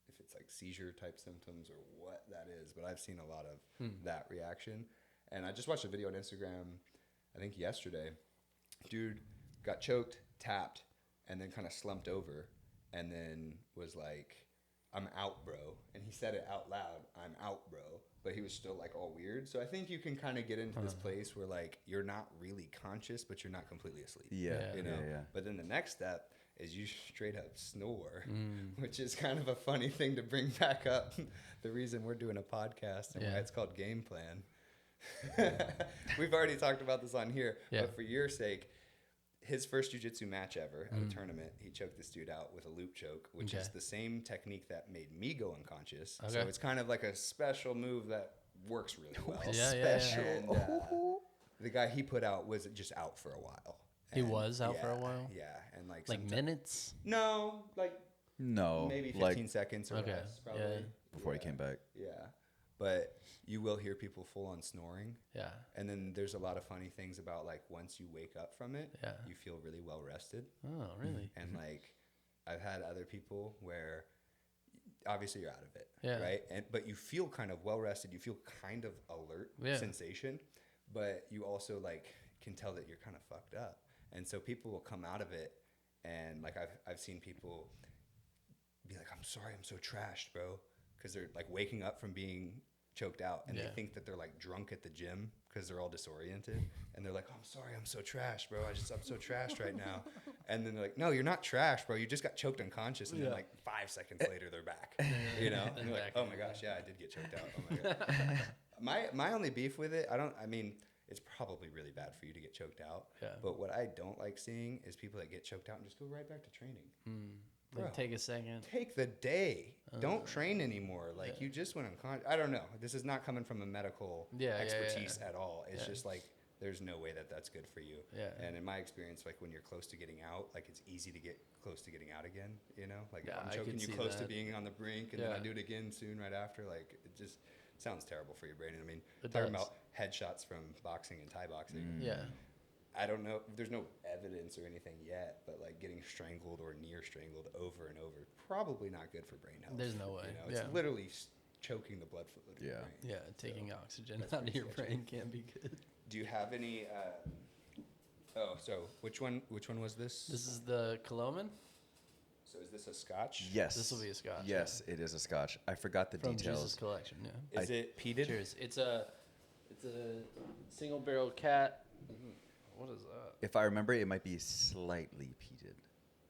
[SPEAKER 2] if it's seizure type symptoms or what that is, but I've seen a lot of that reaction. And I just watched a video on Instagram, I think yesterday. Dude got choked, tapped, and then kind of slumped over, and then was like, "I'm out, bro." And he said it out loud, "I'm out, bro." But he was still all weird. So I think you can kind of get into this place where you're not really conscious, but you're not completely asleep.
[SPEAKER 1] Yeah. Yeah.
[SPEAKER 2] But then the next step is you straight up snore, which is kind of a funny thing to bring back up. The reason we're doing a podcast and why it's called Game Plan. We've already talked about this on here, but for your sake, his first jiu-jitsu match ever at a tournament, he choked this dude out with a loop choke, which is the same technique that made me go unconscious. So it's kind of like a special move that works really well.
[SPEAKER 1] Special.
[SPEAKER 2] And, the guy he put out was just out for a while.
[SPEAKER 3] He was out for a while?
[SPEAKER 2] Yeah, and
[SPEAKER 3] minutes?
[SPEAKER 2] No,
[SPEAKER 1] No.
[SPEAKER 2] maybe 15 seconds or less, probably.
[SPEAKER 3] Yeah.
[SPEAKER 1] Before he came back.
[SPEAKER 2] Yeah, but you will hear people full on snoring.
[SPEAKER 3] Yeah.
[SPEAKER 2] And then there's a lot of funny things about once you wake up from it,
[SPEAKER 3] Yeah.
[SPEAKER 2] you feel really well rested.
[SPEAKER 3] Oh, really?
[SPEAKER 2] And I've had other people where obviously you're out of it,
[SPEAKER 3] Yeah.
[SPEAKER 2] right? But you feel kind of well rested. You feel kind of alert sensation, but you also can tell that you're kind of fucked up. And so people will come out of it, and I've seen people be like, "I'm sorry, I'm so trashed, bro," because they're waking up from being choked out, and they think that they're drunk at the gym because they're all disoriented, and they're like, "Oh, I'm sorry, I'm so trashed, bro. I'm so trashed right now." And then they're like, "No, you're not trashed, bro. You just got choked unconscious." And then 5 seconds later, they're back. And you're like, "Oh my gosh, yeah, I did get choked out. Oh my god." My only beef with it, I mean, it's probably really bad for you to get choked out.
[SPEAKER 3] Yeah.
[SPEAKER 2] But what I don't like seeing is people that get choked out and just go right back to training. Bro,
[SPEAKER 3] Like, take a second.
[SPEAKER 2] take the day. Don't train anymore. Like, you just went unconscious. I don't know. This is not coming from a medical expertise at all. It's just like, there's no way that that's good for you.
[SPEAKER 3] Yeah.
[SPEAKER 2] And in my experience, like when you're close to getting out, like it's easy to get close to getting out again, you know? Like if
[SPEAKER 3] Yeah,
[SPEAKER 2] I'm
[SPEAKER 3] I
[SPEAKER 2] choking
[SPEAKER 3] can
[SPEAKER 2] you
[SPEAKER 3] see
[SPEAKER 2] close to
[SPEAKER 3] that.
[SPEAKER 2] being on the brink and then I do it again soon right after, like it just sounds terrible for your brain. I mean,
[SPEAKER 3] It
[SPEAKER 2] talking
[SPEAKER 3] does.
[SPEAKER 2] about headshots from boxing and Thai boxing.
[SPEAKER 3] Yeah.
[SPEAKER 2] I don't know. There's no evidence or anything yet, but like getting strangled or near strangled over and over, probably not good for brain health.
[SPEAKER 3] There's no way.
[SPEAKER 2] You know, it's literally choking the blood flow to your brain.
[SPEAKER 3] Yeah, taking oxygen
[SPEAKER 2] that's
[SPEAKER 3] out of
[SPEAKER 2] pretty
[SPEAKER 3] your
[SPEAKER 2] sketchy.
[SPEAKER 3] brain can't be good.
[SPEAKER 2] Do you have any? So which one was this?
[SPEAKER 3] This is the Coloman
[SPEAKER 2] So is this a Scotch?
[SPEAKER 1] Yes.
[SPEAKER 3] This will be a Scotch,
[SPEAKER 1] Yes, it is a Scotch. I forgot the
[SPEAKER 3] from
[SPEAKER 1] details.
[SPEAKER 3] Jesus Collection. Yeah.
[SPEAKER 2] Is it peated?
[SPEAKER 3] Cheers. It's a single barrel cat. What is that?
[SPEAKER 1] If I remember, it might be slightly peated.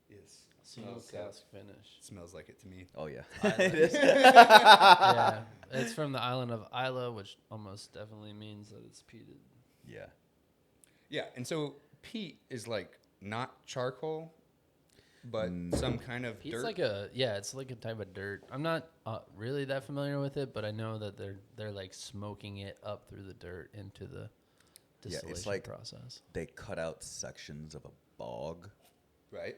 [SPEAKER 2] Yes.
[SPEAKER 3] Single cask finish.
[SPEAKER 2] Smells like it to me.
[SPEAKER 1] Oh yeah,
[SPEAKER 3] Isla.
[SPEAKER 1] it is.
[SPEAKER 3] Yeah, it's from the island of Isla, which almost definitely means that it's peated.
[SPEAKER 1] Yeah.
[SPEAKER 2] Yeah, and so peat is like not charcoal, but some kind of
[SPEAKER 3] Peat's
[SPEAKER 2] dirt.
[SPEAKER 3] like it's like a type of dirt. I'm not really that familiar with it, but I know that they're like smoking it up through the dirt into the
[SPEAKER 1] Yeah,
[SPEAKER 3] distillation
[SPEAKER 1] it's like
[SPEAKER 3] process.
[SPEAKER 1] they cut out sections of a bog.
[SPEAKER 2] Right.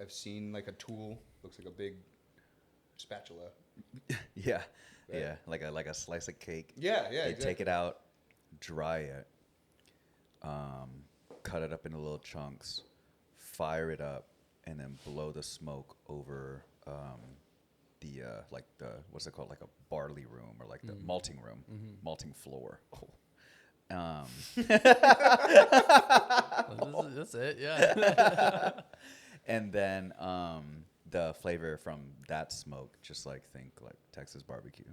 [SPEAKER 2] I've seen like a tool, looks like a big spatula.
[SPEAKER 1] Yeah,
[SPEAKER 2] Right.
[SPEAKER 1] yeah, like a slice of cake.
[SPEAKER 2] Yeah,
[SPEAKER 1] They take it out, dry it, cut it up into little chunks, fire it up, and then blow the smoke over the what's it called, like a barley room or like the malting room, malting floor.
[SPEAKER 3] That's it. Yeah.
[SPEAKER 1] And then the flavor from that smoke, just like think like Texas barbecue,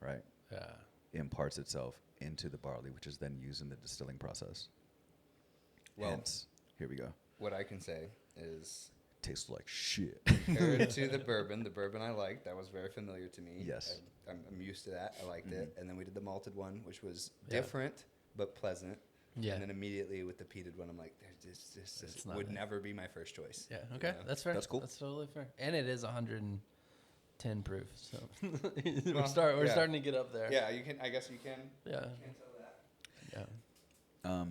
[SPEAKER 1] right?
[SPEAKER 3] Yeah.
[SPEAKER 1] Imparts itself into the barley, which is then used in the distilling process.
[SPEAKER 2] Well,
[SPEAKER 1] Hence, here we go.
[SPEAKER 2] what I can say is
[SPEAKER 1] Tastes like shit.
[SPEAKER 2] compared to the bourbon I liked, that was very familiar to me.
[SPEAKER 1] Yes.
[SPEAKER 2] I'm used to that. I liked it. And then we did the malted one, which was
[SPEAKER 3] Yeah.
[SPEAKER 2] different but pleasant.
[SPEAKER 3] Yeah.
[SPEAKER 2] And then immediately with the peated one, I'm like, this
[SPEAKER 3] not
[SPEAKER 2] would
[SPEAKER 3] it.
[SPEAKER 2] never be my first choice.
[SPEAKER 3] Yeah. Okay.
[SPEAKER 2] know?
[SPEAKER 3] That's fair.
[SPEAKER 1] That's cool.
[SPEAKER 3] That's totally fair. And it is 110 proof. So we're
[SPEAKER 2] Well,
[SPEAKER 3] starting to get up there.
[SPEAKER 2] Yeah, you can. I guess you can.
[SPEAKER 3] Yeah.
[SPEAKER 2] Can't tell that.
[SPEAKER 3] Yeah.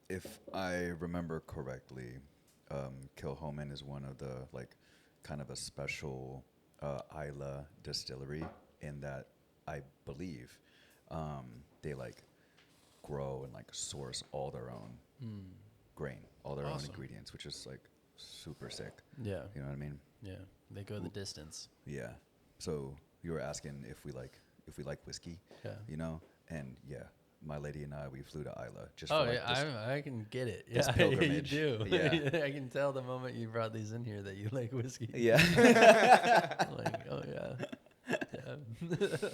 [SPEAKER 1] If I remember correctly, Kilhoman is one of the like kind of a special Isla distillery in that I believe they like grow and like source all their own grain, all their own
[SPEAKER 3] Awesome.
[SPEAKER 1] ingredients, which is like super sick.
[SPEAKER 3] Yeah.
[SPEAKER 1] You know what I mean?
[SPEAKER 3] Yeah. They go the distance.
[SPEAKER 1] Yeah. So you were asking if we like whiskey,
[SPEAKER 3] Yeah.
[SPEAKER 1] you know, and yeah, my lady and I, we flew to Isla just
[SPEAKER 3] Oh
[SPEAKER 1] for like
[SPEAKER 3] yeah,
[SPEAKER 1] this.
[SPEAKER 3] I can get it.
[SPEAKER 1] this
[SPEAKER 3] Yeah, you
[SPEAKER 1] pilgrimage.
[SPEAKER 3] do.
[SPEAKER 1] Yeah.
[SPEAKER 3] I can tell the moment you brought these in here that you like whiskey.
[SPEAKER 1] Yeah.
[SPEAKER 3] Like, oh yeah. Yeah.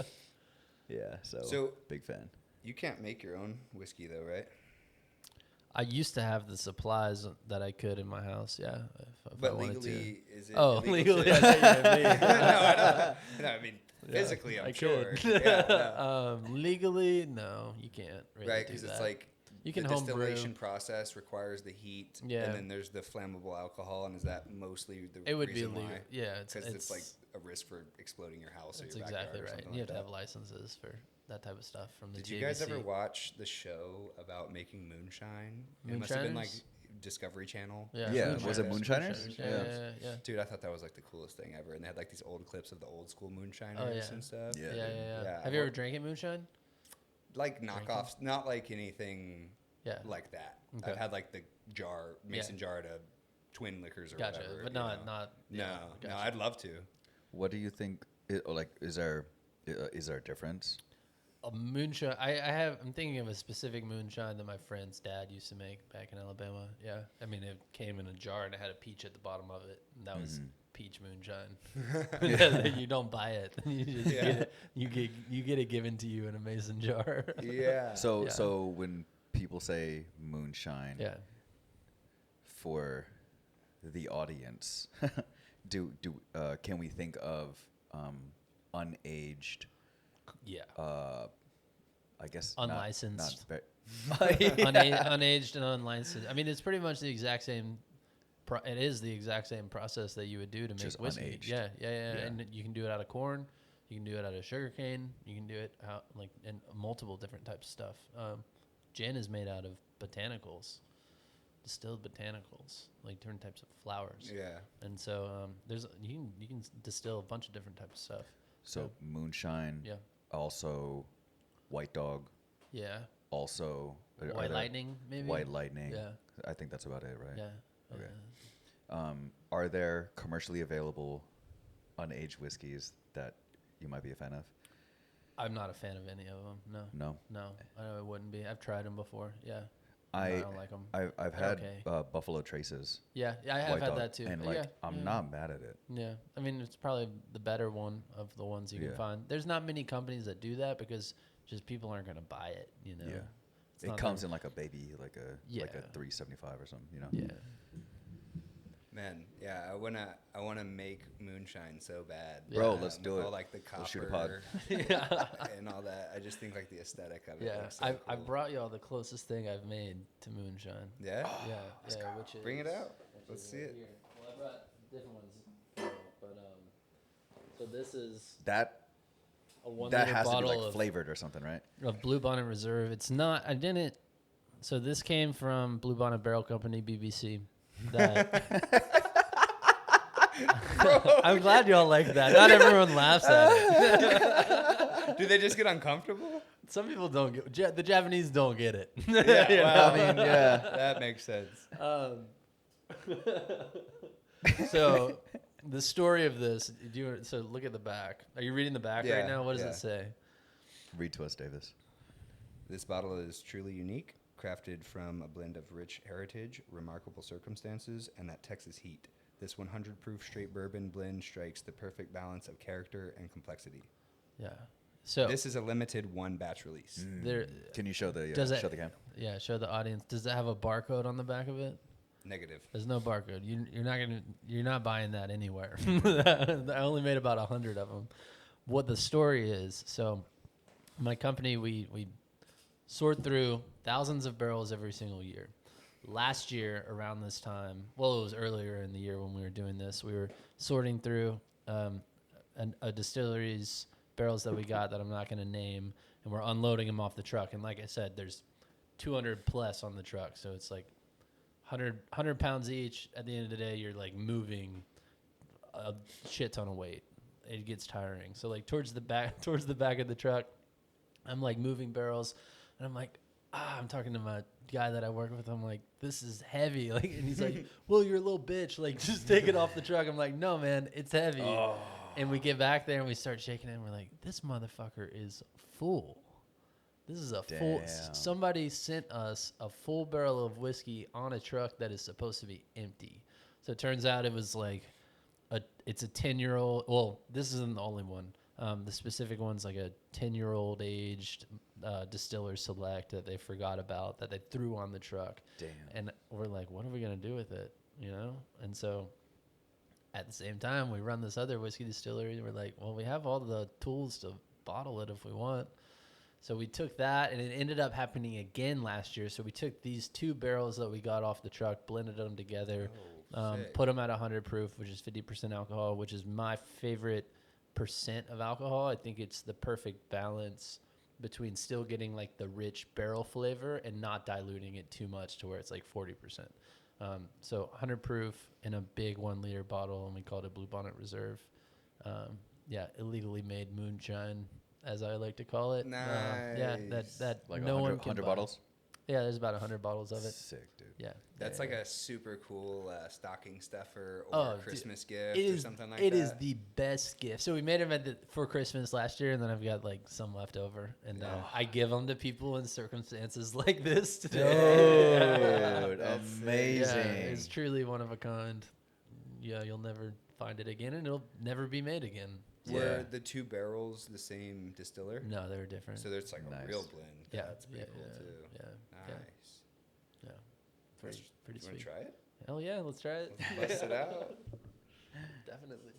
[SPEAKER 1] Yeah.
[SPEAKER 2] So-
[SPEAKER 1] big fan.
[SPEAKER 2] You can't make your own whiskey though, right?
[SPEAKER 3] I used to have the supplies that I could in my house. Yeah. If I
[SPEAKER 2] But
[SPEAKER 3] wanted to.
[SPEAKER 2] legally, is it?
[SPEAKER 3] Oh,
[SPEAKER 2] illegal
[SPEAKER 3] legally.
[SPEAKER 2] to-
[SPEAKER 3] I thought you meant me.
[SPEAKER 2] no, I don't. No, I mean
[SPEAKER 3] Yeah,
[SPEAKER 2] physically, I'm
[SPEAKER 3] I
[SPEAKER 2] sure.
[SPEAKER 3] could.
[SPEAKER 2] Yeah, no.
[SPEAKER 3] Legally, no, you can't. Really
[SPEAKER 2] Right,
[SPEAKER 3] do
[SPEAKER 2] because
[SPEAKER 3] that.
[SPEAKER 2] it's like
[SPEAKER 3] You can
[SPEAKER 2] the
[SPEAKER 3] home brew.
[SPEAKER 2] distillation process requires the heat,
[SPEAKER 3] Yeah.
[SPEAKER 2] and then there's the flammable alcohol, and is that mostly the
[SPEAKER 3] It would be
[SPEAKER 2] reason
[SPEAKER 3] illegal.
[SPEAKER 2] why?
[SPEAKER 3] Yeah,
[SPEAKER 2] Because it's like a risk for exploding your house or
[SPEAKER 3] that's
[SPEAKER 2] your
[SPEAKER 3] exactly
[SPEAKER 2] backyard or
[SPEAKER 3] right.
[SPEAKER 2] something
[SPEAKER 3] You
[SPEAKER 2] like
[SPEAKER 3] have to
[SPEAKER 2] that.
[SPEAKER 3] have licenses for that type of stuff from the
[SPEAKER 2] Did you guys ever
[SPEAKER 3] JVC.
[SPEAKER 2] watch the show about making moonshine? It must have been like
[SPEAKER 3] Moonshiners?
[SPEAKER 2] Discovery Channel.
[SPEAKER 3] Yeah,
[SPEAKER 1] Yeah,
[SPEAKER 2] something
[SPEAKER 1] was
[SPEAKER 2] like
[SPEAKER 1] it
[SPEAKER 2] that.
[SPEAKER 1] Moonshiners?
[SPEAKER 3] Yeah,
[SPEAKER 1] Yeah.
[SPEAKER 3] yeah.
[SPEAKER 2] Dude, I thought that was like the coolest thing ever, and they had like these old clips of the old school moonshiners
[SPEAKER 3] Oh, yeah.
[SPEAKER 2] and stuff.
[SPEAKER 1] Yeah.
[SPEAKER 3] Yeah. Have
[SPEAKER 2] I
[SPEAKER 3] you ever
[SPEAKER 2] wa-
[SPEAKER 3] drank it, moonshine?
[SPEAKER 2] Like knockoffs, not like anything
[SPEAKER 3] Yeah.
[SPEAKER 2] like that.
[SPEAKER 3] Okay.
[SPEAKER 2] I've had like the jar, mason jar to twin liquors or
[SPEAKER 3] Gotcha,
[SPEAKER 2] whatever.
[SPEAKER 3] but
[SPEAKER 2] you
[SPEAKER 3] not
[SPEAKER 2] know.
[SPEAKER 3] yeah,
[SPEAKER 2] No, no,
[SPEAKER 3] gotcha.
[SPEAKER 2] I'd love to.
[SPEAKER 1] What do you think? Is there a difference?
[SPEAKER 3] A moonshine. I'm thinking of a specific moonshine that my friend's dad used to make back in Alabama. Yeah, I mean it came in a jar and it had a peach at the bottom of it. And that was peach moonshine. You don't buy it. You just
[SPEAKER 2] Yeah.
[SPEAKER 3] get it. You get it given to you in a mason jar.
[SPEAKER 2] Yeah.
[SPEAKER 1] So
[SPEAKER 3] Yeah.
[SPEAKER 1] so when people say moonshine,
[SPEAKER 3] Yeah.
[SPEAKER 1] for the audience, can we think of unaged?
[SPEAKER 3] Yeah.
[SPEAKER 1] I guess
[SPEAKER 3] Unlicensed. Unaged and unlicensed. I mean, it's pretty much the exact same. It is the exact same process that you would do to make
[SPEAKER 1] Just
[SPEAKER 3] whiskey.
[SPEAKER 1] unaged.
[SPEAKER 3] Yeah.
[SPEAKER 1] Yeah.
[SPEAKER 3] And you can do it out of corn. You can do it out of sugarcane. You can do it out in multiple different types of stuff. Gin is made out of botanicals, distilled botanicals, like different types of flowers.
[SPEAKER 2] Yeah.
[SPEAKER 3] And so you can distill a bunch of different types of stuff.
[SPEAKER 1] So moonshine.
[SPEAKER 3] Yeah.
[SPEAKER 1] Also, White Dog.
[SPEAKER 3] Yeah.
[SPEAKER 1] Also,
[SPEAKER 3] White Lightning, maybe.
[SPEAKER 1] White Lightning.
[SPEAKER 3] Yeah.
[SPEAKER 1] I think that's about it, right?
[SPEAKER 3] Yeah.
[SPEAKER 1] Okay. Are there commercially available unaged whiskeys that you might be a fan of?
[SPEAKER 3] I'm not a fan of any of them. No.
[SPEAKER 1] No.
[SPEAKER 3] I wouldn't be. I've tried them before. Yeah.
[SPEAKER 1] I
[SPEAKER 3] don't like them.
[SPEAKER 1] I've had Buffalo Traces.
[SPEAKER 3] Yeah, I have
[SPEAKER 1] White
[SPEAKER 3] had
[SPEAKER 1] Dog,
[SPEAKER 3] that too.
[SPEAKER 1] and I'm not mad at it.
[SPEAKER 3] Yeah, I mean it's probably the better one of the ones you can find. There's not many companies that do that because just people aren't gonna buy it. You know.
[SPEAKER 1] Yeah. It comes in like a baby, like a $3.75 or something. You know.
[SPEAKER 3] Yeah.
[SPEAKER 2] Man, yeah, I wanna make moonshine so bad.
[SPEAKER 1] Bro, let's do it.
[SPEAKER 2] All like the copper
[SPEAKER 1] Let's shoot a pod.
[SPEAKER 2] and all that. I just think like the aesthetic of it.
[SPEAKER 3] Yeah,
[SPEAKER 2] looks so
[SPEAKER 3] I
[SPEAKER 2] cool.
[SPEAKER 3] brought y'all the closest thing I've made to moonshine.
[SPEAKER 2] Yeah.
[SPEAKER 3] Yeah, which is
[SPEAKER 2] Bring it out.
[SPEAKER 3] which
[SPEAKER 2] Let's
[SPEAKER 3] is
[SPEAKER 2] see
[SPEAKER 3] right
[SPEAKER 2] it.
[SPEAKER 3] here. Well, I brought different ones, but so this is
[SPEAKER 1] That
[SPEAKER 3] a 1
[SPEAKER 1] that
[SPEAKER 3] liter
[SPEAKER 1] has to be
[SPEAKER 3] bottle
[SPEAKER 1] like
[SPEAKER 3] of
[SPEAKER 1] flavored or something, right?
[SPEAKER 3] Bluebonnet Reserve. It's not. I didn't. So this came from Bluebonnet Barrel Company, BBC. That. I'm glad y'all like that. Not everyone laughs at it.
[SPEAKER 2] Do they just get uncomfortable?
[SPEAKER 3] Some people don't get. The Japanese don't get it.
[SPEAKER 2] Yeah, well,
[SPEAKER 1] I mean, yeah.
[SPEAKER 2] that makes sense.
[SPEAKER 3] So the story of this. So look at the back. Are you reading the back
[SPEAKER 2] Yeah,
[SPEAKER 3] right now? What does
[SPEAKER 2] yeah.
[SPEAKER 3] it say?
[SPEAKER 1] Read to us, Davis.
[SPEAKER 2] This bottle is truly unique, crafted from a blend of rich heritage, remarkable circumstances, and that Texas heat. This 100 proof straight bourbon blend strikes the perfect balance of character and complexity.
[SPEAKER 3] Yeah. So
[SPEAKER 2] This is a limited one batch release.
[SPEAKER 3] there.
[SPEAKER 1] Can you show the
[SPEAKER 3] Does it-
[SPEAKER 1] show the can?
[SPEAKER 3] Yeah. Show the audience. Does it have a barcode on the back of it?
[SPEAKER 2] Negative.
[SPEAKER 3] There's no barcode. You're not buying that anywhere. I only made about 100 of them. What the story is, so my company, we sort through thousands of barrels every single year. Last year around this time, well, it was earlier in the year when we were doing this, we were sorting through a distillery's barrels that we got that I'm not going to name, and we're unloading them off the truck. And like I said, there's 200 plus on the truck, so it's like 100 pounds each. At the end of the day, you're like moving a shit ton of weight. It gets tiring. So like towards the back of the truck, I'm like moving barrels, and I'm like, I'm talking to my guy that I work with. I'm like, this is heavy. Like, and he's like, well, you're a little bitch. Like, just take it off the truck. I'm like, no, man, it's heavy. Oh. And we get back there and we start shaking it. And we're like, this motherfucker is full. This is a full. Somebody sent us a full barrel of whiskey on a truck that is supposed to be empty. So it turns out it was like it's a 10-year-old. Well, this isn't the only one. The specific one's like a 10-year-old aged Distiller Select that they forgot about, that they threw on the truck.
[SPEAKER 1] Damn.
[SPEAKER 3] And we're like, what are we going to do with it? You know? And so at the same time, we run this other whiskey distillery. And we're like, well, we have all the tools to bottle it if we want. So we took that, and it ended up happening again last year. So we took these 2 barrels that we got off the truck, blended them together, put them at 100 proof, which is 50% alcohol, which is my favorite percent of alcohol. I think it's the perfect balance between still getting like the rich barrel flavor and not diluting it too much to where it's like 40%. So 100 proof in a big 1 liter bottle, and we called it Bluebonnet Reserve. Illegally made moonshine, as I like to call it.
[SPEAKER 2] Nice.
[SPEAKER 3] That
[SPEAKER 1] Like
[SPEAKER 3] no
[SPEAKER 1] 100,
[SPEAKER 3] one can
[SPEAKER 1] 100
[SPEAKER 3] buy.
[SPEAKER 1] bottles?
[SPEAKER 3] Yeah, there's about 100 bottles of it.
[SPEAKER 1] Sick, dude.
[SPEAKER 3] Yeah.
[SPEAKER 2] That's
[SPEAKER 3] Yeah,
[SPEAKER 2] like
[SPEAKER 3] yeah.
[SPEAKER 2] a super cool stocking stuffer or Christmas gift
[SPEAKER 3] It
[SPEAKER 2] or
[SPEAKER 3] is,
[SPEAKER 2] something like that.
[SPEAKER 3] It is the best gift. So we made them for Christmas last year, and then I've got like some left over, and I give them to people in circumstances like this today.
[SPEAKER 1] Dude, amazing.
[SPEAKER 3] Yeah, it's truly one of a kind. Yeah, you'll never find it again, and it'll never be made again.
[SPEAKER 2] Were the 2 barrels the same distiller?
[SPEAKER 3] No, they were different.
[SPEAKER 2] So there's like
[SPEAKER 1] Nice.
[SPEAKER 2] a real blend.
[SPEAKER 3] Yeah,
[SPEAKER 2] That's pretty cool too.
[SPEAKER 3] Yeah.
[SPEAKER 2] Nice.
[SPEAKER 3] Yeah. Pretty
[SPEAKER 2] Do you want
[SPEAKER 3] sweet.
[SPEAKER 2] to try it?
[SPEAKER 3] Hell yeah, let's try it.
[SPEAKER 2] Let's bust it out.
[SPEAKER 3] Definitely.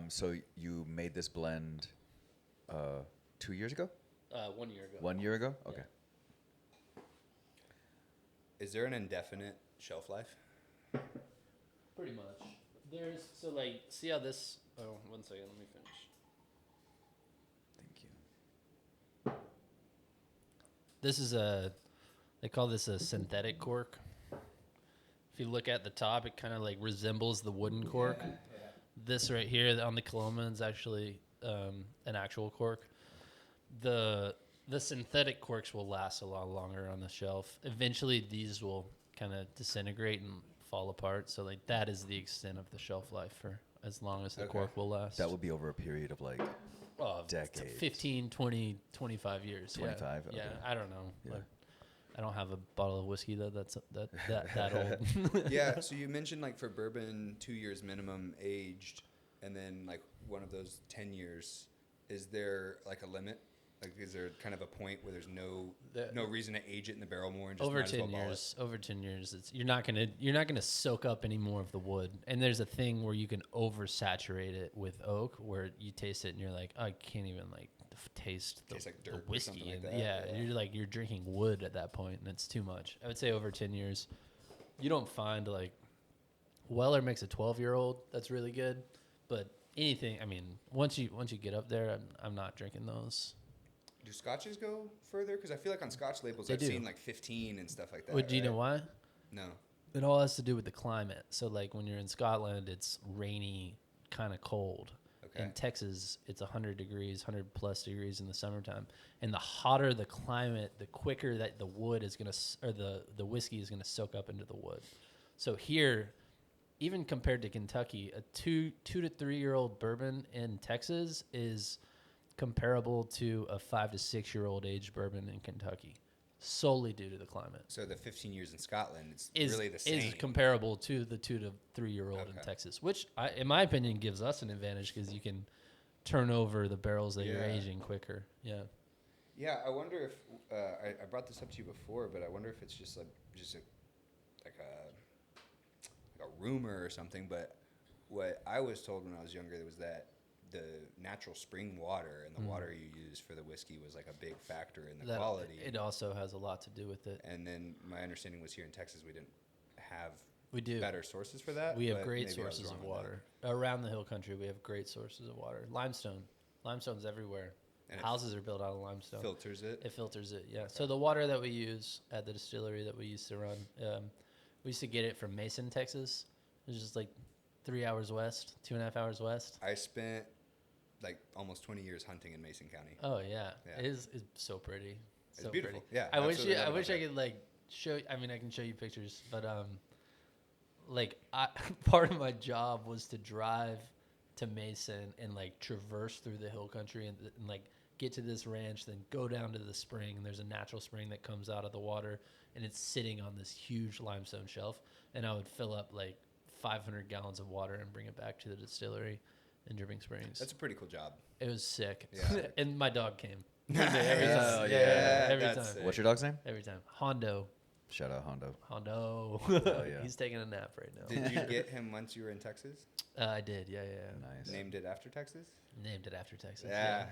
[SPEAKER 1] So you made this blend 2 years ago?
[SPEAKER 3] 1 year ago.
[SPEAKER 1] 1 year ago? Okay.
[SPEAKER 2] Is there an indefinite shelf life?
[SPEAKER 3] Pretty much. There's so like see how this. Oh, 1 second. Let me finish.
[SPEAKER 1] Thank you.
[SPEAKER 3] This is they call this a synthetic cork. If you look at the top, it kind of like resembles the wooden cork.
[SPEAKER 2] Yeah.
[SPEAKER 3] This right here on the Coloma is actually an actual cork. The synthetic corks will last a lot longer on the shelf. Eventually, these will kind of disintegrate and fall apart. So like that is the extent of the shelf life for as long as the cork will last.
[SPEAKER 1] That would be over a period of like decades.
[SPEAKER 3] 15, 20, 25 years.
[SPEAKER 1] 25?
[SPEAKER 3] Yeah,
[SPEAKER 1] Okay.
[SPEAKER 3] I don't know.
[SPEAKER 1] Yeah.
[SPEAKER 3] Like, I don't have a bottle of whiskey that's that old.
[SPEAKER 2] Yeah, so you mentioned like for bourbon 2 years minimum aged, and then like one of those 10 years. Is there like a limit? Like, is there kind of a point where there's no reason to age it in the barrel more and just
[SPEAKER 3] over
[SPEAKER 2] might as
[SPEAKER 3] 10
[SPEAKER 2] well ball
[SPEAKER 3] years, over 10 years, you're not gonna soak up any more of the wood. And there's a thing where you can oversaturate it with oak, where you taste it and you're like, oh, I can't even like taste the,
[SPEAKER 2] Tastes like
[SPEAKER 3] the
[SPEAKER 2] dirt or
[SPEAKER 3] whiskey.
[SPEAKER 2] something like
[SPEAKER 3] And
[SPEAKER 2] that.
[SPEAKER 3] you're drinking wood at that point, and it's too much. I would say over 10 years, you don't find like Weller makes a 12-year-old that's really good, but anything. I mean, once you get up there, I'm not drinking those.
[SPEAKER 2] Do scotches go further? Because I feel like on scotch labels
[SPEAKER 3] They
[SPEAKER 2] I've
[SPEAKER 3] do.
[SPEAKER 2] seen like 15 and stuff like that.
[SPEAKER 3] But do you know why?
[SPEAKER 2] No.
[SPEAKER 3] It all has to do with the climate. So, like, when you're in Scotland, it's rainy, kind of cold.
[SPEAKER 2] Okay.
[SPEAKER 3] In Texas, it's 100 degrees, 100 plus degrees in the summertime. And the hotter the climate, the quicker that the wood is going to, or the whiskey is going to soak up into the wood. So here, even compared to Kentucky, a 2 to 3 year old bourbon in Texas is comparable to a 5 to 6 year old aged bourbon in Kentucky, solely due to the climate.
[SPEAKER 2] So the 15 years in Scotland, it's
[SPEAKER 3] Is
[SPEAKER 2] really the same.
[SPEAKER 3] is comparable to the 2 to 3 year old in
[SPEAKER 2] Okay.
[SPEAKER 3] Texas, which in my opinion gives us an advantage because you can turn over the barrels that you're
[SPEAKER 2] Yeah.
[SPEAKER 3] aging quicker. Yeah.
[SPEAKER 2] Yeah, I wonder if I brought this up to you before, but I wonder if it's just a rumor or something. But what I was told when I was younger was that the natural spring water and the water you use for the whiskey was like a big factor in the quality.
[SPEAKER 3] It also has a lot to do with it.
[SPEAKER 2] And then my understanding was here in Texas we didn't have
[SPEAKER 3] We do.
[SPEAKER 2] better sources for that.
[SPEAKER 3] We have
[SPEAKER 2] but
[SPEAKER 3] great
[SPEAKER 2] maybe I was
[SPEAKER 3] sources
[SPEAKER 2] wrong
[SPEAKER 3] of
[SPEAKER 2] on that.
[SPEAKER 3] water around the hill country. We have great sources of water. Limestone's everywhere.
[SPEAKER 2] And it
[SPEAKER 3] Houses are built out of limestone.
[SPEAKER 2] Filters it.
[SPEAKER 3] It filters it, yeah. So the water that we use at the distillery that we used to run, we used to get it from Mason, Texas. It was just like 3 hours west, 2.5 hours west.
[SPEAKER 2] I spent like almost 20 years hunting in Mason County.
[SPEAKER 3] Oh yeah,
[SPEAKER 2] Yeah.
[SPEAKER 3] it's so pretty.
[SPEAKER 2] It's
[SPEAKER 3] So
[SPEAKER 2] beautiful.
[SPEAKER 3] Pretty.
[SPEAKER 2] Yeah,
[SPEAKER 3] I wish
[SPEAKER 2] absolutely
[SPEAKER 3] I
[SPEAKER 2] love
[SPEAKER 3] wish
[SPEAKER 2] it.
[SPEAKER 3] I could like show. I mean, I can show you pictures, but like part of my job was to drive to Mason and like traverse through the hill country and like get to this ranch, then go down to the spring. And there's a natural spring that comes out of the water, and it's sitting on this huge limestone shelf. And I would fill up like 500 gallons of water and bring it back to the distillery in Dripping Springs.
[SPEAKER 2] That's a pretty cool job.
[SPEAKER 3] It was sick.
[SPEAKER 2] Yeah.
[SPEAKER 3] And my dog came.
[SPEAKER 2] Every
[SPEAKER 1] Hell
[SPEAKER 2] time.
[SPEAKER 1] yeah.
[SPEAKER 3] Every
[SPEAKER 2] That's
[SPEAKER 3] time.
[SPEAKER 2] sick.
[SPEAKER 1] What's your dog's name?
[SPEAKER 3] Every time. Hondo.
[SPEAKER 1] Shout out Hondo.
[SPEAKER 3] Hondo.
[SPEAKER 1] Hell yeah.
[SPEAKER 3] He's taking a nap right now.
[SPEAKER 2] Did you get him once you were in Texas?
[SPEAKER 3] I did. Yeah.
[SPEAKER 1] Nice.
[SPEAKER 2] Named it after Texas?
[SPEAKER 3] Named it after Texas.
[SPEAKER 2] Yeah,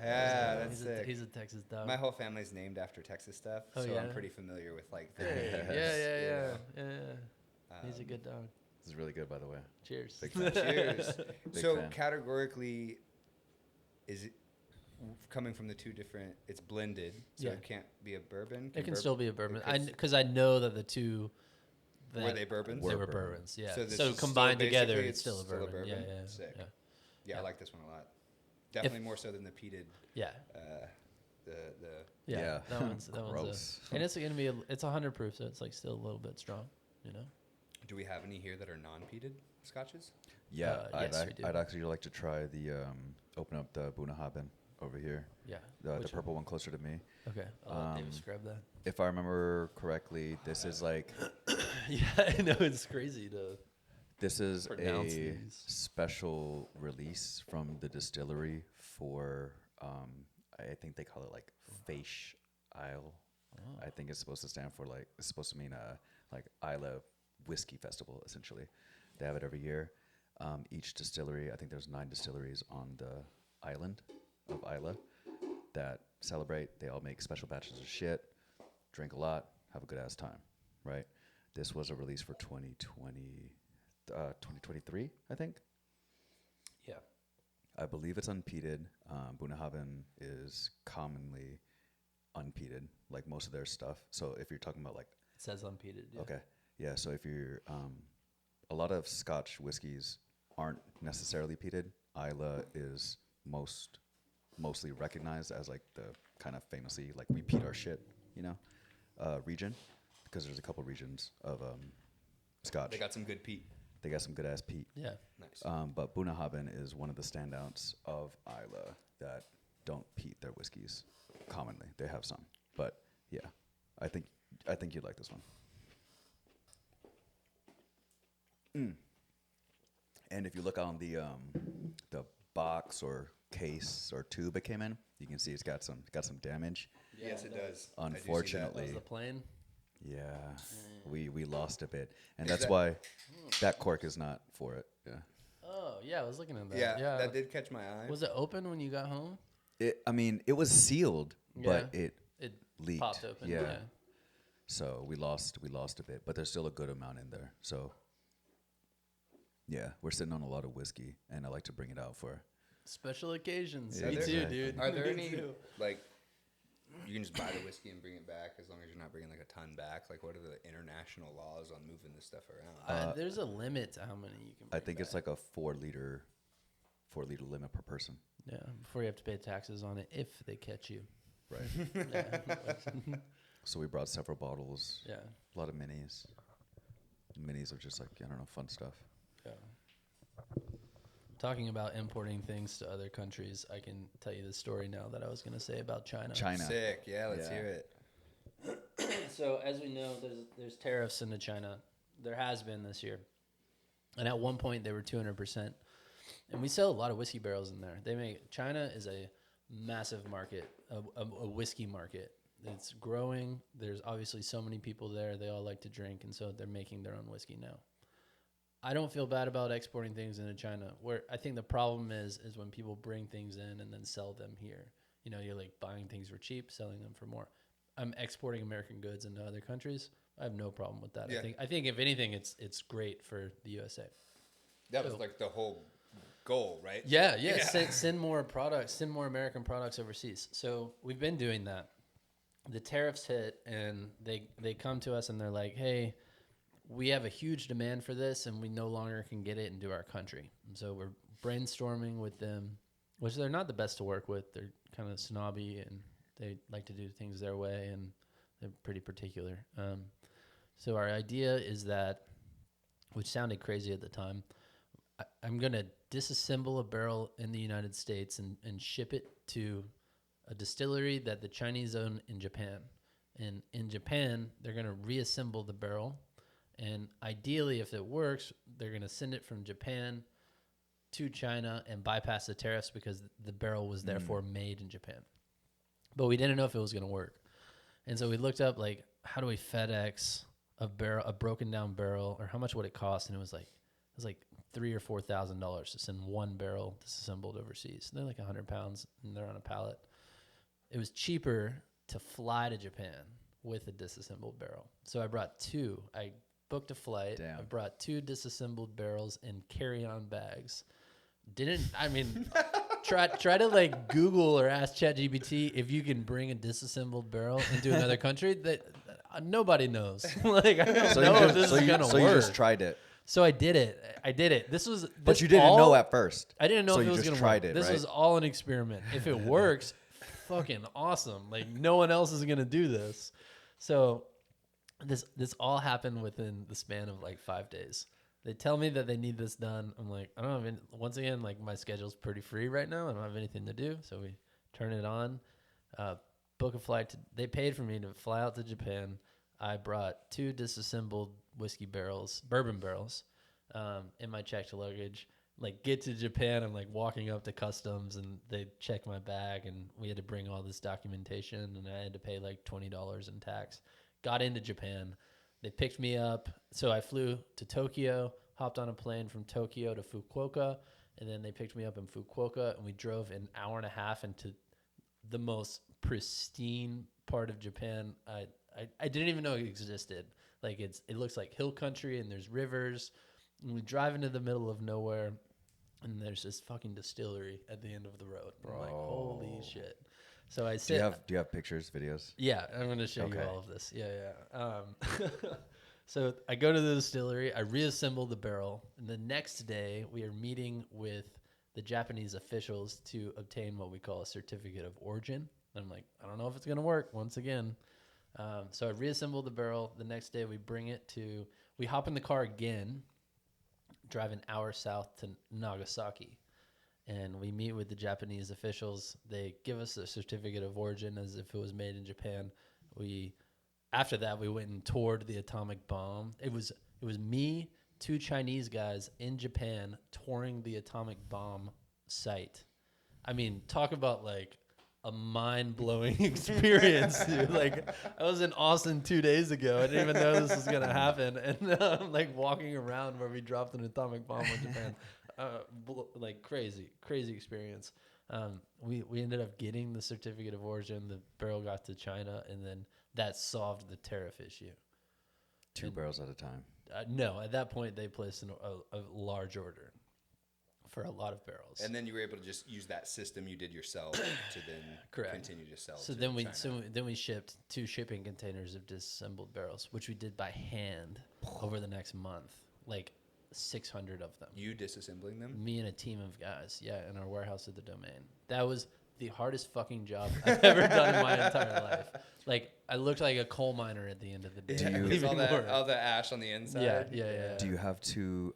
[SPEAKER 2] that's
[SPEAKER 3] he's
[SPEAKER 2] sick.
[SPEAKER 3] He's a Texas dog.
[SPEAKER 2] My whole family's named after Texas stuff,
[SPEAKER 3] Oh,
[SPEAKER 2] so
[SPEAKER 3] yeah?
[SPEAKER 2] I'm pretty familiar with like the
[SPEAKER 3] yeah,
[SPEAKER 2] names.
[SPEAKER 3] yeah. He's a good dog.
[SPEAKER 1] This is really good, by the way.
[SPEAKER 3] Cheers.
[SPEAKER 1] Big fan.
[SPEAKER 2] Cheers.
[SPEAKER 1] Big
[SPEAKER 2] So
[SPEAKER 1] fan.
[SPEAKER 2] categorically, is it coming from the two different? It's blended, so
[SPEAKER 3] Yeah.
[SPEAKER 2] it can't be a bourbon.
[SPEAKER 3] It can still be a bourbon.
[SPEAKER 2] could
[SPEAKER 3] Because I know that the two.
[SPEAKER 2] Were they bourbons?
[SPEAKER 3] They
[SPEAKER 1] Were
[SPEAKER 3] were
[SPEAKER 1] bourbons.
[SPEAKER 3] bourbons. Yeah.
[SPEAKER 2] So this
[SPEAKER 3] So
[SPEAKER 2] is
[SPEAKER 3] combined
[SPEAKER 2] still
[SPEAKER 3] together,
[SPEAKER 2] basically-
[SPEAKER 3] it's still a
[SPEAKER 2] still a
[SPEAKER 3] bourbon.
[SPEAKER 2] bourbon?
[SPEAKER 3] Yeah.
[SPEAKER 2] Sick.
[SPEAKER 3] Yeah.
[SPEAKER 2] Yeah,
[SPEAKER 3] Yeah.
[SPEAKER 2] I like this one a lot. Definitely more so than the peated.
[SPEAKER 3] Yeah.
[SPEAKER 2] The
[SPEAKER 1] Yeah.
[SPEAKER 3] That one's
[SPEAKER 1] Gross.
[SPEAKER 3] and it's gonna be it's 100 proof, so it's like still a little bit strong. You know.
[SPEAKER 2] Do we have any here that are non-peated scotches?
[SPEAKER 1] Yeah,
[SPEAKER 3] yes, we do.
[SPEAKER 1] I'd actually like to try the open up the Bunnahabhain over here.
[SPEAKER 3] Yeah.
[SPEAKER 1] The
[SPEAKER 3] Which
[SPEAKER 1] purple one closer to me.
[SPEAKER 3] Okay. I'll let David
[SPEAKER 1] Um,
[SPEAKER 3] grab that.
[SPEAKER 1] If I remember correctly, this is like
[SPEAKER 3] Yeah, I know it's crazy to.
[SPEAKER 1] this is
[SPEAKER 3] Pronounce
[SPEAKER 1] a
[SPEAKER 3] these.
[SPEAKER 1] special release from the distillery for I think they call it like Faish Isle.
[SPEAKER 3] Oh.
[SPEAKER 1] I think it's supposed to stand for like it's supposed to mean like Isla Whiskey Festival essentially. They have it every year. Each distillery, I think there's 9 distilleries on the island of Isla that celebrate. They all make special batches of shit, drink a lot, have a good ass time, right? This was a release for 2023, I think.
[SPEAKER 3] Yeah.
[SPEAKER 1] I believe it's unpeated. Bunnahabhain is commonly unpeated, like most of their stuff. So if you're talking about like,
[SPEAKER 3] It says unpeated. Yeah.
[SPEAKER 1] okay, yeah. So if you're, a lot of Scotch whiskeys aren't necessarily peated. Islay is mostly recognized as like the kind of famously like we peat our shit, region, because there's a couple regions of Scotch.
[SPEAKER 2] They got some good peat.
[SPEAKER 1] They got some good ass peat.
[SPEAKER 3] Yeah.
[SPEAKER 2] Nice.
[SPEAKER 1] But Bunnahabhain is one of the standouts of Islay that don't peat their whiskeys commonly. They have some, but yeah, I think you'd like this one. And if you look on the box or case or tube it came in, you can see it's got some damage.
[SPEAKER 2] Yes, it does.
[SPEAKER 1] Unfortunately.
[SPEAKER 3] That was the plane.
[SPEAKER 1] Yeah, we lost a bit, and
[SPEAKER 2] Is
[SPEAKER 1] that's
[SPEAKER 2] that-
[SPEAKER 1] why that cork is not for it. Yeah.
[SPEAKER 3] Oh yeah, I was looking at that.
[SPEAKER 2] Yeah, that did catch my eye.
[SPEAKER 3] Was it open when you got home?
[SPEAKER 1] It was sealed, but
[SPEAKER 3] Yeah.
[SPEAKER 1] it
[SPEAKER 3] It
[SPEAKER 1] leaked.
[SPEAKER 3] popped open.
[SPEAKER 1] Yeah.
[SPEAKER 3] Yeah.
[SPEAKER 1] So we lost a bit, but there's still a good amount in there. So yeah, we're sitting on a lot of whiskey, and I like to bring it out for.
[SPEAKER 3] Special occasions.
[SPEAKER 1] Yeah,
[SPEAKER 3] Me too,
[SPEAKER 1] exactly.
[SPEAKER 3] dude.
[SPEAKER 2] Are there
[SPEAKER 3] Me
[SPEAKER 2] any
[SPEAKER 3] too.
[SPEAKER 2] like you can just buy the whiskey and bring it back as long as you're not bringing like a ton back? Like, what are the international laws on moving this stuff around?
[SPEAKER 3] There's a limit to how many you can.
[SPEAKER 1] I
[SPEAKER 3] bring
[SPEAKER 1] think it's
[SPEAKER 3] back.
[SPEAKER 1] like a 4 liter limit per person.
[SPEAKER 3] Yeah, before you have to pay taxes on it if they catch you.
[SPEAKER 1] Right.
[SPEAKER 3] Yeah.
[SPEAKER 1] So we brought several bottles,
[SPEAKER 3] Yeah.
[SPEAKER 1] a lot of minis. Minis are just like, I don't know, fun stuff.
[SPEAKER 3] Yeah. Talking about importing things to other countries, I can tell you the story now that I was going to say about China.
[SPEAKER 1] China.
[SPEAKER 2] Sick. Yeah, let's
[SPEAKER 1] Yeah.
[SPEAKER 2] hear it.
[SPEAKER 3] So as we know, there's tariffs into China. There has been this year, and at one point they were 200%. And we sell a lot of whiskey barrels in there. China is a massive market, a whiskey market. It's growing. There's obviously so many people there. They all like to drink, and so they're making their own whiskey now. I don't feel bad about exporting things into China. Where I think the problem is when people bring things in and then sell them here. You know, you're like buying things for cheap, selling them for more. I'm exporting American goods into other countries. I have no problem with that.
[SPEAKER 2] Yeah.
[SPEAKER 3] I think if anything, it's great for the USA.
[SPEAKER 2] That was like the whole goal, right?
[SPEAKER 3] Yeah. Send more products, send more American products overseas. So we've been doing that. The tariffs hit, and they come to us and they're like, "Hey, we have a huge demand for this, and we no longer can get it into our country." And so we're brainstorming with them, which they're not the best to work with. They're kind of snobby, and they like to do things their way, and they're pretty particular. So our idea is that, which sounded crazy at the time, I'm going to disassemble a barrel in the United States and ship it to a distillery that the Chinese own in Japan. And in Japan, they're going to reassemble the barrel. And ideally, if it works, they're going to send it from Japan to China and bypass the tariffs because the barrel was therefore made in Japan. But we didn't know if it was going to work. And so we looked up, like, how do we FedEx a broken down barrel, or how much would it cost? And it was like $3,000 or $4,000 to send one barrel disassembled overseas. They're like 100 pounds, and they're on a pallet. It was cheaper to fly to Japan with a disassembled barrel. So I brought two. I booked a flight.
[SPEAKER 1] Damn.
[SPEAKER 3] I brought 2 disassembled barrels in carry-on bags. Try to like Google or ask ChatGPT if you can bring a disassembled barrel into another country. That nobody knows. Like, I don't know if this is gonna work.
[SPEAKER 1] So you just tried it,
[SPEAKER 3] So I did it.
[SPEAKER 1] but you didn't know at first.
[SPEAKER 3] I didn't know
[SPEAKER 1] so
[SPEAKER 3] if it
[SPEAKER 1] you
[SPEAKER 3] was
[SPEAKER 1] just
[SPEAKER 3] gonna
[SPEAKER 1] tried
[SPEAKER 3] work.
[SPEAKER 1] it,
[SPEAKER 3] This
[SPEAKER 1] right?
[SPEAKER 3] was all an experiment. If it works, fucking awesome. Like, no one else is gonna do this. So this all happened within the span of like 5 days. They tell me that they need this done. I'm like, I don't have any, once again, like, my schedule's pretty free right now. I don't have anything to do. So we turn it on, book a flight. They paid for me to fly out to Japan. I brought 2 disassembled whiskey barrels, bourbon barrels, in my checked luggage. Like, get to Japan, I'm like walking up to customs, and they check my bag, and we had to bring all this documentation, and I had to pay like $20 in tax. Got into Japan. They picked me up. So I flew to Tokyo, hopped on a plane from Tokyo to Fukuoka, and then they picked me up in Fukuoka, and we drove an hour and a half into the most pristine part of Japan I didn't even know it existed. Like it looks like hill country and there's rivers. And we drive into the middle of nowhere, and there's this fucking distillery at the end of the road. I'm like, holy shit. So I sit.
[SPEAKER 1] Do you have pictures, videos?
[SPEAKER 3] Yeah, I'm going to show you
[SPEAKER 1] Okay.
[SPEAKER 3] all of this. Yeah. So I go to the distillery, I reassemble the barrel, and the next day we are meeting with the Japanese officials to obtain what we call a certificate of origin. And I'm like, I don't know if it's going to work once again. So I reassemble the barrel. The next day we hop in the car again, drive an hour south to Nagasaki. And we meet with the Japanese officials. They give us a certificate of origin as if it was made in Japan. After that, we went and toured the atomic bomb. It was me, 2 Chinese guys in Japan touring the atomic bomb site. I mean, talk about like a mind-blowing experience, dude. Like, I was in Austin 2 days ago. I didn't even know this was going to happen. And I'm like walking around where we dropped an atomic bomb in Japan. Like crazy experience. We ended up getting the certificate of origin. The barrel got to China, and then that solved the tariff issue.
[SPEAKER 1] 2 barrels at a time.
[SPEAKER 3] No, at that point they placed a large order for a lot of barrels.
[SPEAKER 2] And then you were able to just use that system you did yourself to then
[SPEAKER 3] Correct.
[SPEAKER 2] continue to sell.
[SPEAKER 3] So
[SPEAKER 2] to
[SPEAKER 3] then
[SPEAKER 2] China.
[SPEAKER 3] we shipped 2 shipping containers of disassembled barrels, which we did by hand over the next month, like 600 of them.
[SPEAKER 2] You disassembling them?
[SPEAKER 3] Me and a team of guys, in our warehouse at the Domain. That was the hardest fucking job I've ever done in my entire life. Like, I looked like a coal miner at the end of the day.
[SPEAKER 1] Do you-
[SPEAKER 2] With
[SPEAKER 3] Even more.
[SPEAKER 2] all the ash on the inside.
[SPEAKER 3] Yeah.
[SPEAKER 1] Do you have to?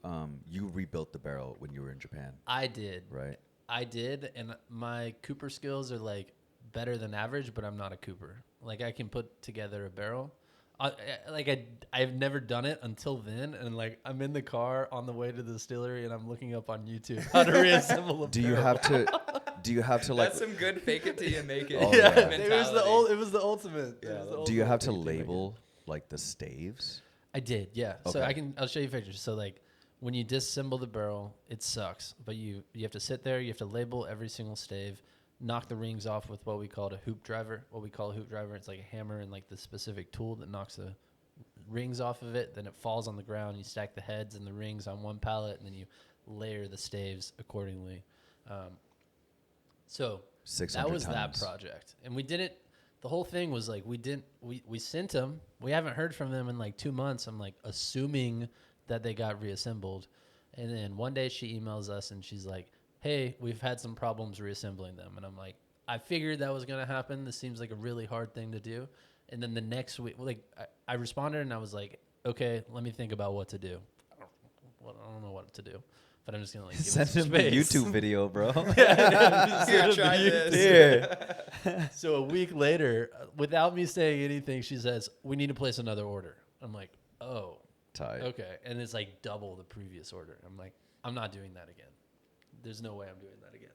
[SPEAKER 1] You rebuilt the barrel when you were in Japan,
[SPEAKER 3] I did.
[SPEAKER 1] right?
[SPEAKER 3] I did, and my cooper skills are like better than average, but I'm not a cooper. Like, I can put together a barrel. I've never done it until then, and like I'm in the car on the way to the distillery, and I'm looking up on YouTube how to reassemble a
[SPEAKER 1] Do you
[SPEAKER 3] barrel.
[SPEAKER 1] have to like?
[SPEAKER 2] That's some good fake it till you make it.
[SPEAKER 1] Oh, yeah.
[SPEAKER 2] mentality.
[SPEAKER 3] It was the ultimate.
[SPEAKER 2] Yeah.
[SPEAKER 3] It was the
[SPEAKER 1] Do you
[SPEAKER 3] ultimate
[SPEAKER 1] have to
[SPEAKER 3] fake it till you make it.
[SPEAKER 1] label like the staves?
[SPEAKER 3] I did, yeah. So
[SPEAKER 1] Okay.
[SPEAKER 3] I'll show you pictures. So like when you disassemble the barrel, it sucks, but you have to sit there, you have to label every single stave, knock the rings off with what we call a hoop driver. What we call a hoop driver, it's like a hammer and like the specific tool that knocks the rings off of it. Then it falls on the ground. You stack the heads and the rings on one pallet, and then you layer the staves accordingly. So
[SPEAKER 1] 600
[SPEAKER 3] that was that
[SPEAKER 1] times.
[SPEAKER 3] project, and we did it. The whole thing was like we sent them. We haven't heard from them in like 2 months. I'm like assuming that they got reassembled, and then one day she emails us and she's like, "Hey, we've had some problems reassembling them." And I'm like, I figured that was gonna happen. This seems like a really hard thing to do. And then the next week, like I responded and I was like, "Okay, let me think about what to do." I don't know what to do, but I'm just gonna like give
[SPEAKER 1] Send
[SPEAKER 3] it some
[SPEAKER 1] him the
[SPEAKER 3] space.
[SPEAKER 1] YouTube video, bro.
[SPEAKER 2] Here, try this.
[SPEAKER 1] Here.
[SPEAKER 3] So a week later, without me saying anything, she says, "We need to place another order." I'm like, "Oh,
[SPEAKER 1] Tight.
[SPEAKER 3] okay." And it's like double the previous order. I'm like, "I'm not doing that again. There's no way I'm doing that again."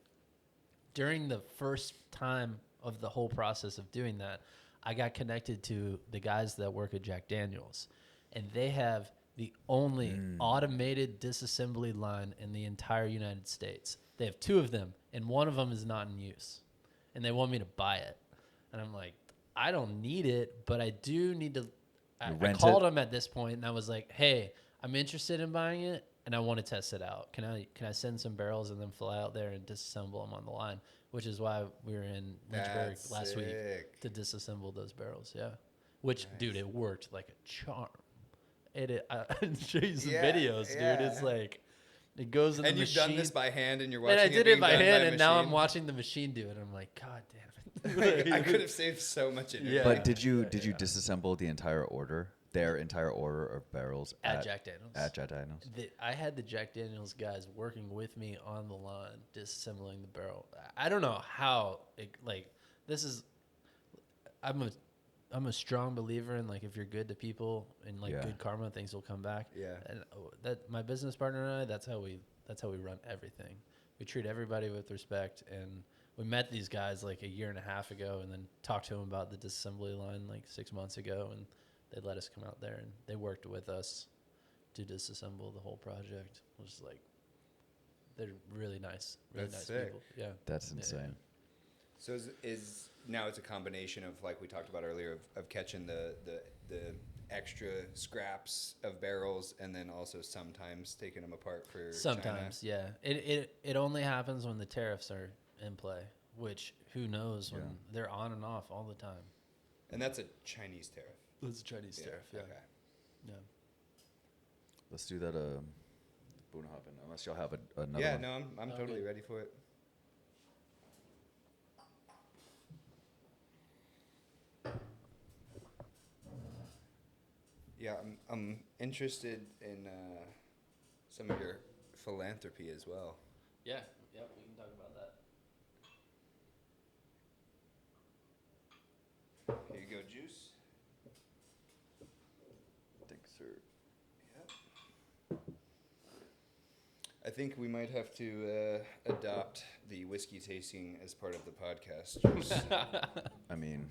[SPEAKER 3] During the first time of the whole process of doing that, I got connected to the guys that work at Jack Daniels, and they have the only automated disassembly line in the entire United States. They have 2 of them, and one of them is not in use, and they want me to buy it. And I'm like, I don't need it, but I do need to. I called them at this point, and I was like, "Hey, I'm interested in buying it, and I want to test it out. Can I send some barrels and then fly out there and disassemble them on the line?" Which is why we were in Lynchburg
[SPEAKER 2] That's
[SPEAKER 3] last week
[SPEAKER 2] sick.
[SPEAKER 3] to disassemble those barrels. Yeah, which dude, it worked like a charm. I can show you some
[SPEAKER 2] Yeah,
[SPEAKER 3] videos, dude.
[SPEAKER 2] yeah.
[SPEAKER 3] It's like it goes in
[SPEAKER 2] And
[SPEAKER 3] the
[SPEAKER 2] you've
[SPEAKER 3] machine.
[SPEAKER 2] done this by hand, and you're watching.
[SPEAKER 3] And I did
[SPEAKER 2] being
[SPEAKER 3] it by
[SPEAKER 2] done
[SPEAKER 3] hand,
[SPEAKER 2] a
[SPEAKER 3] and now I'm
[SPEAKER 2] machine.
[SPEAKER 3] watching the machine do it. I'm like, God damn it!
[SPEAKER 2] I could have saved so much energy.
[SPEAKER 3] Yeah.
[SPEAKER 1] But did you disassemble the entire order? Their entire order of barrels
[SPEAKER 3] At Jack Daniels.
[SPEAKER 1] At Jack Daniels.
[SPEAKER 3] I had the Jack Daniels guys working with me on the line, disassembling the barrel. I don't know how. I'm a strong believer in like if you're good to people and like good karma, things will come back.
[SPEAKER 2] Yeah.
[SPEAKER 3] And that my business partner and I, that's how we run everything. We treat everybody with respect, and we met these guys like a year and a half ago, and then talked to them about the disassembly line like 6 months ago, and they let us come out there, and they worked with us to disassemble the whole project. It was like, they're really nice,
[SPEAKER 2] That's
[SPEAKER 3] nice
[SPEAKER 2] sick.
[SPEAKER 3] people. Yeah.
[SPEAKER 1] That's insane.
[SPEAKER 2] So is now it's a combination of, like we talked about earlier, of catching the extra scraps of barrels, and then also sometimes taking them apart for
[SPEAKER 3] Sometimes,
[SPEAKER 2] China.
[SPEAKER 3] yeah. It only happens when the tariffs are in play, which who knows when they're on and off all the time.
[SPEAKER 2] And that's a Chinese tariff.
[SPEAKER 3] It's a Chinese tariff, yeah.
[SPEAKER 2] Okay.
[SPEAKER 3] Yeah.
[SPEAKER 1] Let's do that. Boone hopping. Unless y'all have another.
[SPEAKER 2] Yeah,
[SPEAKER 1] one.
[SPEAKER 2] no, I'm totally ready for it. Yeah, I'm interested in some of your philanthropy as well.
[SPEAKER 3] Yeah, yep, we can talk about that.
[SPEAKER 2] Here you go, juice.
[SPEAKER 1] Thanks, sir.
[SPEAKER 2] Yep. I think we might have to adopt the whiskey tasting as part of the podcast. Juice.
[SPEAKER 1] I mean,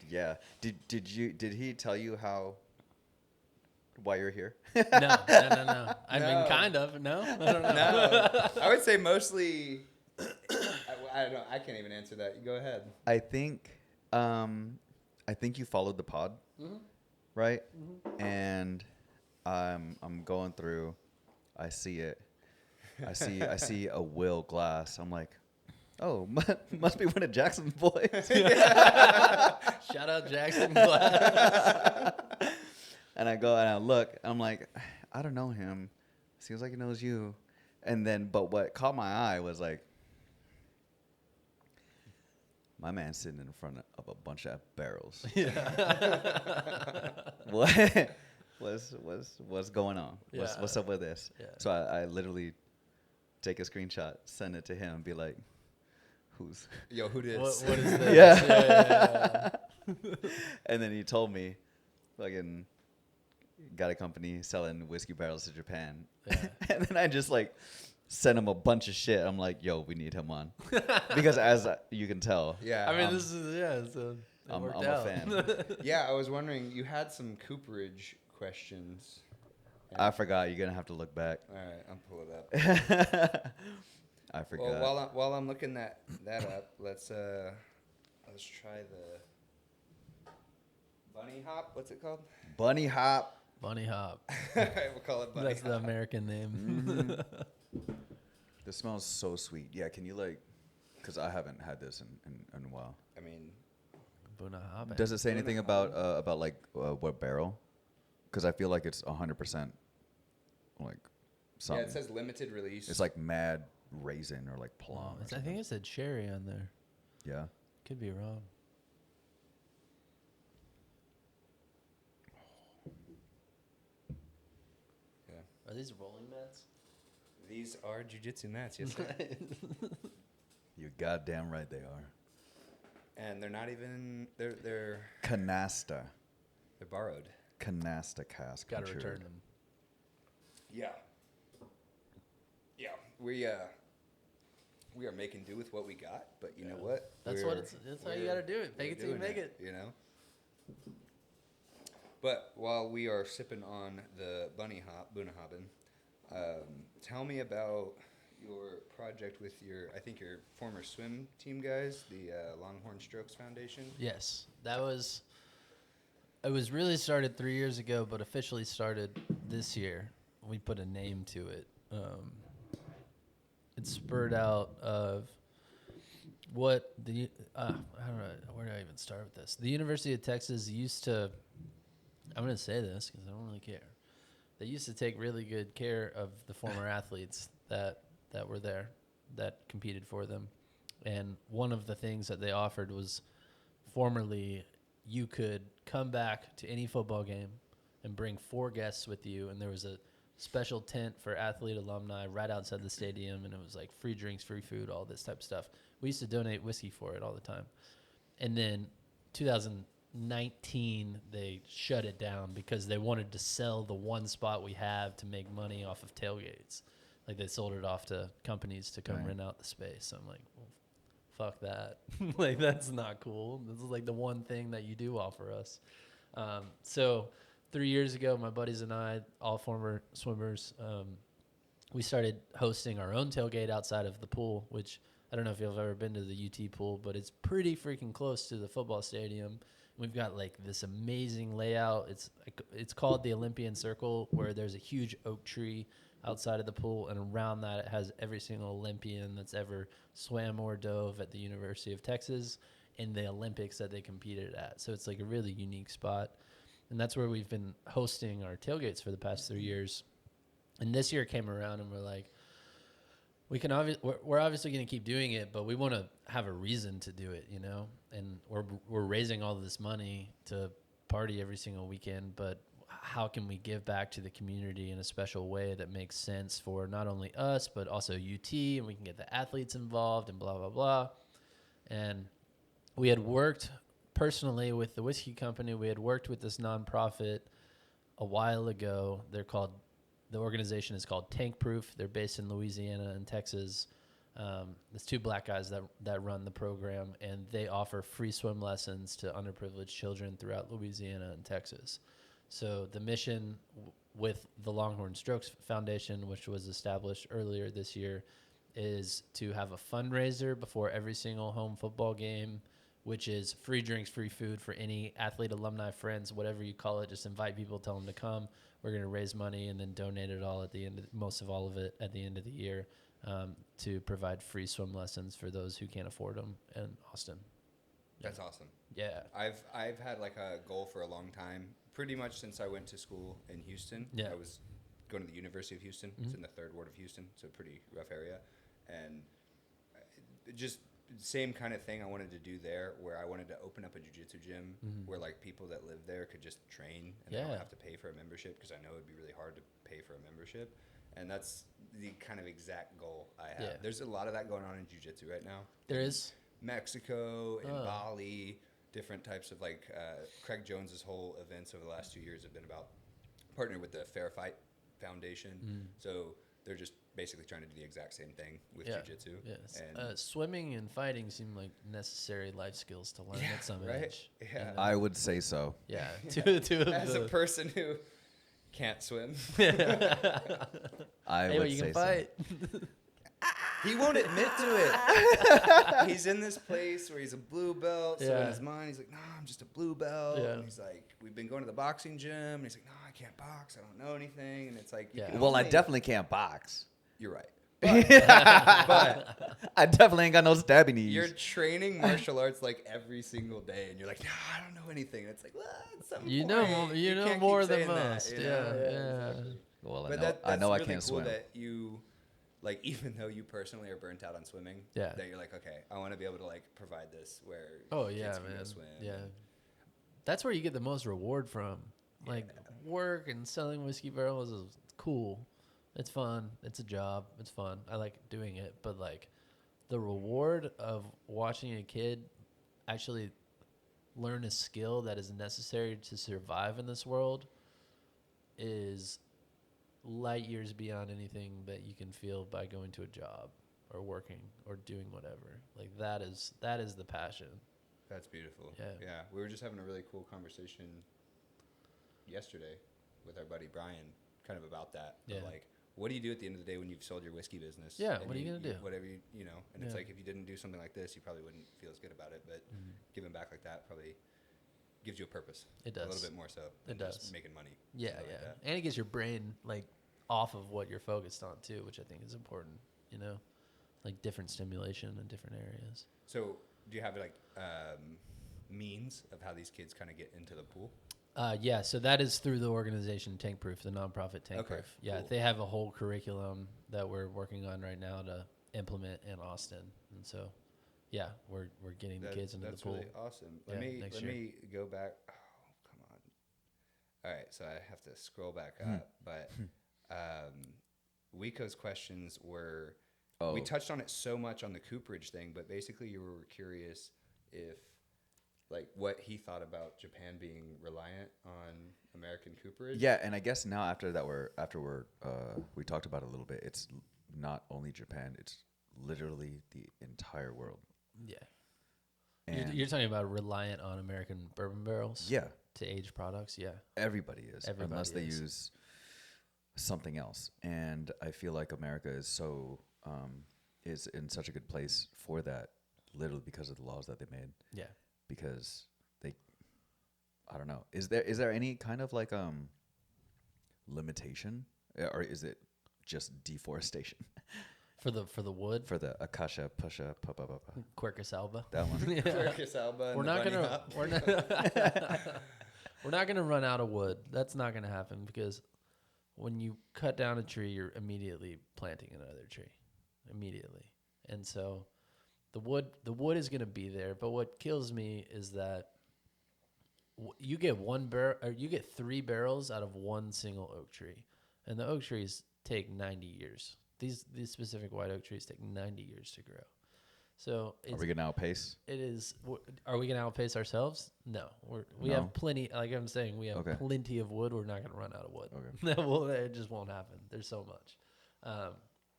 [SPEAKER 1] yeah. Did he tell you why you're here?
[SPEAKER 3] No. I
[SPEAKER 2] No.
[SPEAKER 3] mean, kind of. No, I don't know.
[SPEAKER 2] No, I would say mostly. I don't know. I can't even answer that. You go ahead.
[SPEAKER 1] I think you followed the pod, right? Mm-hmm. And I'm going through. I see it. I see a Will glass. I'm like, oh, must be one of Jackson's boys.
[SPEAKER 3] Shout out Jackson Glass.
[SPEAKER 1] And I go and I look. I'm like, I don't know him. Seems like he knows you. And then, but what caught my eye was like, my man sitting in front of a bunch of barrels. What's going on? What's up with this?
[SPEAKER 3] Yeah.
[SPEAKER 1] So I literally take a screenshot, send it to him, and be like, who's?
[SPEAKER 2] Yo, who this?
[SPEAKER 3] What is this?
[SPEAKER 1] Yeah. And then he told me, fucking, got a company selling whiskey barrels to Japan.
[SPEAKER 3] Yeah.
[SPEAKER 1] And then I just like sent him a bunch of shit. I'm like, yo, we need him on. Because as you can tell,
[SPEAKER 2] Yeah.
[SPEAKER 3] I mean, this is, so
[SPEAKER 1] I'm
[SPEAKER 3] worked
[SPEAKER 1] a
[SPEAKER 3] out.
[SPEAKER 1] fan.
[SPEAKER 2] Yeah, I was wondering, you had some cooperage questions.
[SPEAKER 1] I forgot. You're going to have to look back.
[SPEAKER 2] All right, I'll pull it up.
[SPEAKER 1] I forgot.
[SPEAKER 2] Well, while I'm looking that up, let's try the bunny hop. What's it called?
[SPEAKER 1] Bunny hop.
[SPEAKER 3] Bunny hop.
[SPEAKER 2] We'll call it bunny
[SPEAKER 3] That's
[SPEAKER 2] hop.
[SPEAKER 3] the American name.
[SPEAKER 1] This smells so sweet. Yeah, can you like, because I haven't had this in a while.
[SPEAKER 2] I mean,
[SPEAKER 3] Buna hop.
[SPEAKER 1] Does it say anything about like what barrel? Because I feel like it's 100% like something.
[SPEAKER 2] yeah, it says limited release.
[SPEAKER 1] It's like mad raisin or like plum. or
[SPEAKER 3] I
[SPEAKER 1] something.
[SPEAKER 3] think it said cherry on there.
[SPEAKER 1] Yeah.
[SPEAKER 3] Could be wrong.
[SPEAKER 2] Yeah.
[SPEAKER 3] Are these rolling mats?
[SPEAKER 2] These are jiu-jitsu mats, yes, sir.
[SPEAKER 1] You're goddamn right they are.
[SPEAKER 2] And they're not even they're
[SPEAKER 1] Canasta.
[SPEAKER 2] borrowed.
[SPEAKER 1] Canasta cask.
[SPEAKER 3] Got to
[SPEAKER 1] matured.
[SPEAKER 3] return them.
[SPEAKER 2] Yeah. Yeah. We are making do with what we got, but you know what?
[SPEAKER 3] That's how you got to do it. Make it till you make it.
[SPEAKER 2] You know. But while we are sipping on the Buna Hobbin, tell me about your project with your former swim team guys, the Longhorn Strokes Foundation.
[SPEAKER 3] Yes, it was really started 3 years ago, but officially started this year. We put a name to it. It spurred out of what the I don't know, where do I even start with this? The University of Texas used to. I'm going to say this because I don't really care. They used to take really good care of the former athletes that were there, that competed for them. And one of the things that they offered was formerly you could come back to any football game and bring 4 guests with you. And there was a special tent for athlete alumni right outside the stadium. And it was like free drinks, free food, all this type of stuff. We used to donate whiskey for it all the time. And then 2019, they shut it down because they wanted to sell the one spot we have to make money off of tailgates. Like they sold it off to companies to come rent out the space. So I'm like, well, fuck that. Like that's not cool. This is like the one thing that you do offer us. So 3 years ago, my buddies and I, all former swimmers, we started hosting our own tailgate outside of the pool, which I don't know if you've ever been to the UT pool, but it's pretty freaking close to the football stadium. We've got like this amazing layout. It's called the Olympian Circle, where there's a huge oak tree outside of the pool, and around that it has every single Olympian that's ever swam or dove at the University of Texas in the Olympics that they competed at. So it's like a really unique spot. And that's where we've been hosting our tailgates for the past 3 years. And this year came around and we're like, we're obviously going to keep doing it, but we want to have a reason to do it, you know? And we're raising all this money to party every single weekend, but how can we give back to the community in a special way that makes sense for not only us, but also UT, and we can get the athletes involved and blah, blah, blah. And we had worked personally with the whiskey company. We had worked with this nonprofit a while ago. The organization is called Tank Proof. They're based in Louisiana and Texas. There's 2 black guys that run the program, and they offer free swim lessons to underprivileged children throughout Louisiana and Texas. So the mission with the Longhorn Strokes Foundation, which was established earlier this year, is to have a fundraiser before every single home football game, which is free drinks, free food for any athlete, alumni, friends, whatever you call it. Just invite people, tell them to come. We're going to raise money and then donate it all at the end, most of all of it at the end of the year, to provide free swim lessons for those who can't afford them in Austin. Yeah.
[SPEAKER 2] That's awesome.
[SPEAKER 3] Yeah.
[SPEAKER 2] I've had like a goal for a long time, pretty much since I went to school in Houston.
[SPEAKER 3] Yeah.
[SPEAKER 2] I was going to the University of Houston. It's in the 3rd ward of Houston. It's a pretty rough area. And just same kind of thing I wanted to do there, where I wanted to open up a jiu-jitsu gym where like people that live there could just train and they don't have to pay for a membership, because I know it'd be really hard to pay for a membership. And that's the kind of exact goal I have.
[SPEAKER 3] Yeah.
[SPEAKER 2] There's a lot of that going on in jiu-jitsu right now.
[SPEAKER 3] There is.
[SPEAKER 2] Mexico and Bali, different types of like Craig Jones's whole events over the last 2 years have been about partnering with the Fair Fight Foundation. So they're just basically trying to do the exact same thing with jiu-jitsu.
[SPEAKER 3] Yes.
[SPEAKER 2] And
[SPEAKER 3] Swimming and fighting seem like necessary life skills to learn at some age.
[SPEAKER 2] Yeah.
[SPEAKER 3] And,
[SPEAKER 1] I would say so.
[SPEAKER 3] yeah. Two of
[SPEAKER 2] as a person who can't swim,
[SPEAKER 1] I
[SPEAKER 3] hey,
[SPEAKER 1] would
[SPEAKER 3] you
[SPEAKER 1] say
[SPEAKER 3] can fight.
[SPEAKER 2] he won't admit to it. He's in this place where he's a blue belt. So in his mind, he's like, "No, I'm just a blue belt."
[SPEAKER 3] Yeah.
[SPEAKER 2] And he's like, "We've been going to the boxing gym." And he's like, "No, I can't box. I don't know anything." And it's like, you can
[SPEAKER 1] Well, I
[SPEAKER 2] only-
[SPEAKER 1] definitely can't box.
[SPEAKER 2] You're right.
[SPEAKER 1] But I definitely ain't got no stabby knees.
[SPEAKER 2] You're training martial arts like every single day, and you're like, "No, I don't know anything." And it's like, well, at some
[SPEAKER 3] You
[SPEAKER 2] point,
[SPEAKER 3] know, you know
[SPEAKER 2] can't
[SPEAKER 3] more
[SPEAKER 2] keep
[SPEAKER 3] than
[SPEAKER 2] saying that,
[SPEAKER 3] most.
[SPEAKER 2] you know?
[SPEAKER 3] Yeah.
[SPEAKER 2] Exactly.
[SPEAKER 1] Well,
[SPEAKER 2] But
[SPEAKER 1] I
[SPEAKER 2] that's
[SPEAKER 1] know I
[SPEAKER 2] really
[SPEAKER 1] can't
[SPEAKER 2] cool
[SPEAKER 1] swim.
[SPEAKER 2] that you, like, even though you personally are burnt out on swimming,
[SPEAKER 3] Yeah.
[SPEAKER 2] that you're like, okay, I want to be able to like provide this where
[SPEAKER 3] Oh
[SPEAKER 2] kids
[SPEAKER 3] yeah,
[SPEAKER 2] can go
[SPEAKER 3] man.
[SPEAKER 2] swim.
[SPEAKER 3] Yeah. That's where you get the most reward from. Like work and selling whiskey barrels is cool. It's fun. It's a job. It's fun. I like doing it, but like the reward of watching a kid actually learn a skill that is necessary to survive in this world is light years beyond anything that you can feel by going to a job or working or doing whatever. Like that is the passion.
[SPEAKER 2] That's beautiful.
[SPEAKER 3] Yeah.
[SPEAKER 2] Yeah. We were just having a really cool conversation yesterday with our buddy Brian, kind of about that.
[SPEAKER 3] Yeah.
[SPEAKER 2] Of like, what do you do at the end of the day when you've sold your whiskey business?
[SPEAKER 3] Yeah,
[SPEAKER 2] And
[SPEAKER 3] what are you gonna do?
[SPEAKER 2] Whatever you know. And it's
[SPEAKER 3] Yeah.
[SPEAKER 2] like, if you didn't do something like this, you probably wouldn't feel as good about it. But giving back like that probably gives you a purpose.
[SPEAKER 3] It does.
[SPEAKER 2] A little bit more so.
[SPEAKER 3] It
[SPEAKER 2] than
[SPEAKER 3] does.
[SPEAKER 2] Just making money.
[SPEAKER 3] Yeah,
[SPEAKER 2] something
[SPEAKER 3] yeah.
[SPEAKER 2] like that.
[SPEAKER 3] And it gets your brain like off of what you're focused on too, which I think is important, you know? Like different stimulation in different areas.
[SPEAKER 2] So, do you have like means of how these kids kind of get into the pool?
[SPEAKER 3] Yeah, so that is through the organization Tank Proof, the nonprofit Tank
[SPEAKER 2] Okay,
[SPEAKER 3] Proof. Yeah,
[SPEAKER 2] cool.
[SPEAKER 3] they have a whole curriculum that we're working on right now to implement in Austin. And so, yeah, we're getting the kids into the pool.
[SPEAKER 2] That's really awesome.
[SPEAKER 3] Yeah,
[SPEAKER 2] Let
[SPEAKER 3] next
[SPEAKER 2] me go back. Oh, come on. All right, so I have to scroll back up, but Wiko's questions were.
[SPEAKER 1] Oh.
[SPEAKER 2] We touched on it so much on the cooperage thing, but basically you were curious if, like, what he thought about Japan being reliant on American cooperage.
[SPEAKER 1] Yeah, and I guess now after we talked about it a little bit, it's not only Japan, it's literally the entire world.
[SPEAKER 3] Yeah.
[SPEAKER 1] And
[SPEAKER 3] You're talking about reliant on American bourbon barrels?
[SPEAKER 1] yeah,
[SPEAKER 3] To age products? Yeah.
[SPEAKER 1] everybody is,
[SPEAKER 3] Everybody
[SPEAKER 1] unless they
[SPEAKER 3] is.
[SPEAKER 1] use something else. And I feel like America is is in such a good place for that, literally because of the laws that they made.
[SPEAKER 3] Yeah.
[SPEAKER 1] Because they I don't know. Is there any kind of like limitation, or is it just deforestation
[SPEAKER 3] For the wood,
[SPEAKER 1] for the acacia pusha
[SPEAKER 3] Quercus alba.
[SPEAKER 1] that one?
[SPEAKER 2] Quercus alba and
[SPEAKER 3] We're
[SPEAKER 2] the
[SPEAKER 3] not
[SPEAKER 2] bunny
[SPEAKER 3] gonna
[SPEAKER 2] hop.
[SPEAKER 3] we're not gonna run out of wood. That's not gonna happen because when you cut down a tree, you're immediately planting another tree, immediately, and so the wood is gonna be there. But what kills me is that you get you get 3 barrels out of one single oak tree, and the oak trees take 90 years. These specific white oak trees take 90 years to grow. So
[SPEAKER 1] Are we gonna outpace?
[SPEAKER 3] it is. Are we going to outpace ourselves? No. We
[SPEAKER 1] No?
[SPEAKER 3] have plenty. Like I'm saying, we have
[SPEAKER 1] Okay.
[SPEAKER 3] plenty of wood. We're not going to run out of wood.
[SPEAKER 1] Okay.
[SPEAKER 3] It just won't happen. There's so much,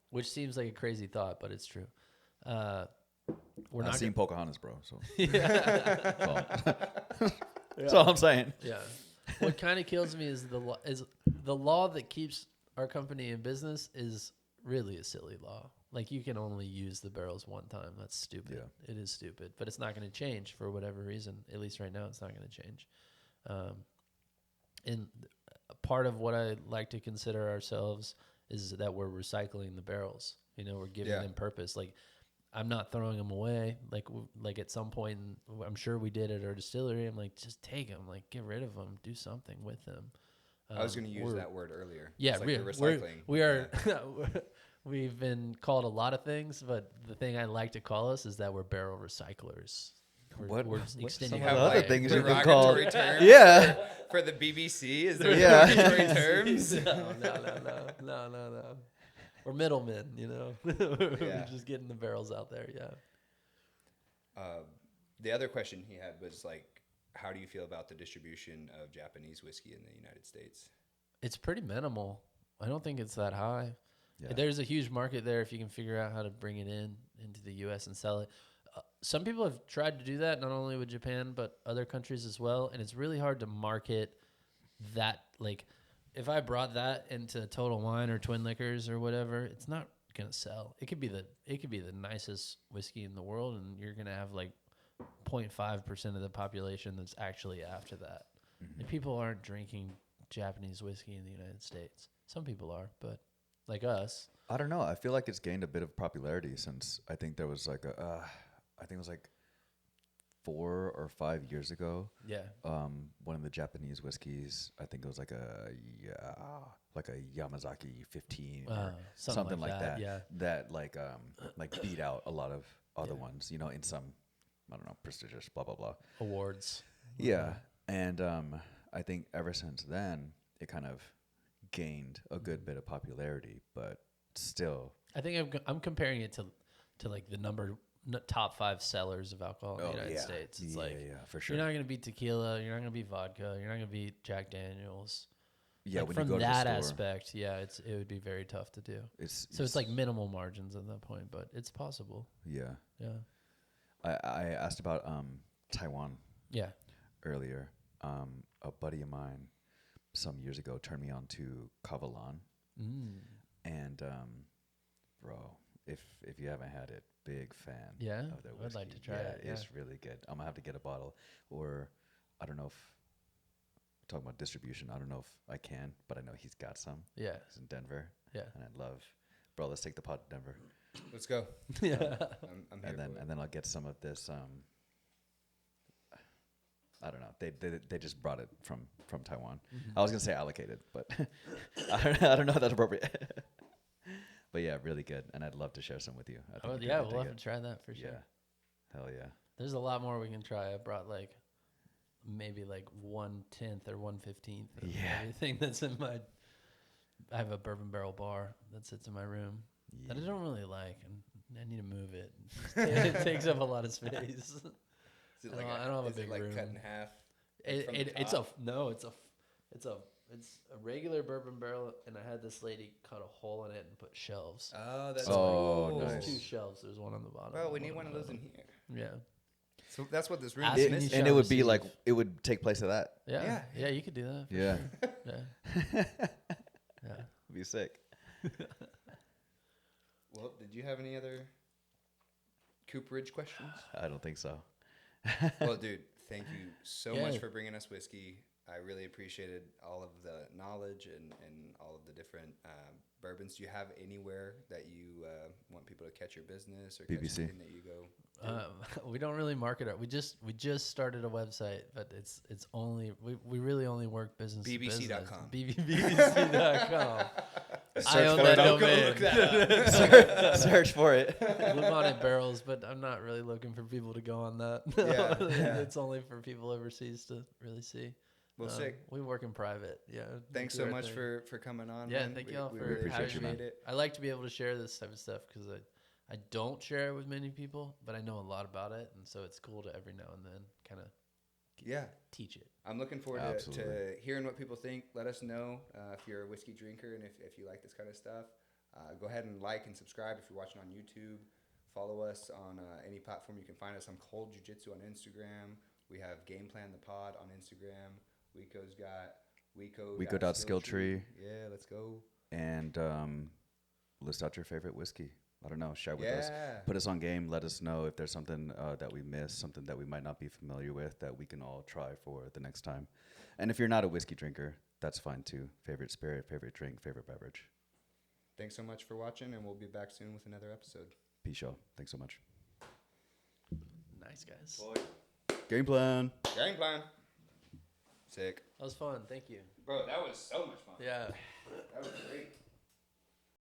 [SPEAKER 3] which seems like a crazy thought, but it's true. We're
[SPEAKER 1] I've
[SPEAKER 3] not.
[SPEAKER 1] seen Pocahontas, bro. So
[SPEAKER 3] Yeah.
[SPEAKER 1] that's all I'm saying.
[SPEAKER 3] Yeah. What kind of kills me is the law that keeps our company in business is really a silly law. Like you can only use the barrels one time. That's stupid.
[SPEAKER 1] Yeah.
[SPEAKER 3] It is stupid, but it's not going to change for whatever reason. At least right now, it's not going to change. And part of what I like to consider ourselves is that we're recycling the barrels. You know, we're giving them purpose. Like I'm not throwing them away. Like at some point, I'm sure we did at our distillery. I'm like, just take them. Like get rid of them. Do something with them.
[SPEAKER 2] I was going to use that word earlier.
[SPEAKER 3] Yeah,
[SPEAKER 2] It's like
[SPEAKER 3] really.
[SPEAKER 2] you're recycling.
[SPEAKER 3] We are. We've been called a lot of things, but the thing I like to call us is that we're barrel recyclers. We're
[SPEAKER 1] What's
[SPEAKER 3] extending
[SPEAKER 1] some
[SPEAKER 3] our
[SPEAKER 1] of the other
[SPEAKER 3] life.
[SPEAKER 1] things you've been
[SPEAKER 2] derogatory
[SPEAKER 1] called?
[SPEAKER 2] terms
[SPEAKER 1] Yeah.
[SPEAKER 2] for the BBC? Is there
[SPEAKER 1] Yeah.
[SPEAKER 2] derogatory terms?
[SPEAKER 3] No. We're middlemen, you know. We're just getting the barrels out there. Yeah.
[SPEAKER 2] The other question he had was like, how do you feel about the distribution of Japanese whiskey in the United States?
[SPEAKER 3] It's pretty minimal. I don't think it's that high.
[SPEAKER 1] Yeah.
[SPEAKER 3] There's a huge market there if you can figure out how to bring it into the U.S. and sell it. Some people have tried to do that, not only with Japan, but other countries as well. And it's really hard to market that. Like, if I brought that into Total Wine or Twin Liquors or whatever, it's not gonna sell. It could be the nicest whiskey in the world, and you're gonna have like 0.5% of the population that's actually after that.
[SPEAKER 1] Mm-hmm.
[SPEAKER 3] And people aren't drinking Japanese whiskey in the United States. Some people are, but like us.
[SPEAKER 1] I don't know. I feel like it's gained a bit of popularity since I think there was like I think it was like 4 or 5 years ago.
[SPEAKER 3] Yeah.
[SPEAKER 1] One of the Japanese whiskeys, I think it was like a Yamazaki 15 or something like that.
[SPEAKER 3] Yeah.
[SPEAKER 1] That like beat out a lot of other ones, you know, in some, I don't know, prestigious blah blah blah
[SPEAKER 3] Awards.
[SPEAKER 1] Yeah, and I think ever since then it kind of gained a good bit of popularity, but still.
[SPEAKER 3] I think I'm comparing it to like the top 5 sellers of alcohol in the United States. It's
[SPEAKER 1] for sure.
[SPEAKER 3] You're not going to beat tequila. You're not going to beat vodka. You're not going to beat Jack Daniels.
[SPEAKER 1] Yeah,
[SPEAKER 3] like
[SPEAKER 1] when
[SPEAKER 3] from
[SPEAKER 1] you go to
[SPEAKER 3] that
[SPEAKER 1] the store,
[SPEAKER 3] aspect, it would be very tough to do. It's like minimal margins at that point, but it's possible.
[SPEAKER 1] Yeah.
[SPEAKER 3] Yeah.
[SPEAKER 1] I asked about Taiwan
[SPEAKER 3] Yeah.
[SPEAKER 1] earlier. A buddy of mine some years ago turned me on to Kavalan. And bro, if you haven't had it, big fan
[SPEAKER 3] Yeah?
[SPEAKER 1] of their whiskey.
[SPEAKER 3] I'd like to try it. Yeah.
[SPEAKER 1] It's really good. I'm gonna have to get a bottle, or I don't know if talking about distribution. I don't know if I can, but I know he's got some.
[SPEAKER 3] Yeah.
[SPEAKER 1] He's in Denver.
[SPEAKER 3] Yeah.
[SPEAKER 1] And I love, bro. Let's take the pod to Denver.
[SPEAKER 2] Let's go.
[SPEAKER 3] Yeah.
[SPEAKER 2] I'm here for it.
[SPEAKER 1] And then I'll get some of this. I don't know. They just brought it from Taiwan. I was gonna say allocated, but I don't know if that's appropriate. But yeah, really good, and I'd love to share some with you. I think
[SPEAKER 3] Yeah, we'll have to try that for sure.
[SPEAKER 1] Yeah, hell yeah.
[SPEAKER 3] There's a lot more we can try. I brought maybe 1/10 or 1/15 of everything that's in my. I have a bourbon barrel bar that sits in my room that I don't really like, and I need to move it. It takes up a lot of space.
[SPEAKER 2] Is it like
[SPEAKER 3] I don't have a big
[SPEAKER 2] like
[SPEAKER 3] room.
[SPEAKER 2] cut in half?
[SPEAKER 3] It's a regular bourbon barrel, and I had this lady cut a hole in it and put shelves.
[SPEAKER 2] Oh, that's
[SPEAKER 1] Oh,
[SPEAKER 2] cool.
[SPEAKER 1] nice.
[SPEAKER 3] There's 2 shelves. There's one on the bottom.
[SPEAKER 2] Well, we
[SPEAKER 3] and
[SPEAKER 2] need one of those in
[SPEAKER 3] bottom.
[SPEAKER 2] here.
[SPEAKER 3] Yeah.
[SPEAKER 2] So that's what this room
[SPEAKER 3] Ask
[SPEAKER 2] is
[SPEAKER 3] me.
[SPEAKER 2] missing.
[SPEAKER 1] And it would be
[SPEAKER 3] receive.
[SPEAKER 1] like it would take place of that.
[SPEAKER 3] Yeah, you could do that. for
[SPEAKER 1] Yeah,
[SPEAKER 3] sure. Yeah. Yeah.
[SPEAKER 1] it'd be sick.
[SPEAKER 2] Well, did you have any other cooperage questions?
[SPEAKER 1] I don't think so.
[SPEAKER 2] Well, dude, thank you so
[SPEAKER 3] Yeah.
[SPEAKER 2] much for bringing us whiskey. I really appreciated all of the knowledge and all of the different bourbons. Do you have anywhere that you want people to catch your business or catch
[SPEAKER 1] BBC.
[SPEAKER 2] anything that you go?
[SPEAKER 3] We don't really market it. We just started a website, but it's only we really only work business.
[SPEAKER 2] BBC.com.
[SPEAKER 3] BBC.com. I
[SPEAKER 1] Search
[SPEAKER 3] own
[SPEAKER 1] for
[SPEAKER 3] that
[SPEAKER 1] it.
[SPEAKER 3] domain.
[SPEAKER 1] Search for it.
[SPEAKER 3] Bluebonnet Barrels, but I'm not really looking for people to go on that.
[SPEAKER 2] Yeah.
[SPEAKER 3] It's only for people overseas to really see.
[SPEAKER 2] Well, sick.
[SPEAKER 3] We work in private. Yeah.
[SPEAKER 2] Thanks
[SPEAKER 3] do
[SPEAKER 2] so
[SPEAKER 3] our
[SPEAKER 2] much
[SPEAKER 3] thing.
[SPEAKER 2] for coming on.
[SPEAKER 3] Yeah,
[SPEAKER 2] man.
[SPEAKER 3] thank y'all
[SPEAKER 2] we
[SPEAKER 3] for
[SPEAKER 2] really
[SPEAKER 1] appreciate you, man.
[SPEAKER 2] it.
[SPEAKER 3] I like to be able to share this type of stuff because I don't share it with many people, but I know a lot about it, and so it's cool to every now and then kind of
[SPEAKER 2] Yeah.
[SPEAKER 3] teach it.
[SPEAKER 2] I'm looking forward to
[SPEAKER 1] Absolutely.
[SPEAKER 2] hearing what people think. Let us know if you're a whiskey drinker and if you like this kind of stuff. Go ahead and like and subscribe if you're watching on YouTube. Follow us on any platform you can find us. I'm Cold Jiu-Jitsu on Instagram. We have Game Plan the Pod on Instagram. Wico's got Wico.Skilltree. Yeah, let's go.
[SPEAKER 1] And list out your favorite whiskey. I don't know. Share with us.
[SPEAKER 2] Yeah.
[SPEAKER 1] Put us on game. Let us know if there's something that we missed, something that we might not be familiar with that we can all try for the next time. And if you're not a whiskey drinker, that's fine too. Favorite spirit, favorite drink, favorite beverage.
[SPEAKER 2] Thanks so much for watching, and we'll be back soon with another episode.
[SPEAKER 1] Peace, y'all. Thanks so much.
[SPEAKER 3] Nice, guys.
[SPEAKER 1] Game plan.
[SPEAKER 2] Game Plan. Sick.
[SPEAKER 3] That was fun. Thank you.
[SPEAKER 2] Bro, that was so much fun.
[SPEAKER 3] Yeah.
[SPEAKER 2] That was great.